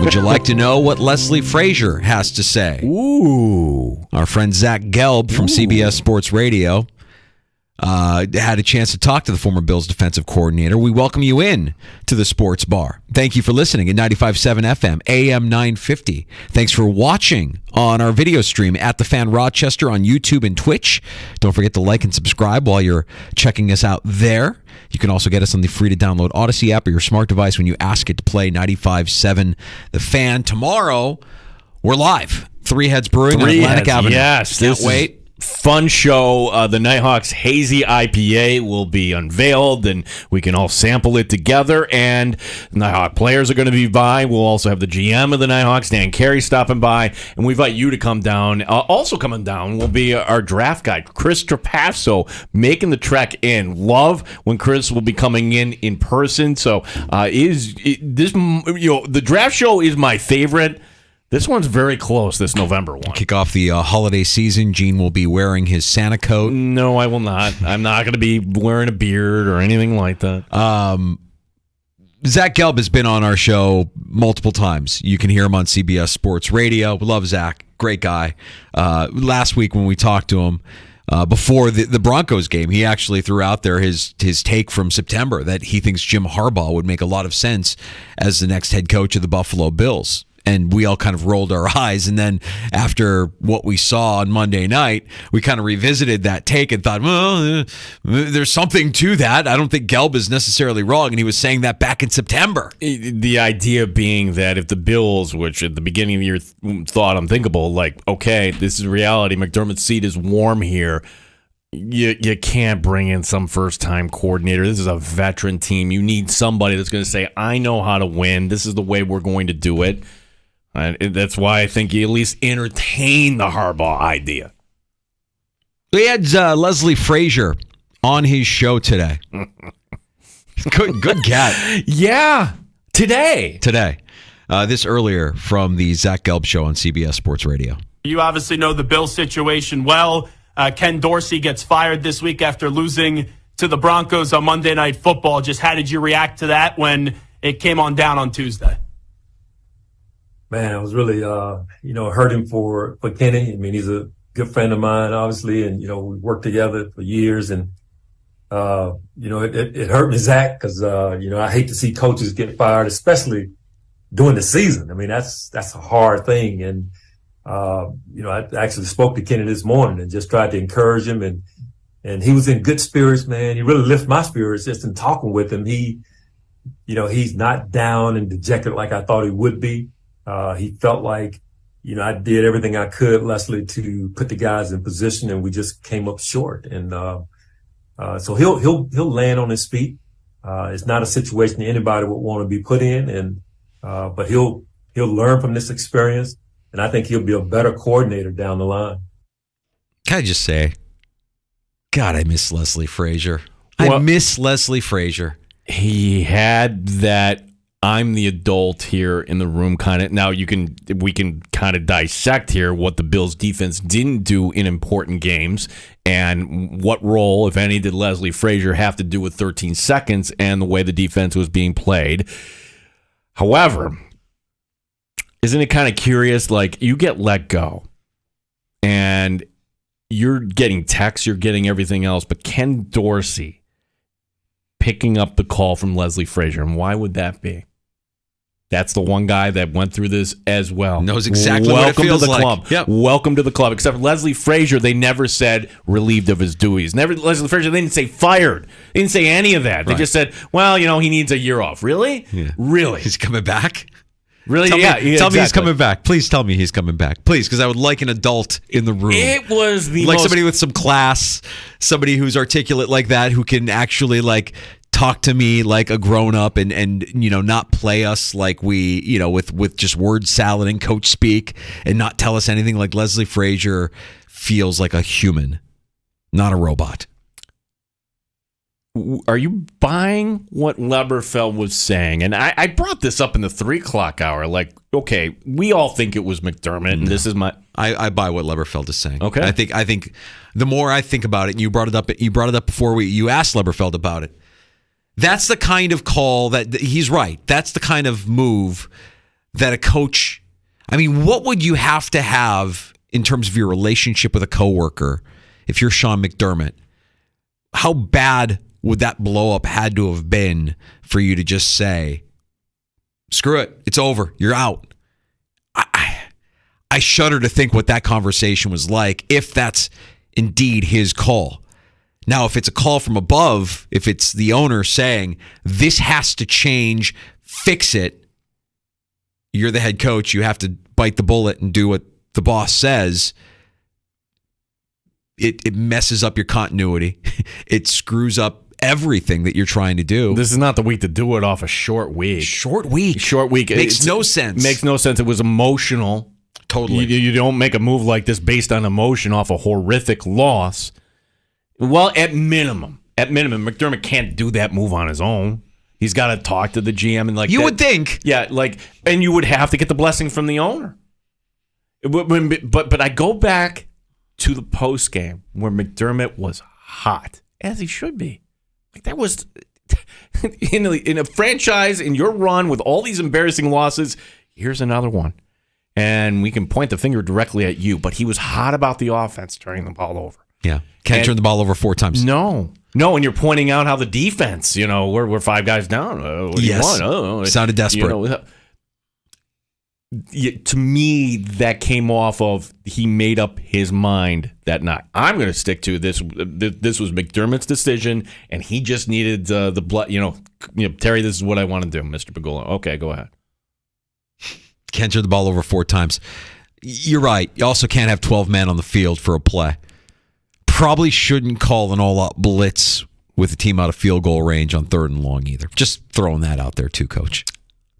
Would you like to know what Leslie Frazier has to say? Ooh. Our friend Zach Gelb from CBS Sports Radio had a chance to talk to the former Bills defensive coordinator. We welcome you in to the Sports Bar. Thank you for listening at 95.7 FM, AM 950. Thanks for watching on our video stream at The Fan Rochester on YouTube and Twitch. Don't forget to like and subscribe while you're checking us out there. You can also get us on the free-to-download Odyssey app or your smart device when you ask it to play 95.7 The Fan. Tomorrow, we're live. Three Heads Brewing on Atlantic Avenue. Yes. Can't wait. Fun show. The Nighthawks Hazy IPA will be unveiled, and we can all sample it together. And Nighthawk players are going to be by. We'll also have the GM of the Nighthawks, Dan Carey, stopping by, and we invite you to come down. Also coming down will be our draft guy, Chris Trapasso, making the trek in. Love when Chris will be coming in person. So the draft show is my favorite. This one's very close, this November one. Kick off the holiday season. Gene will be wearing his Santa coat. No, I will not. I'm not going to be wearing a beard or anything like that. Zach Gelb has been on our show multiple times. You can hear him on CBS Sports Radio. We love Zach. Great guy. Last week when we talked to him, before the Broncos game, he actually threw out there his take from September that he thinks Jim Harbaugh would make a lot of sense as the next head coach of the Buffalo Bills. And we all kind of rolled our eyes. And then after what we saw on Monday night, we kind of revisited that take and thought, well, there's something to that. I don't think Gelb is necessarily wrong. And he was saying that back in September. The idea being that if the Bills, which at the beginning of the year thought unthinkable, like, okay, this is reality. McDermott's seat is warm here. You can't bring in some first-time coordinator. This is a veteran team. You need somebody that's going to say, I know how to win. This is the way we're going to do it. That's why I think you at least entertain the Harbaugh idea. We had Leslie Frazier on his show today. Good cat. Yeah, today. This earlier from the Zach Gelb show on CBS Sports Radio. You obviously know the Bills situation well. Ken Dorsey gets fired this week after losing to the Broncos on Monday Night Football. Just how did you react to that when it came on down on Tuesday? man, I was really, hurting for Kenny. I mean, he's a good friend of mine, obviously, and, we worked together for years, and, it hurt me, Zach, because, I hate to see coaches get fired, especially during the season. I mean, that's a hard thing. And, I actually spoke to Kenny this morning and just tried to encourage him, and he was in good spirits, man. He really lifted my spirits just in talking with him. He's not down and dejected like I thought he would be. He felt like, I did everything I could, Leslie, to put the guys in position, and we just came up short. And so he'll land on his feet. It's not a situation that anybody would want to be put in, and but he'll learn from this experience, and I think he'll be a better coordinator down the line. Can I just say, God, I miss Leslie Frazier. I miss Leslie Frazier. He had that I'm the adult here in the room kind of. Now we can kind of dissect here what the Bills defense didn't do in important games and what role, if any, did Leslie Frazier have to do with 13 seconds and the way the defense was being played. However, isn't it kind of curious? Like, you get let go and you're getting texts, you're getting everything else, but Ken Dorsey picking up the call from Leslie Frazier, and why would that be? That's the one guy that went through this as well. Knows exactly what it feels like. Welcome to the club. Yep. Welcome to the club. Except for Leslie Frazier, they never said relieved of his duties. Leslie Frazier, they didn't say fired. They didn't say any of that. They just said, well, he needs a year off. Really? Yeah. Really? He's coming back? Really? Tell Yeah. me he's coming back. Please tell me he's coming back. Please, because I would like an adult in the room. It was somebody with some class, somebody who's articulate like that, who can actually talk to me like a grown up and not play us like we with just word salad and coach speak, and not tell us anything. Like Leslie Frazier feels like a human, not a robot. Are you buying what Leberfeld was saying? And I brought this up in the 3 o'clock hour. Like, okay, we all think it was McDermott, and this is my. I buy what Leberfeld is saying. Okay, I think the more I think about it, and you brought it up before you asked Leberfeld about it. That's the kind of call that he's right. That's the kind of move that a coach. I mean, what would you have to have in terms of your relationship with a coworker if you're Sean McDermott? How bad would that blow up had to have been for you to just say, screw it, it's over, you're out? I shudder to think what that conversation was like if that's indeed his call. Now, if it's a call from above, if it's the owner saying, this has to change, fix it, you're the head coach, you have to bite the bullet and do what the boss says, it messes up your continuity. It screws up everything that you're trying to do. This is not the week to do it off a short week. Short week. Makes no sense. Makes no sense. It was emotional. Totally. You don't make a move like this based on emotion off a horrific loss. Well, at minimum, McDermott can't do that move on his own. He's got to talk to the GM and you would think, yeah, and you would have to get the blessing from the owner. But I go back to the post game where McDermott was hot, as he should be. That was in a franchise in your run with all these embarrassing losses. Here's another one, and we can point the finger directly at you. But he was hot about the offense turning the ball over. Yeah. Can't turn the ball over 4 times. No, and you're pointing out how the defense, we're 5 guys down. What do you want? Sounded desperate. To me, that came off of he made up his mind that night. I'm going to stick to this. This was McDermott's decision, and he just needed the blood. Terry, this is what I want to do, Mr. Pagula. Okay, go ahead. Can't turn the ball over 4 times. You're right. You also can't have 12 men on the field for a play. Probably shouldn't call an all-out blitz with a team out of field goal range on 3rd and long either. Just throwing that out there too, Coach.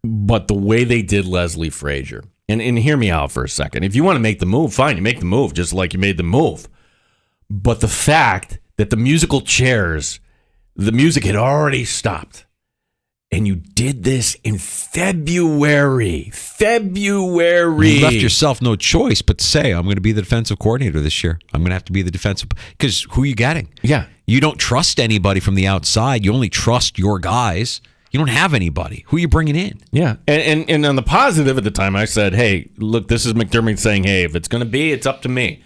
But the way they did Leslie Frazier, and hear me out for a second. If you want to make the move, fine, you make the move just like you made the move. But the fact that the musical chairs, the music had already stopped, and you did this in February. You left yourself no choice but to say, I'm going to be the defensive coordinator this year. I'm going to have to be the defensive, because who are you getting? Yeah. You don't trust anybody from the outside. You only trust your guys. You don't have anybody. Who are you bringing in? Yeah. And on the positive at the time, I said, hey, look, this is McDermott saying, hey, if it's going to be, it's up to me.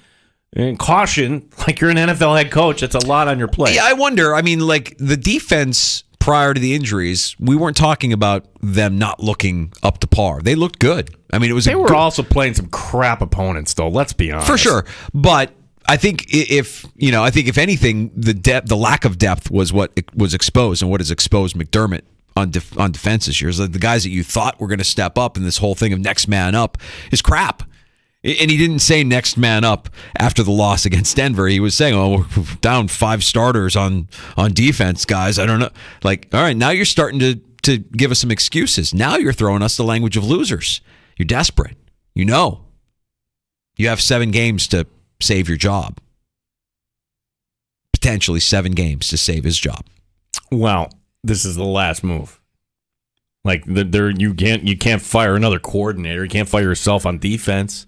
And caution, like you're an NFL head coach, that's a lot on your plate. Yeah, I wonder. I mean, like the defense prior to the injuries, we weren't talking about them not looking up to par. They looked good. I mean, they were also playing some crap opponents, though. Let's be honest. For sure. But I think if anything, the lack of depth was what was exposed, and what has exposed McDermott on defense this year. Is like the guys that you thought were going to step up, and this whole thing of next man up is crap. And he didn't say next man up after the loss against Denver. He was saying, "Oh, we're down 5 starters on defense, guys. I don't know." Like, all right, now you're starting to give us some excuses. Now you're throwing us the language of losers. You're desperate. You know, you have 7 games to save your job. Potentially 7 games to save his job. Well, this is the last move. Like you can't fire another coordinator. You can't fire yourself on defense.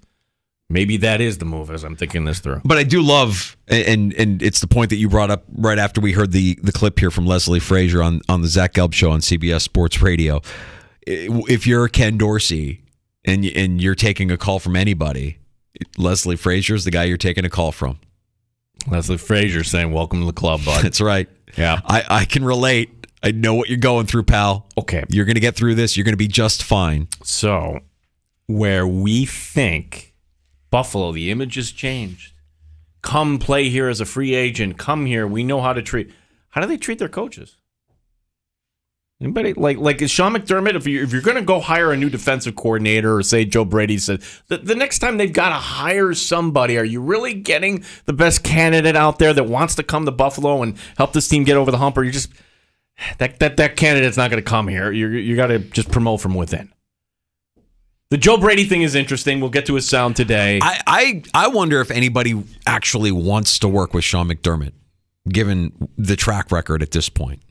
Maybe that is the move as I'm thinking this through. But I do love, and it's the point that you brought up right after we heard the clip here from Leslie Frazier on the Zach Gelb show on CBS Sports Radio. If you're Ken Dorsey and you're taking a call from anybody, Leslie Frazier is the guy you're taking a call from. Leslie Frazier saying, welcome to the club, bud. That's right. Yeah. I can relate. I know what you're going through, pal. Okay. You're going to get through this. You're going to be just fine. So, where we think Buffalo, the image has changed. Come play here as a free agent. Come here. We know how to treat. How do they treat their coaches? Anybody like is Sean McDermott? If you're going to go hire a new defensive coordinator, or say Joe Brady said the next time they've got to hire somebody, are you really getting the best candidate out there that wants to come to Buffalo and help this team get over the hump? Or you just that candidate's not going to come here. You got to just promote from within. The Joe Brady thing is interesting. We'll get to his sound today. I wonder if anybody actually wants to work with Sean McDermott, given the track record at this point.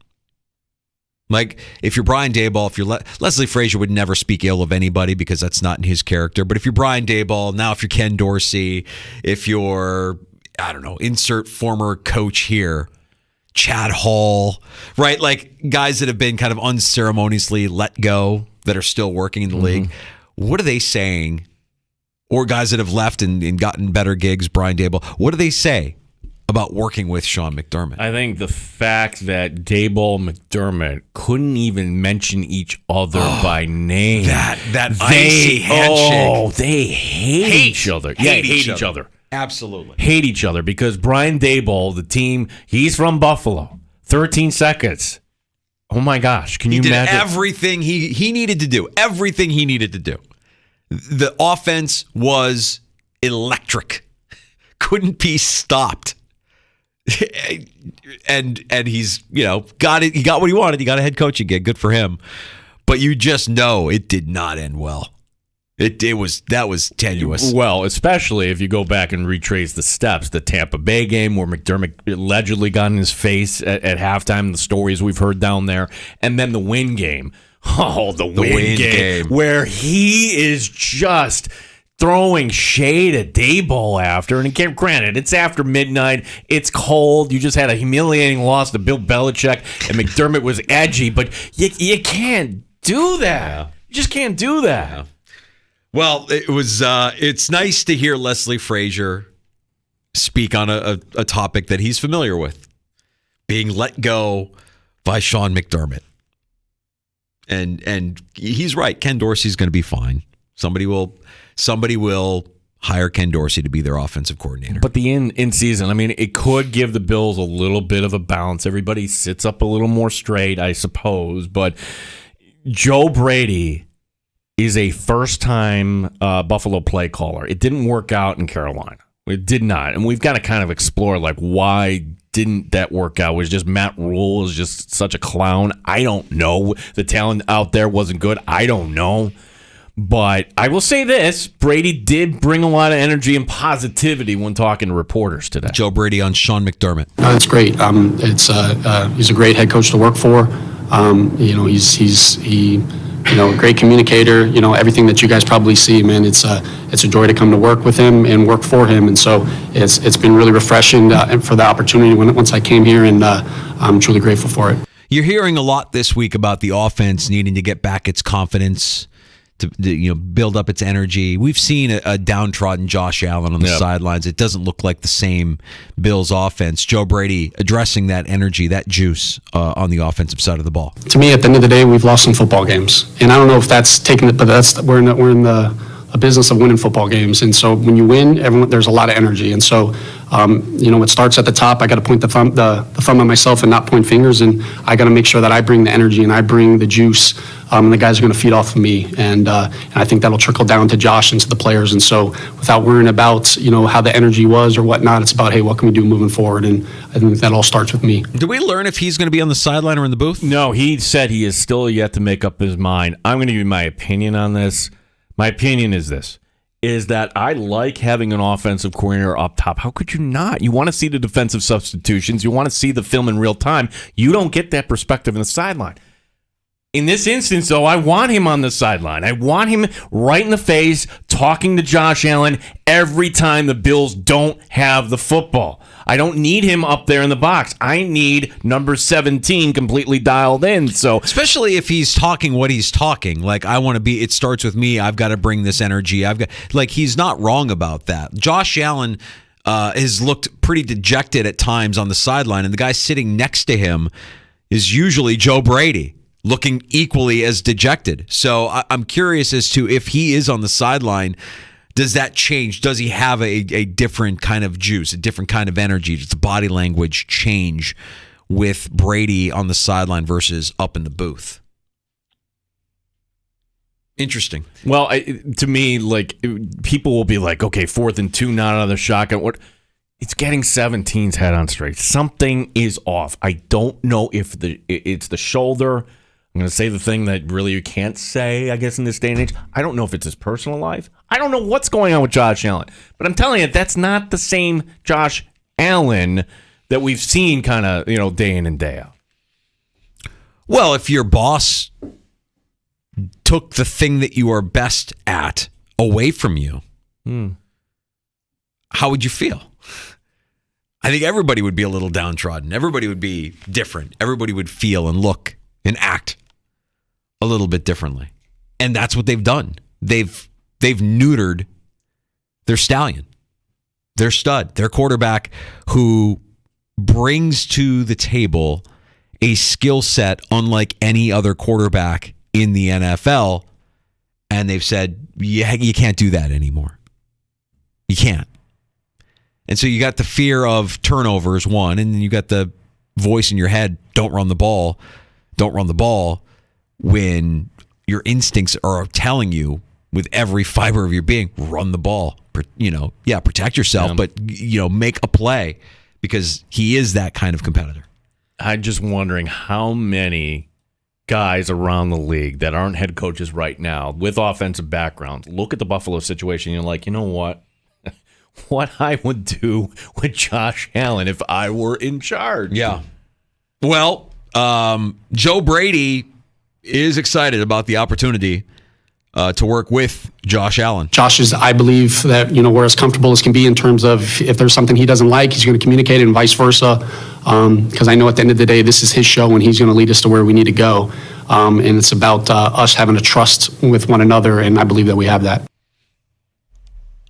Like, if you're Brian Daboll, if you're Leslie Frazier would never speak ill of anybody because that's not in his character. But if you're Brian Daboll, now if you're Ken Dorsey, if you're, I don't know, insert former coach here, Chad Hall, right? Like guys that have been kind of unceremoniously let go that are still working in the league. What are they saying? Or guys that have left and gotten better gigs, Brian Daboll, what do they say about working with Sean McDermott? I think the fact that Daboll McDermott couldn't even mention each other by name. That icy handshake. Oh, they hate each other. Hate each other. Absolutely. Hate each other because Brian Daboll, the team, he's from Buffalo. 13 seconds. Oh my gosh. Can you imagine? Everything he needed to do. Everything he needed to do. The offense was electric. Couldn't be stopped. And he's, got it. He got what he wanted. He got a head coaching gig. Good for him. But you just know it did not end well. That was tenuous. Well, especially if you go back and retrace the steps. The Tampa Bay game where McDermott allegedly got in his face at halftime, the stories we've heard down there, and then the Wynn game. Oh, the Wynn game where he is just throwing shade at Daboll after. And again, granted, it's after midnight. It's cold. You just had a humiliating loss to Bill Belichick, and McDermott was edgy, but you can't do that. You just can't do that. Yeah. Well, it's nice to hear Leslie Frazier speak on a topic that he's familiar with, being let go by Sean McDermott. And he's right. Ken Dorsey's going to be fine. Somebody will hire Ken Dorsey to be their offensive coordinator. But the in season, I mean, it could give the Bills a little bit of a bounce. Everybody sits up a little more straight, I suppose. But Joe Brady is a first-time Buffalo play caller. It didn't work out in Carolina. It did not. And we've got to kind of explore, like, why didn't that work out? Was just Matt Rule is just such a clown? I don't know. The talent out there wasn't good? I don't know. But I will say this, Brady did bring a lot of energy and positivity when talking to reporters today. Joe Brady on Sean McDermott. That's great. He's a great head coach to work for. He's a great communicator. Everything that you guys probably see, man. It's a joy to come to work with him and work for him. And so it's been really refreshing for the opportunity once I came here, and I'm truly grateful for it. You're hearing a lot this week about the offense needing to get back its confidence, to build up its energy. We've seen a downtrodden Josh Allen on the sidelines. It doesn't look like the same Bills offense. Joe Brady addressing that energy, that juice on the offensive side of the ball. To me, at the end of the day, we've lost some football games, and I don't know if that's taken it, but we're in a business of winning football games, and so when you win, there's a lot of energy, and so it starts at the top. I got to point the thumb at myself and not point fingers, and I got to make sure that I bring the energy and I bring the juice, and the guys are going to feed off of me, and I think that'll trickle down to Josh and to the players, and so without worrying about how the energy was or whatnot, it's about, hey, what can we do moving forward, and I think that all starts with me. Do we learn if he's going to be on the sideline or in the booth? No, he said he is still yet to make up his mind. I'm going to give you my opinion on this. My opinion is this, is that I like having an offensive coordinator up top. How could you not? You want to see the defensive substitutions. You want to see the film in real time. You don't get that perspective in the sideline. In this instance, though, I want him on the sideline. I want him right in the face talking to Josh Allen every time the Bills don't have the football. I don't need him up there in the box. I need number 17 completely dialed in. So, especially if he's talking what he's talking, like I want to be. It starts with me. I've got to bring this energy. He's not wrong about that. Josh Allen has looked pretty dejected at times on the sideline, and the guy sitting next to him is usually Joe Brady, looking equally as dejected. So I'm curious as to if he is on the sideline, does that change? Does he have a different kind of juice, a different kind of energy? Does the body language change with Brady on the sideline versus up in the booth? Interesting. Well, to me, people will be like, okay, 4th and 2, not another shotgun. What? It's getting 17's head on straight. Something is off. I don't know if it's the shoulder. I'm going to say the thing that really you can't say, I guess, in this day and age. I don't know if it's his personal life. I don't know what's going on with Josh Allen. But I'm telling you, that's not the same Josh Allen that we've seen kind of, day in and day out. Well, if your boss took the thing that you are best at away from you, how would you feel? I think everybody would be a little downtrodden. Everybody would be different. Everybody would feel and look and act a little bit differently. And that's what they've done. They've neutered their stallion, their stud, their quarterback who brings to the table a skill set unlike any other quarterback in the NFL. And they've said, yeah, you can't do that anymore. You can't. And so you got the fear of turnovers, one, and then you got the voice in your head, don't run the ball. Don't run the ball, when your instincts are telling you with every fiber of your being, run the ball. Protect yourself, but make a play, because he is that kind of competitor. I'm just wondering how many guys around the league that aren't head coaches right now with offensive backgrounds look at the Buffalo situation and you're like, you know what? What I would do with Josh Allen if I were in charge. Yeah. Well, Joe Brady is excited about the opportunity to work with Josh Allen. Josh is, I believe, that we're as comfortable as can be in terms of if there's something he doesn't like, he's going to communicate it, and vice versa. Because I know at the end of the day, this is his show, and he's going to lead us to where we need to go. And it's about us having a trust with one another, and I believe that we have that.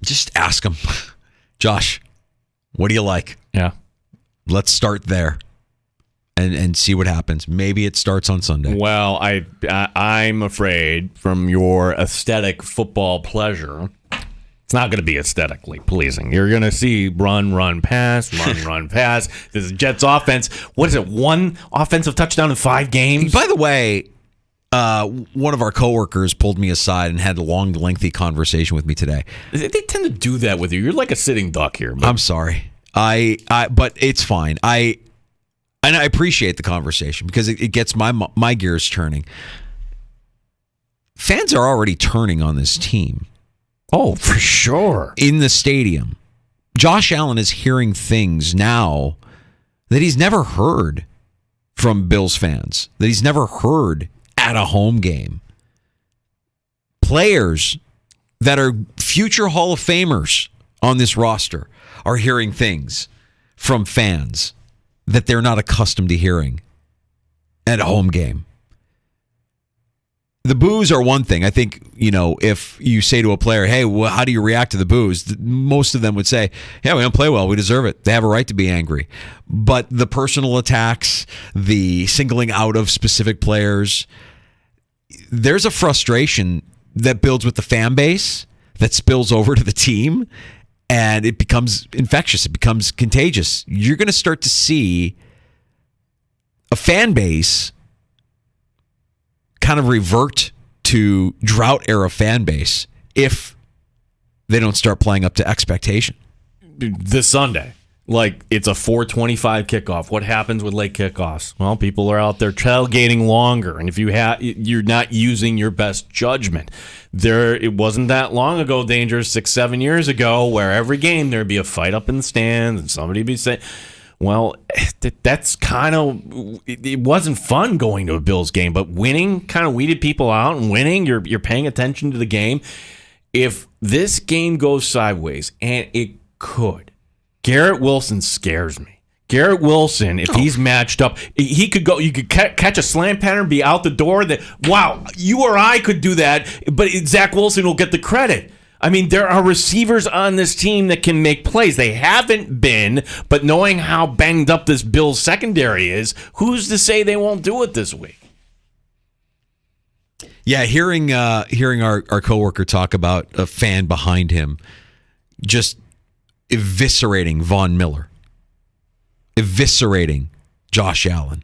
Just ask him, Josh, what do you like? Yeah, let's start there. And see what happens. Maybe it starts on Sunday. Well, I'm afraid from your aesthetic football pleasure, it's not going to be aesthetically pleasing. You're going to see run, pass, run, pass. This is Jets offense. What is it, 1 offensive touchdown in 5 games? By the way, one of our coworkers pulled me aside and had a long, lengthy conversation with me today. They tend to do that with you. You're like a sitting duck here. I'm sorry. But it's fine. And I appreciate the conversation because it gets my gears turning. Fans are already turning on this team. Oh, for sure. In the stadium. Josh Allen is hearing things now that he's never heard from Bills fans, that he's never heard at a home game. Players that are future Hall of Famers on this roster are hearing things from fans that they're not accustomed to hearing. at a home game. The boos are one thing. I think, if you say to a player, hey, well, how do you react to the boos? Most of them would say, yeah, we don't play well. We deserve it. They have a right to be angry. But the personal attacks, the singling out of specific players, there's a frustration that builds with the fan base that spills over to the team, and it becomes infectious. It becomes contagious. You're going to start to see a fan base kind of revert to drought era fan base if they don't start playing up to expectation. This Sunday, it's a 4:25 kickoff. What happens with late kickoffs? Well, people are out there tailgating longer, and if you're not using your best judgment. It wasn't that long ago, Dangerous, 6-7 years ago, where every game there'd be a fight up in the stands, and somebody'd be saying, well, that's kind of, it wasn't fun going to a Bills game, but winning kind of weeded people out, and winning, you're paying attention to the game. If this game goes sideways, and it could, Garrett Wilson scares me. Garrett Wilson, if he's matched up, he could go. You could catch a slant pattern, be out the door. Wow, you or I could do that, but Zach Wilson will get the credit. I mean, there are receivers on this team that can make plays. They haven't been, but knowing how banged up this Bills secondary is, who's to say they won't do it this week? Yeah, hearing our coworker talk about a fan behind him, just eviscerating Von Miller, eviscerating Josh Allen,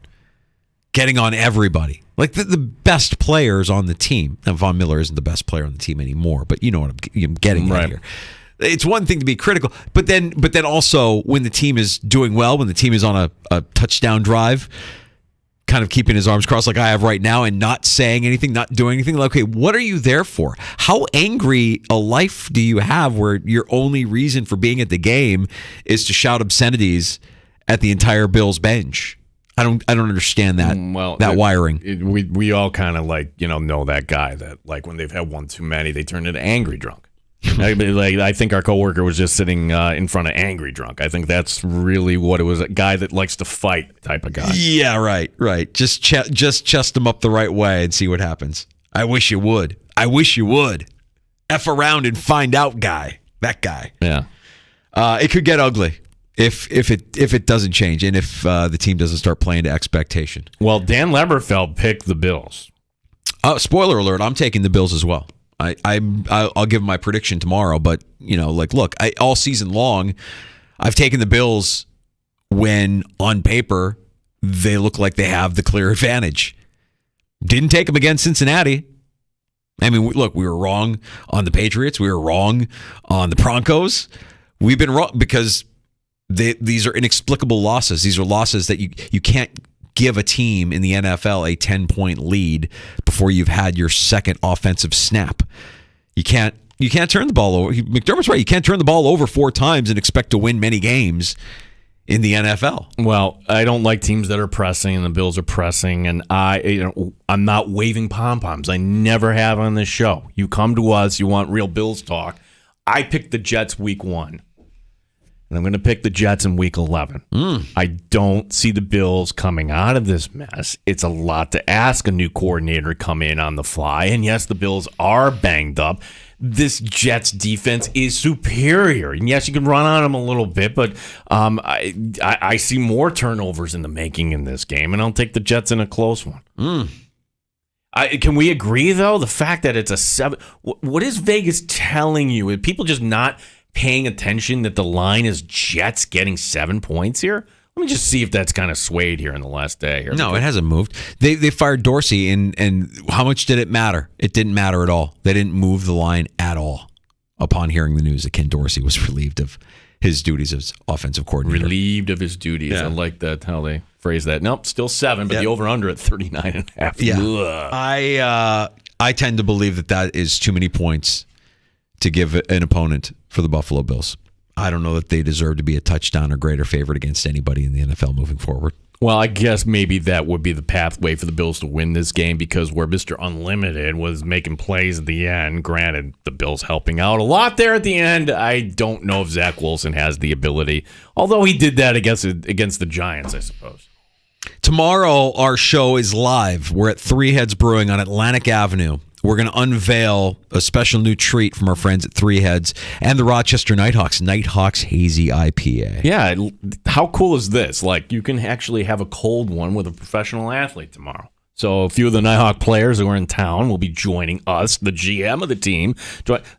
getting on everybody. Like the best players on the team. Now, Von Miller isn't the best player on the team anymore, but you know what I'm getting at here. It's one thing to be critical, but then also when the team is doing well, when the team is on a touchdown drive, kind of keeping his arms crossed like I have right now and not saying anything, not doing anything. Like, okay, what are you there for? How angry a life do you have where your only reason for being at the game is to shout obscenities at the entire Bills bench? I don't understand that wiring. We all kind of know that guy that when they've had one too many, they turn into angry drunk. I think our coworker was just sitting in front of angry drunk. I think that's really what it was. A guy that likes to fight type of guy. Yeah, right. Just chest him up the right way and see what happens. I wish you would. F around and find out, guy. That guy. Yeah. It could get ugly. If it doesn't change and if the team doesn't start playing to expectation. Well, Dan Leberfeld picked the Bills. Spoiler alert, I'm taking the Bills as well. I'll give my prediction tomorrow, but look, all season long, I've taken the Bills when on paper they look like they have the clear advantage. Didn't take them against Cincinnati. I mean, look, we were wrong on the Patriots. We were wrong on the Broncos. We've been wrong because these are inexplicable losses. These are losses that you can't give a team in the NFL a 10-point lead before you've had your second offensive snap. You can't turn the ball over. McDermott's right. You can't turn the ball over 4 times and expect to win many games in the NFL. Well, I don't like teams that are pressing, and the Bills are pressing, and I'm not waving pom-poms. I never have on this show. You come to us, you want real Bills talk. I picked the Jets week 1. And I'm going to pick the Jets in week 11. I don't see the Bills coming out of this mess. It's a lot to ask a new coordinator to come in on the fly. And yes, the Bills are banged up. This Jets defense is superior. And yes, you can run on them a little bit, but I see more turnovers in the making in this game. And I'll take the Jets in a close one. Can we agree, though, the fact that it's a 7? What is Vegas telling you? Are people just not paying attention that the line is Jets getting 7 points here? Let me just see if that's kind of swayed here in the last day. Here. No, it hasn't moved. They fired Dorsey, and how much did it matter? It didn't matter at all. They didn't move the line at all upon hearing the news that Ken Dorsey was relieved of his duties as offensive coordinator. Relieved of his duties. Yeah. I like that, how they phrase that. Nope, still 7, but the over-under at 39.5. Yeah. I tend to believe that is too many points to give an opponent for the Buffalo Bills. I don't know that they deserve to be a touchdown or greater favorite against anybody in the NFL moving forward. Well, I guess maybe that would be the pathway for the Bills to win this game, because where Mr. Unlimited was making plays at the end, granted, the Bills helping out a lot there at the end, I don't know if Zach Wilson has the ability, although he did that against the Giants, I suppose. Tomorrow, our show is live. We're at Three Heads Brewing on Atlantic Avenue. We're going to unveil a special new treat from our friends at Three Heads and the Rochester Nighthawks Hazy IPA. Yeah, how cool is this? Like, you can actually have a cold one with a professional athlete tomorrow. So a few of the Nighthawk players who are in town will be joining us, the GM of the team.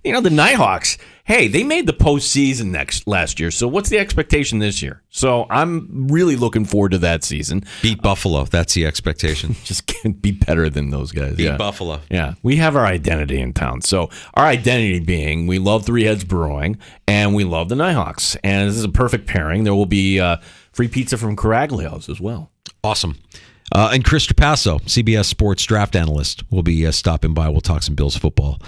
You know, the Nighthawks, hey, they made the postseason last year. So what's the expectation this year? So I'm really looking forward to that season. Beat Buffalo. That's the expectation. Just can't be better than those guys. Beat Buffalo. Yeah, we have our identity in town. So our identity being we love Three Heads Brewing and we love the Nighthawks. And this is a perfect pairing. There will be free pizza from Caraglio's as well. Awesome. And Chris Trapasso, CBS Sports draft analyst, will be stopping by. We'll talk some Bills football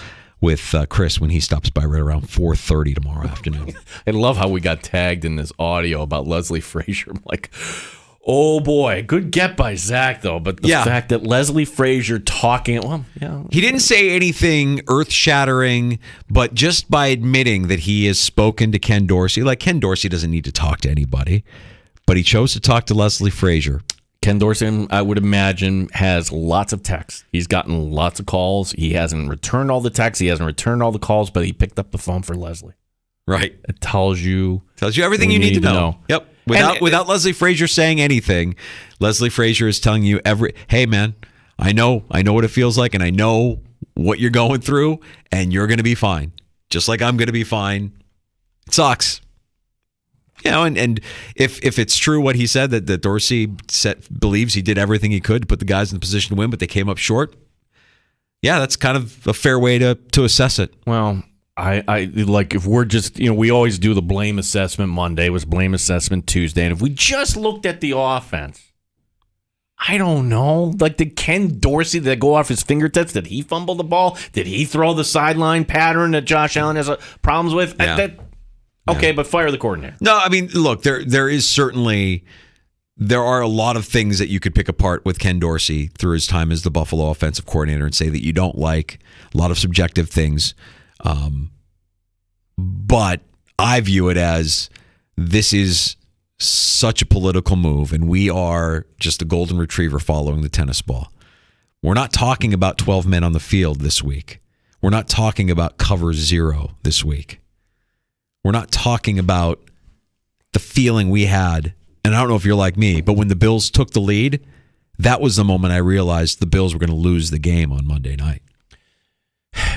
with Chris when he stops by right around 4:30 tomorrow afternoon. I love how we got tagged in this audio about Leslie Frazier. I'm like, oh boy, good get by Zach though. But the fact that Leslie Frazier talking, he didn't say anything earth-shattering, but just by admitting that he has spoken to Ken Dorsey, like Ken Dorsey doesn't need to talk to anybody, but he chose to talk to Leslie Frazier. Ken Dorsey, I would imagine, has lots of texts. He's gotten lots of calls. He hasn't returned all the texts. He hasn't returned all the calls, but he picked up the phone for Leslie. Right. It tells you everything you need to know. Yep. Without Leslie Frazier saying anything, Leslie Frazier is telling you hey man, I know what it feels like, and I know what you're going through, and you're going to be fine. Just like I'm going to be fine. It sucks. You know, and if it's true what he said, that Dorsey believes he did everything he could to put the guys in the position to win, but they came up short, yeah, that's kind of a fair way to assess it. Well, I like, if we're just, we always do the blame assessment Monday, was blame assessment Tuesday, and if we just looked at the offense, I don't know. Like, did Ken Dorsey, did that go off his fingertips? Did he fumble the ball? Did he throw the sideline pattern that Josh Allen has problems with? Yeah. Okay, but fire the coordinator. No, I mean, look, there are a lot of things that you could pick apart with Ken Dorsey through his time as the Buffalo offensive coordinator and say that you don't like. A lot of subjective things. But I view it as this is such a political move, and we are just a golden retriever following the tennis ball. We're not talking about 12 men on the field this week. We're not talking about cover zero this week. We're not talking about the feeling we had, and I don't know if you're like me, but when the Bills took the lead, that was the moment I realized the Bills were going to lose the game on Monday night.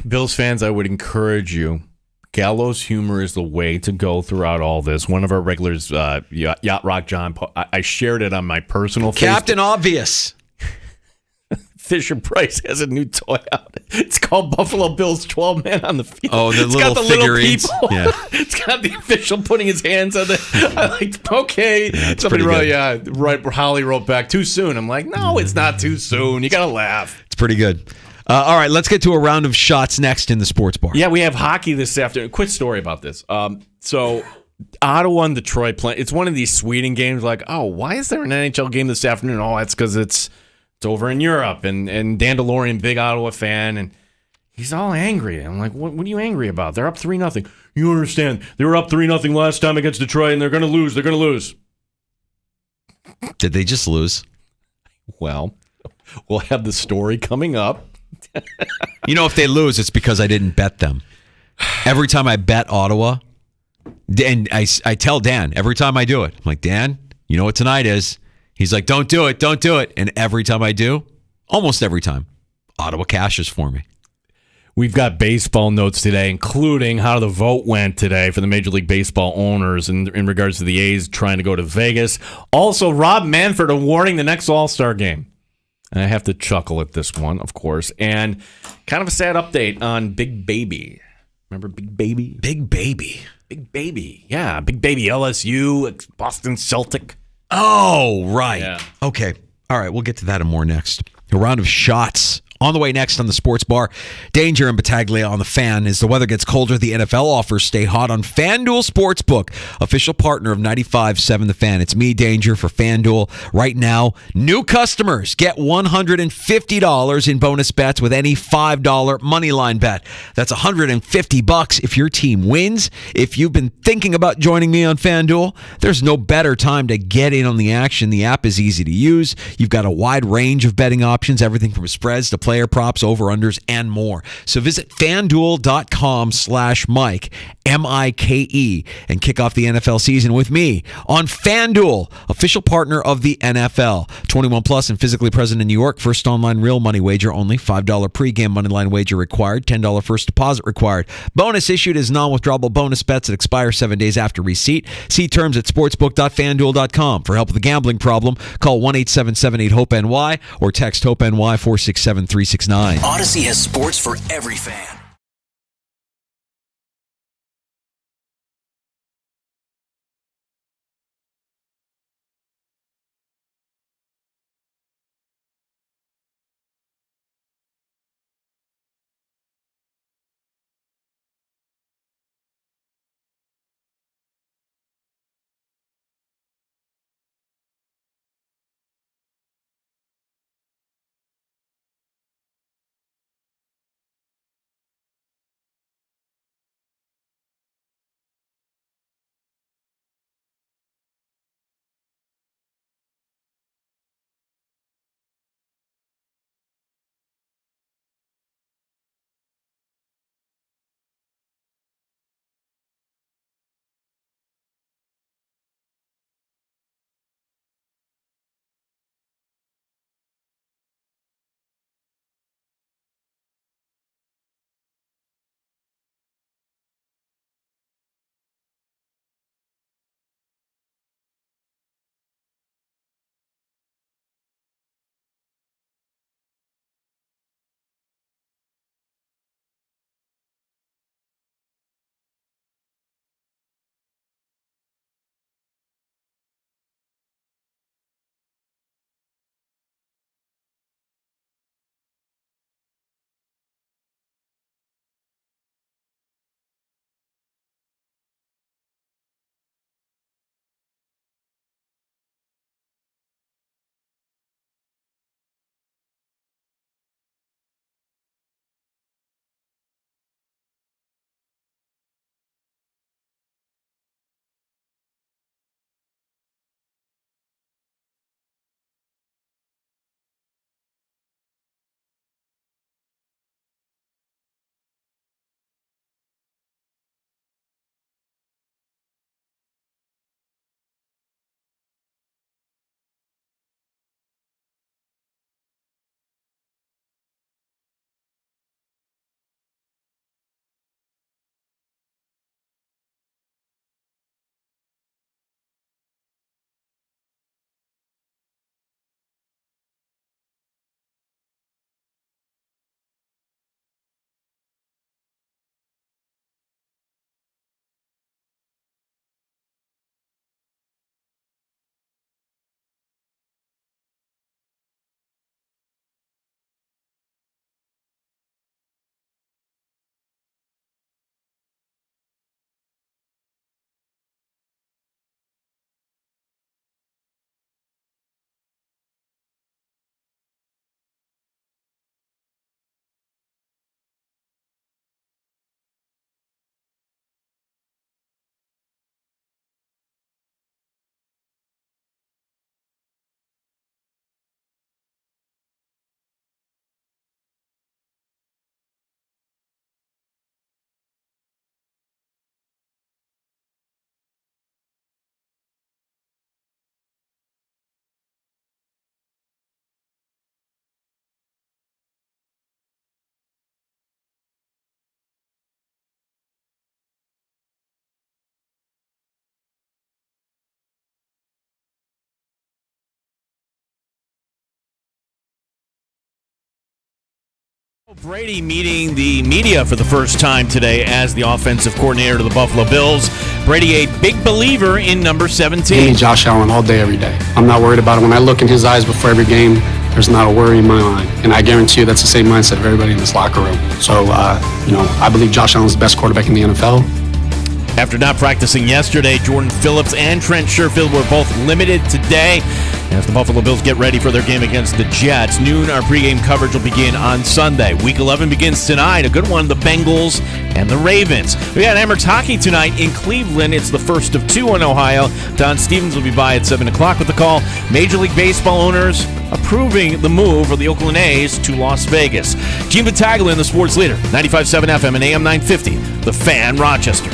Bills fans, I would encourage you. Gallows humor is the way to go throughout all this. One of our regulars, Yacht Rock John, I shared it on my personal Captain Obvious. Fisher Price has a new toy out. It's called Buffalo Bills 12 Men on the Field. Oh, the little figurines. Yeah. It's got the official putting his hands on the. I like, okay. Yeah, somebody wrote, Holly wrote back, too soon. I'm like, no, it's not too soon. You got to laugh. It's pretty good. All right, let's get to a round of shots next in the sports bar. Yeah, we have hockey this afternoon. Quick story about this. So Ottawa and Detroit play. It's one of these Sweden games. Like, oh, why is there an NHL game this afternoon? Oh, that's because it's over in Europe. And Dan DeLorean, big Ottawa fan, and he's all angry. I'm like, what are you angry about? They're up 3-0. You understand? They were up 3-0 last time against Detroit, and they're going to lose. They're going to lose. Did they just lose? Well, we'll have the story coming up. If they lose, it's because I didn't bet them. Every time I bet Ottawa, and I tell Dan, every time I do it, I'm like, Dan, you know what tonight is? He's like, don't do it, don't do it. And every time I do, almost every time, Ottawa cashes for me. We've got baseball notes today, including how the vote went today for the Major League Baseball owners in regards to the A's trying to go to Vegas. Also, Rob Manfred awarding the next All-Star game. And I have to chuckle at this one, of course. And kind of a sad update on Big Baby. Remember Big Baby? Big Baby. Big Baby. Yeah, Big Baby LSU, Boston Celtic. Oh, right. Yeah. Okay. All right, we'll get to that and more next. A round of shots On the way next on the Sports Bar, Danger and Battaglia on the Fan. As the weather gets colder, the NFL offers stay hot on FanDuel Sportsbook, official partner of 95.7 The Fan. It's me, Danger, for FanDuel. Right now, new customers get $150 in bonus bets with any $5 moneyline bet. That's $150 if your team wins. If you've been thinking about joining me on FanDuel, there's no better time to get in on the action. The app is easy to use. You've got a wide range of betting options, everything from spreads to player props, over-unders, and more. So visit FanDuel.com/Mike, M-I-K-E, and kick off the NFL season with me on FanDuel, official partner of the NFL. 21 plus and physically present in New York. First online real money wager only. $5 pregame moneyline wager required. $10 first deposit required. Bonus issued as non-withdrawable bonus bets that expire 7 days after receipt. See terms at sportsbook.fanduel.com. For help with a gambling problem, call 1-877-8-HOPE-NY or text HOPE-NY 467-369. Odyssey has sports for every fan. Brady meeting the media for the first time today as the offensive coordinator to the Buffalo Bills. Brady, a big believer in number 17. Give me Josh Allen all day, every day. I'm not worried about it. When I look in his eyes before every game, there's not a worry in my mind. And I guarantee you that's the same mindset of everybody in this locker room. So, I believe Josh Allen's the best quarterback in the NFL. After not practicing yesterday, Jordan Phillips and Trent Sherfield were both limited today. As the Buffalo Bills get ready for their game against the Jets, noon our pregame coverage will begin on Sunday. Week 11 begins tonight. A good one, the Bengals and the Ravens. We got Amerks hockey tonight in Cleveland. It's the first of two in Ohio. Don Stevens will be by at 7 o'clock with the call. Major League Baseball owners approving the move of the Oakland A's to Las Vegas. Gene Battaglia, the sports leader, 95.7 FM and AM 950, The Fan, Rochester.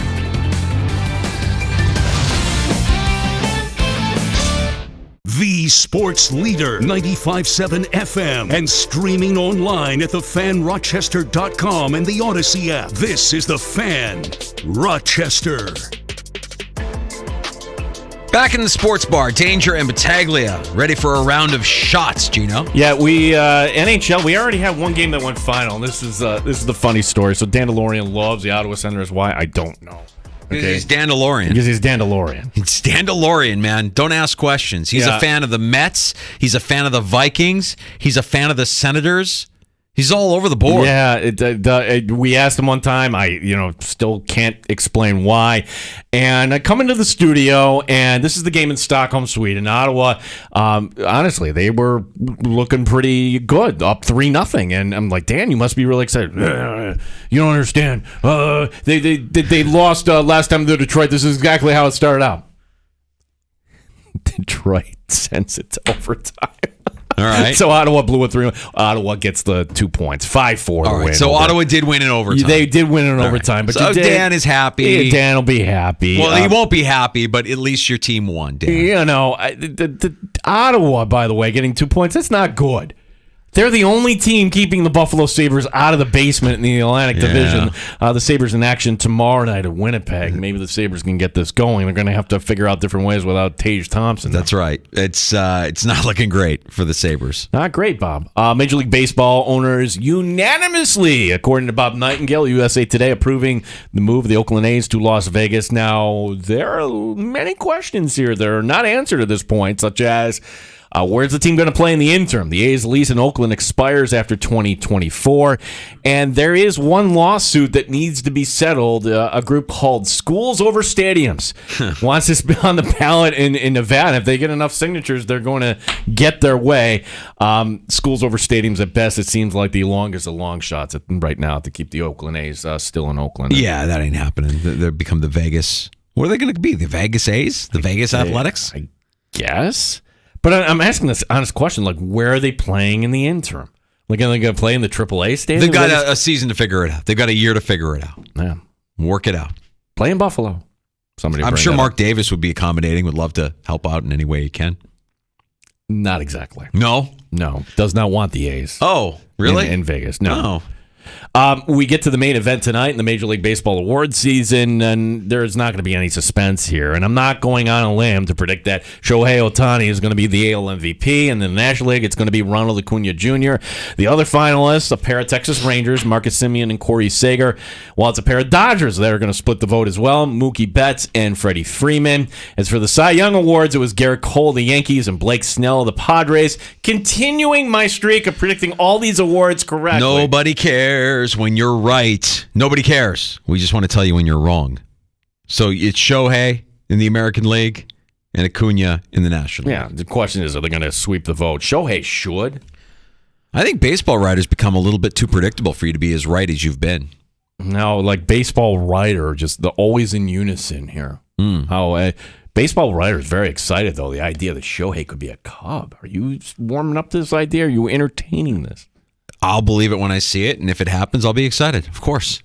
The sports leader, 95.7 FM, and streaming online at thefanrochester.com and the Odyssey app. This is The Fan, Rochester. Back in the sports bar, Danger and Battaglia, ready for a round of shots, Gino. Yeah, we NHL. We already had one game that went final. This is the funny story. So Dan DeLorean loves the Ottawa Senators. Why? I don't know. Okay. He's Dan DeLorean. Because he's Dan DeLorean. It's Dan DeLorean, man. Don't ask questions. He's a fan of the Mets. He's a fan of the Vikings. He's a fan of the Senators. He's all over the board. Yeah, we asked him one time. I still can't explain why. And I come into the studio, and this is the game in Stockholm, Sweden. Ottawa, honestly, they were looking pretty good, up 3-0. And I'm like, Dan, you must be really excited. You don't understand. They lost last time to Detroit. This is exactly how it started out. Detroit sends it to overtime. All right. So Ottawa blew a 3-1. Ottawa gets the 2 points. 5-4 All right. win. So Ottawa did win in overtime. They did win in overtime. Right. But so Dan is happy. Yeah, Dan will be happy. Well, he won't be happy, but at least your team won, Dan. The Ottawa, by the way, getting 2 points, that's not good. They're the only team keeping the Buffalo Sabres out of the basement in the Atlantic Division. The Sabres in action tomorrow night at Winnipeg. Maybe the Sabres can get this going. They're going to have to figure out different ways without Tage Thompson. That's right. It's not looking great for the Sabres. Not great, Bob. Major League Baseball owners unanimously, according to Bob Nightingale, USA Today, approving the move of the Oakland A's to Las Vegas. Now, there are many questions here that are not answered at this point, such as, where's the team going to play in the interim? The A's lease in Oakland expires after 2024, and there is one lawsuit that needs to be settled. A group called Schools Over Stadiums wants this on the ballot in Nevada. If they get enough signatures, they're going to get their way. Schools Over Stadiums, at best, it seems like the longest of long shots right now to keep the Oakland A's still in Oakland. Yeah, that ain't happening. They become the Vegas. What are they going to be? The Vegas A's? The Vegas Athletics? I guess. But I'm asking this honest question, like, where are they playing in the interim? Like, are they going to play in the AAA stadium? They've got a season to figure it out. They've got a year to figure it out. Yeah. Work it out. Play in Buffalo. I'm sure Mark Davis would be accommodating, would love to help out in any way he can. Not exactly. No? No. Does not want the A's. Oh, really? In Vegas. No. Oh. We get to the main event tonight in the Major League Baseball awards season, and there's not going to be any suspense here. And I'm not going on a limb to predict that Shohei Ohtani is going to be the AL MVP, and in the National League, it's going to be Ronald Acuna Jr. The other finalists, a pair of Texas Rangers, Marcus Semien and Corey Seager, while it's a pair of Dodgers that are going to split the vote as well, Mookie Betts and Freddie Freeman. As for the Cy Young Awards, it was Garrett Cole of the Yankees and Blake Snell of the Padres, continuing my streak of predicting all these awards correctly. Nobody cares when you're right. Nobody cares. We just want to tell you when you're wrong. So it's Shohei in the American League and Acuna in the National League. Yeah, the question is, are they going to sweep the vote? Shohei should. I think baseball writers become a little bit too predictable for you to be as right as you've been. No, like baseball writer, just always in unison here. How baseball writer is very excited, though, the idea that Shohei could be a Cub. Are you warming up to this idea? Are you entertaining this? I'll believe it when I see it, and if it happens, I'll be excited, of course.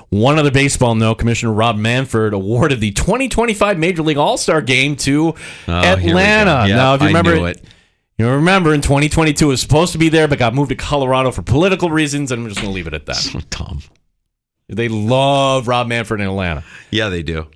One other baseball note, Commissioner Rob Manfred awarded the 2025 Major League All-Star Game to Atlanta. Yeah, now, if you remember, knew it. You remember in 2022 it was supposed to be there, but got moved to Colorado for political reasons, and I'm just going to leave it at that. So dumb. They love Rob Manfred in Atlanta. Yeah, they do.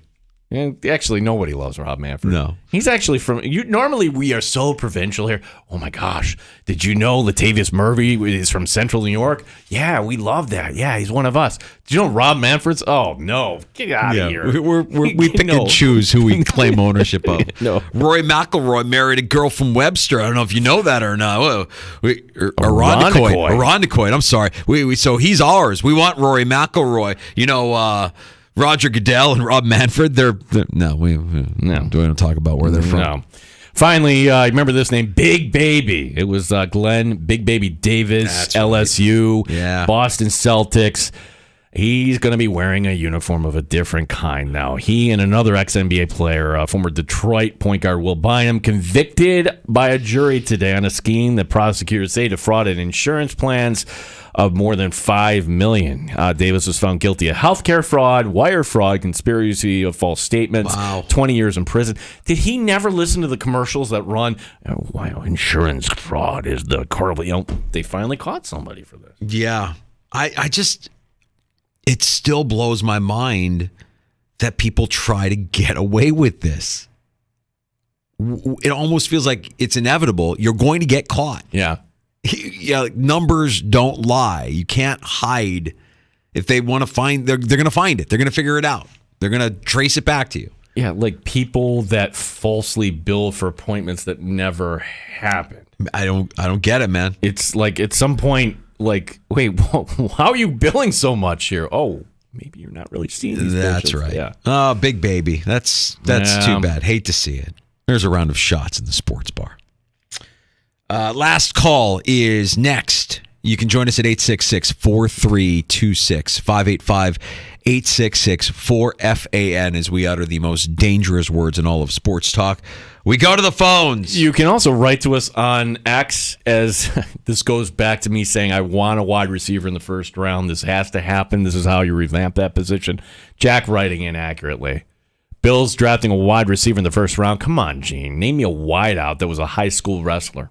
And actually, nobody loves Rob Manfred. No. He's actually from... Normally, we are so provincial here. Oh, my gosh. Did you know Latavius Murphy is from Central New York? Yeah, we love that. Yeah, he's one of us. Did you know Rob Manfred's? Oh, no. Get out of here. We pick and choose who we claim ownership of. No. Roy McIlroy married a girl from Webster. I don't know if you know that or not. Irondequoit. I'm sorry. So he's ours. We want Rory McIlroy. Roger Goodell and Rob Manfred, we don't talk about where they're from. No. Finally, remember this name, Big Baby. It was Glenn Big Baby Davis, LSU, Boston Celtics. He's going to be wearing a uniform of a different kind now. He and another ex-NBA player, former Detroit point guard Will Bynum, convicted by a jury today on a scheme that prosecutors say defrauded insurance plans of more than $5 million. Davis was found guilty of healthcare fraud, wire fraud, conspiracy of false statements, 20 years in prison. Did he never listen to the commercials that run, insurance fraud is the horrible, they finally caught somebody for this. Yeah. It still blows my mind that people try to get away with this. It almost feels like it's inevitable. You're going to get caught. Yeah. Numbers don't lie. You can't hide. If they want to find, they're going to find it. They're going to figure it out. They're going to trace it back to you. Yeah, like people that falsely bill for appointments that never happened. I don't get it, man. It's like at some point, like, wait, how are you billing so much here? Oh, maybe you're not really seeing these That's patients. right. Yeah. Oh, Big Baby. That's too bad. Hate to see it. There's a round of shots in the sports bar. Last call is next. You can join us at 866-4326, 585-866-4FAN as we utter the most dangerous words in all of sports talk. We go to the phones. You can also write to us on X, as this goes back to me saying I want a wide receiver in the first round. This has to happen. This is how you revamp that position. Jack writing inaccurately. Bills drafting a wide receiver in the first round. Come on, Gene. Name me a wideout that was a high school wrestler.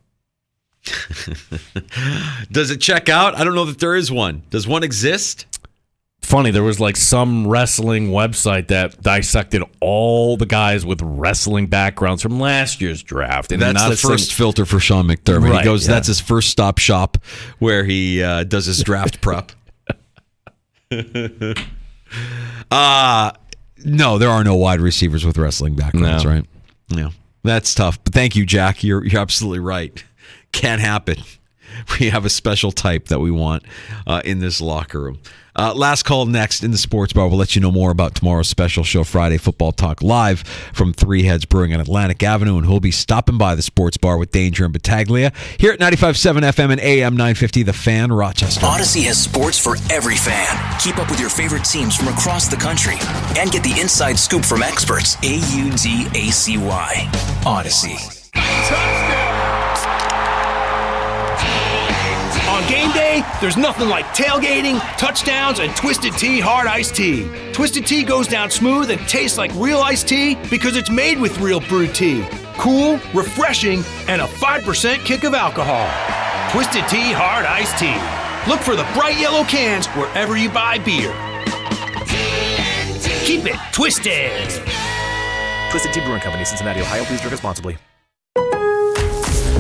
Does it check out? I don't know that there is one. Does one exist? Funny, there was like some wrestling website that dissected all the guys with wrestling backgrounds from last year's draft. And that's the first filter for Sean McDermott. Right, he goes, that's his first stop shop where he does his draft prep. No, there are no wide receivers with wrestling backgrounds, right? Yeah, that's tough. But thank you, Jack. You're absolutely right. Can't happen. We have a special type that we want in this locker room. Last call next in the sports bar. We'll let you know more about tomorrow's special show, Friday Football Talk, live from Three Heads Brewing on Atlantic Avenue. And who'll be stopping by the sports bar with Danger and Battaglia here at 95.7 FM and AM 950, The Fan, Rochester. Odyssey has sports for every fan. Keep up with your favorite teams from across the country and get the inside scoop from experts. AUDACY. Odyssey. On game day, there's nothing like tailgating, touchdowns, and Twisted Tea Hard Iced Tea. Twisted Tea goes down smooth and tastes like real iced tea because it's made with real brewed tea. Cool, refreshing, and a 5% kick of alcohol. Twisted Tea Hard Iced Tea. Look for the bright yellow cans wherever you buy beer. Keep it twisted. Twisted Tea Brewing Company, Cincinnati, Ohio. Please drink responsibly.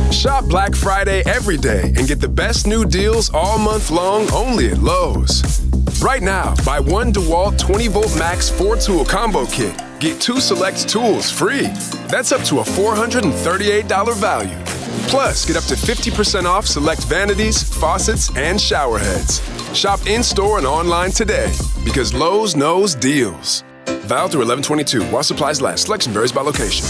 Shop Black Friday every day and get the best new deals all month long only at Lowe's. Right now, buy one DeWalt 20-volt max 4-tool combo kit. Get 2 select tools free. That's up to a $438 value. Plus, get up to 50% off select vanities, faucets, and shower heads. Shop in-store and online today because Lowe's knows deals. Valid through 11/22 while supplies last. Selection varies by location.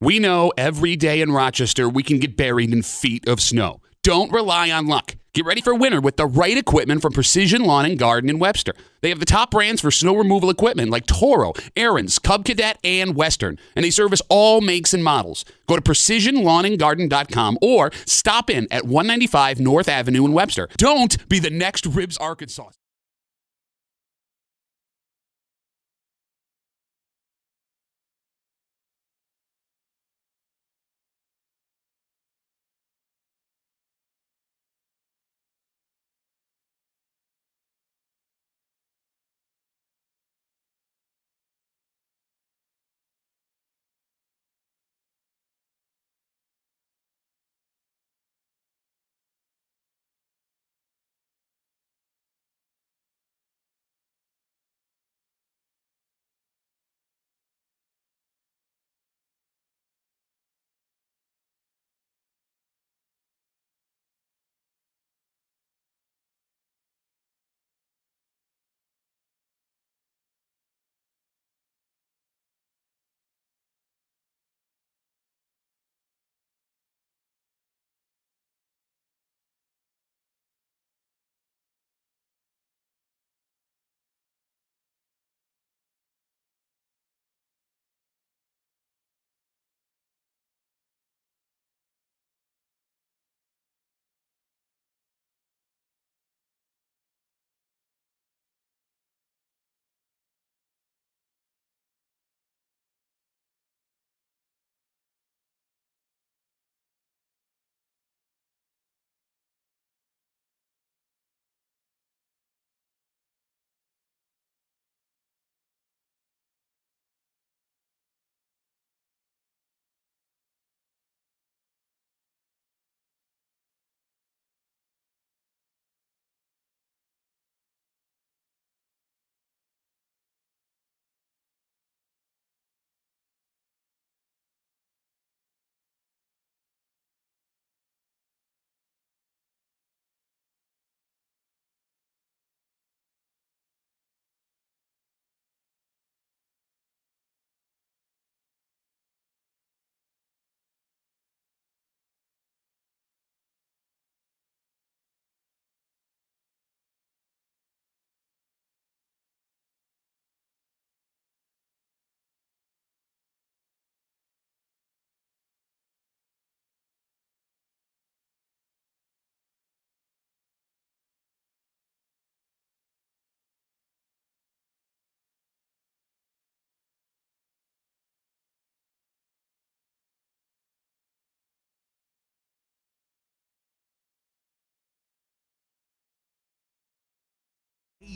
We know every day in Rochester we can get buried in feet of snow. Don't rely on luck. Get ready for winter with the right equipment from Precision Lawn and Garden in Webster. They have the top brands for snow removal equipment like Toro, Ariens, Cub Cadet, and Western. And they service all makes and models. Go to precisionlawnandgarden.com or stop in at 195 North Avenue in Webster. Don't be the next Ribs, Arkansas.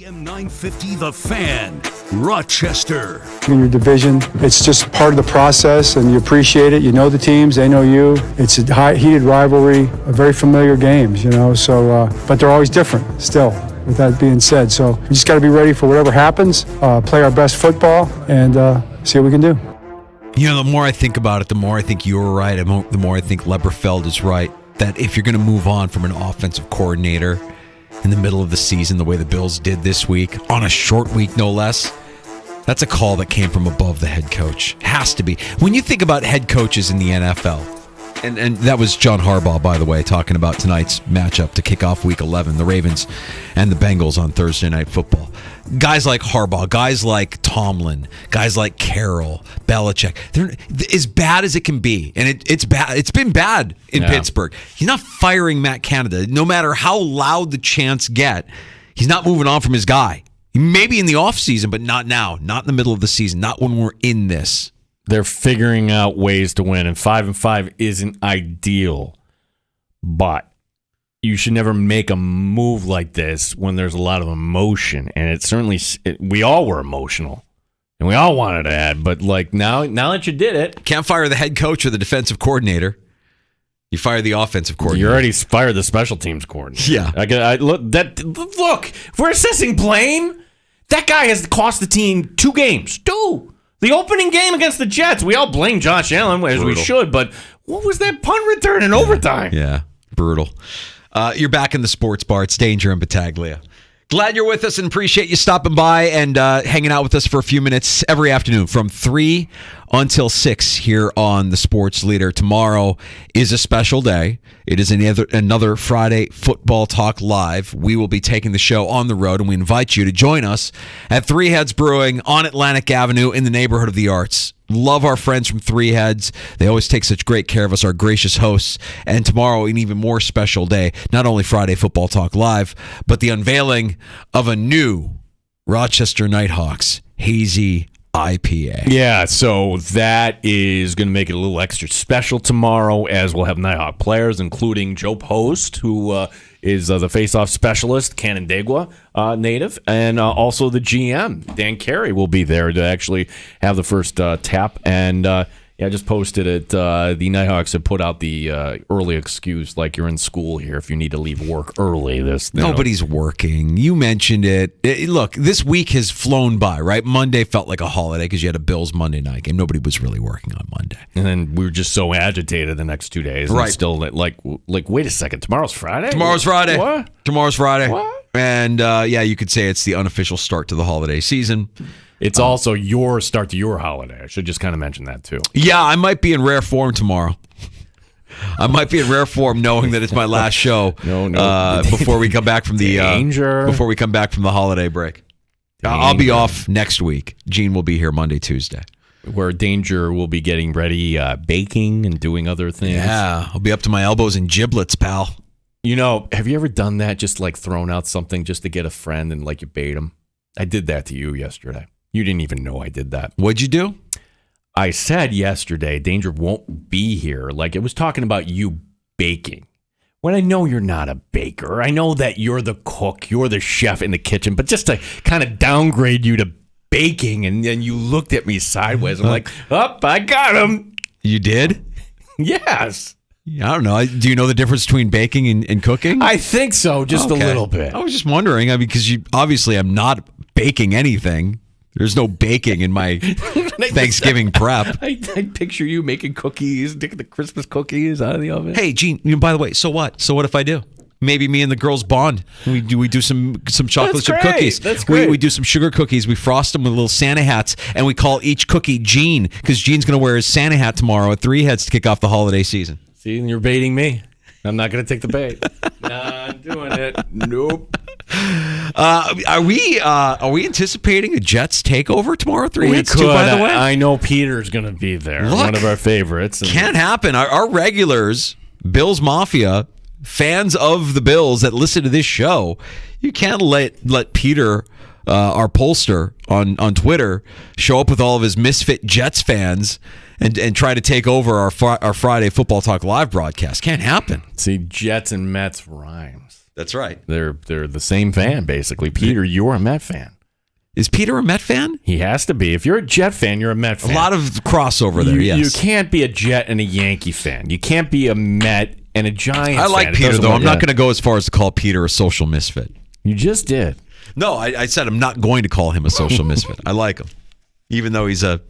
AM 950 The Fan, Rochester. In your division, it's just part of the process, and you appreciate it. You know the teams, they know you. It's a heated rivalry, very familiar games, So, but they're always different still. With that being said, so we just got to be ready for whatever happens, play our best football, and see what we can do. The more I think about it, the more I think you're right, and the more I think Leberfeld is right. That if you're going to move on from an offensive coordinator in the middle of the season, the way the Bills did this week, on a short week no less, that's a call that came from above the head coach. Has to be. When you think about head coaches in the NFL, and that was John Harbaugh, by the way, talking about tonight's matchup to kick off Week 11, the Ravens and the Bengals on Thursday Night Football. Guys like Harbaugh, guys like Tomlin, guys like Carroll, Belichick, they're as bad as it can be. And it's bad. It's been bad in Pittsburgh. He's not firing Matt Canada. No matter how loud the chants get, he's not moving on from his guy. Maybe in the offseason, but not now. Not in the middle of the season. Not when we're in this. They're figuring out ways to win, and 5-5 isn't ideal. But you should never make a move like this when there's a lot of emotion, and it certainly we all were emotional, and we all wanted to add. But now that you did it, can't fire the head coach or the defensive coordinator. You fire the offensive coordinator. You already fired the special teams coordinator. Yeah. Look, if we're assessing blame, that guy has cost the team 2 games. 2. The opening game against the Jets, we all blame Josh Allen, as we should, but what was that punt return in overtime? Yeah, brutal. You're back in the sports bar. It's Danger and Battaglia. Glad you're with us and appreciate you stopping by and hanging out with us for a few minutes every afternoon from 3 until 6 here on The Sports Leader. Tomorrow is a special day. It is another Friday Football Talk Live. We will be taking the show on the road, and we invite you to join us at Three Heads Brewing on Atlantic Avenue in the neighborhood of the arts. Love our friends from Three Heads. They always take such great care of us, our gracious hosts. And tomorrow, an even more special day, not only Friday Football Talk Live, but the unveiling of a new Rochester Nighthawks Hazy IPA. Yeah, so that is going to make it a little extra special tomorrow, as we'll have Nighthawk players, including Joe Post, who is the face-off specialist, Canandaigua native, and also the GM, Dan Carey, will be there to actually have the first tap. And I just posted it. The Nighthawks have put out the early excuse, like you're in school here if you need to leave work early. Nobody's working. You mentioned it. Look, this week has flown by, right? Monday felt like a holiday because you had a Bills Monday night game. Nobody was really working on Monday. And then we were just so agitated the next 2 days. Right. And still, like, wait a second. Tomorrow's Friday? Tomorrow's Friday. What? Tomorrow's Friday. What? And, you could say it's the unofficial start to the holiday season. It's also your start to your holiday. I should just kind of mention that, too. Yeah, I might be in rare form tomorrow. I might be in rare form knowing that it's my last show before we come back from the before we come back from the holiday break. I'll be off next week. Gene will be here Monday, Tuesday. Where Danger will be getting ready, baking and doing other things. Yeah, I'll be up to my elbows in giblets, pal. Have you ever done that, just like thrown out something just to get a friend and like you bait them? I did that to you yesterday. You didn't even know I did that. What'd you do? I said yesterday, Danger won't be here. Like, it was talking about you baking. When I know you're not a baker. I know that you're the cook. You're the chef in the kitchen. But just to kind of downgrade you to baking, and then you looked at me sideways. I'm like, I got him. You did? Yes. I don't know. Do you know the difference between baking and cooking? I think so, just a little bit. I was just wondering. Because obviously I'm not baking anything. There's no baking in my Thanksgiving prep. I picture you making cookies, taking the Christmas cookies out of the oven. Hey, Gene, by the way, so what? So what if I do? Maybe me and the girls bond. We do some chocolate chip cookies. That's great. We do some sugar cookies. We frost them with little Santa hats, and we call each cookie Gene, because Gene's going to wear his Santa hat tomorrow at Three Heads to kick off the holiday season. See, and you're baiting me. I'm not going to take the bait. Not doing it. Nope. Are we anticipating a Jets takeover tomorrow? Three Heads too, by the way. I know Peter's going to be there. Look, one of our favorites. Can't happen. Our regulars, Bills Mafia, fans of the Bills that listen to this show, you can't let Peter, our pollster on Twitter, show up with all of his misfit Jets fans and try to take over our Friday Football Talk Live broadcast. Can't happen. See, Jets and Mets rhymes. That's right. They're the same fan, basically. Peter, you're a Met fan. Is Peter a Met fan? He has to be. If you're a Jet fan, you're a Met fan. A lot of crossover there, yes. You can't be a Jet and a Yankee fan. You can't be a Met and a Giants fan. I like Peter, though. I'm not going to go as far as to call Peter a social misfit. You just did. No, I said I'm not going to call him a social misfit. I like him, even though he's a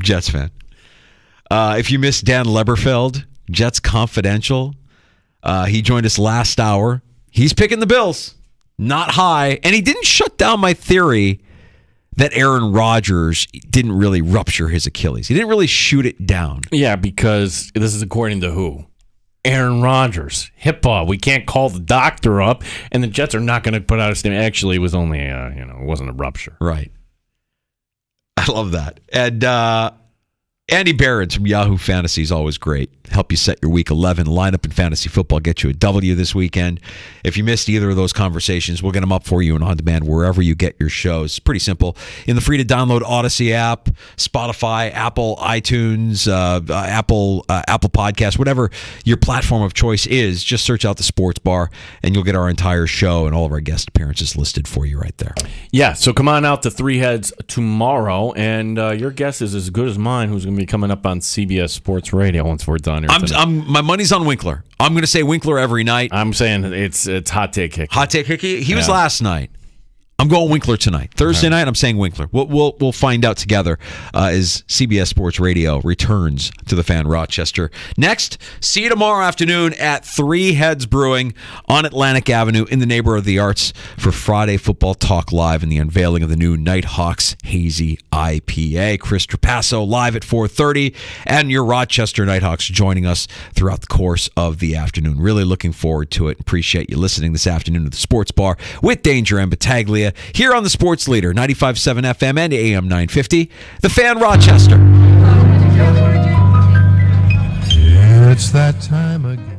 Jets fan. If you missed Dan Leberfeld, Jets Confidential, he joined us last hour. He's picking the Bills, not high. And he didn't shut down my theory that Aaron Rodgers didn't really rupture his Achilles. He didn't really shoot it down. Yeah, because this is according to who? Aaron Rodgers. HIPAA. We can't call the doctor up, and the Jets are not going to put out a statement. Actually, it was only, it wasn't a rupture. Right. I love that. And Andy Behrens from Yahoo Fantasy is always great. Help you set your Week 11 lineup in fantasy football. Get you a W this weekend. If you missed either of those conversations, we'll get them up for you and on demand wherever you get your shows. It's pretty simple. In the free-to-download Odyssey app, Spotify, Apple, iTunes, Apple Podcasts, whatever your platform of choice is, just search out the Sports Bar, and you'll get our entire show and all of our guest appearances listed for you right there. Yeah, so come on out to Three Heads tomorrow, and your guess is as good as mine who's going to be coming up on CBS Sports Radio once we're done here. My money's on Winkler. I'm going to say Winkler every night. I'm saying it's hot take Hickey. Hot take Hickey? He was last night. I'm going Winkler tonight. Thursday night, I'm saying Winkler. We'll find out together as CBS Sports Radio returns to the Fan Rochester. Next, see you tomorrow afternoon at Three Heads Brewing on Atlantic Avenue in the Neighbor of the Arts for Friday Football Talk Live and the unveiling of the new Nighthawks Hazy IPA. Chris Trapasso live at 4:30, and your Rochester Nighthawks joining us throughout the course of the afternoon. Really looking forward to it. Appreciate you listening this afternoon to the Sports Bar with Danger and Battaglia here on the Sports Leader, 95.7 FM and AM 950, The Fan Rochester. It's that time again.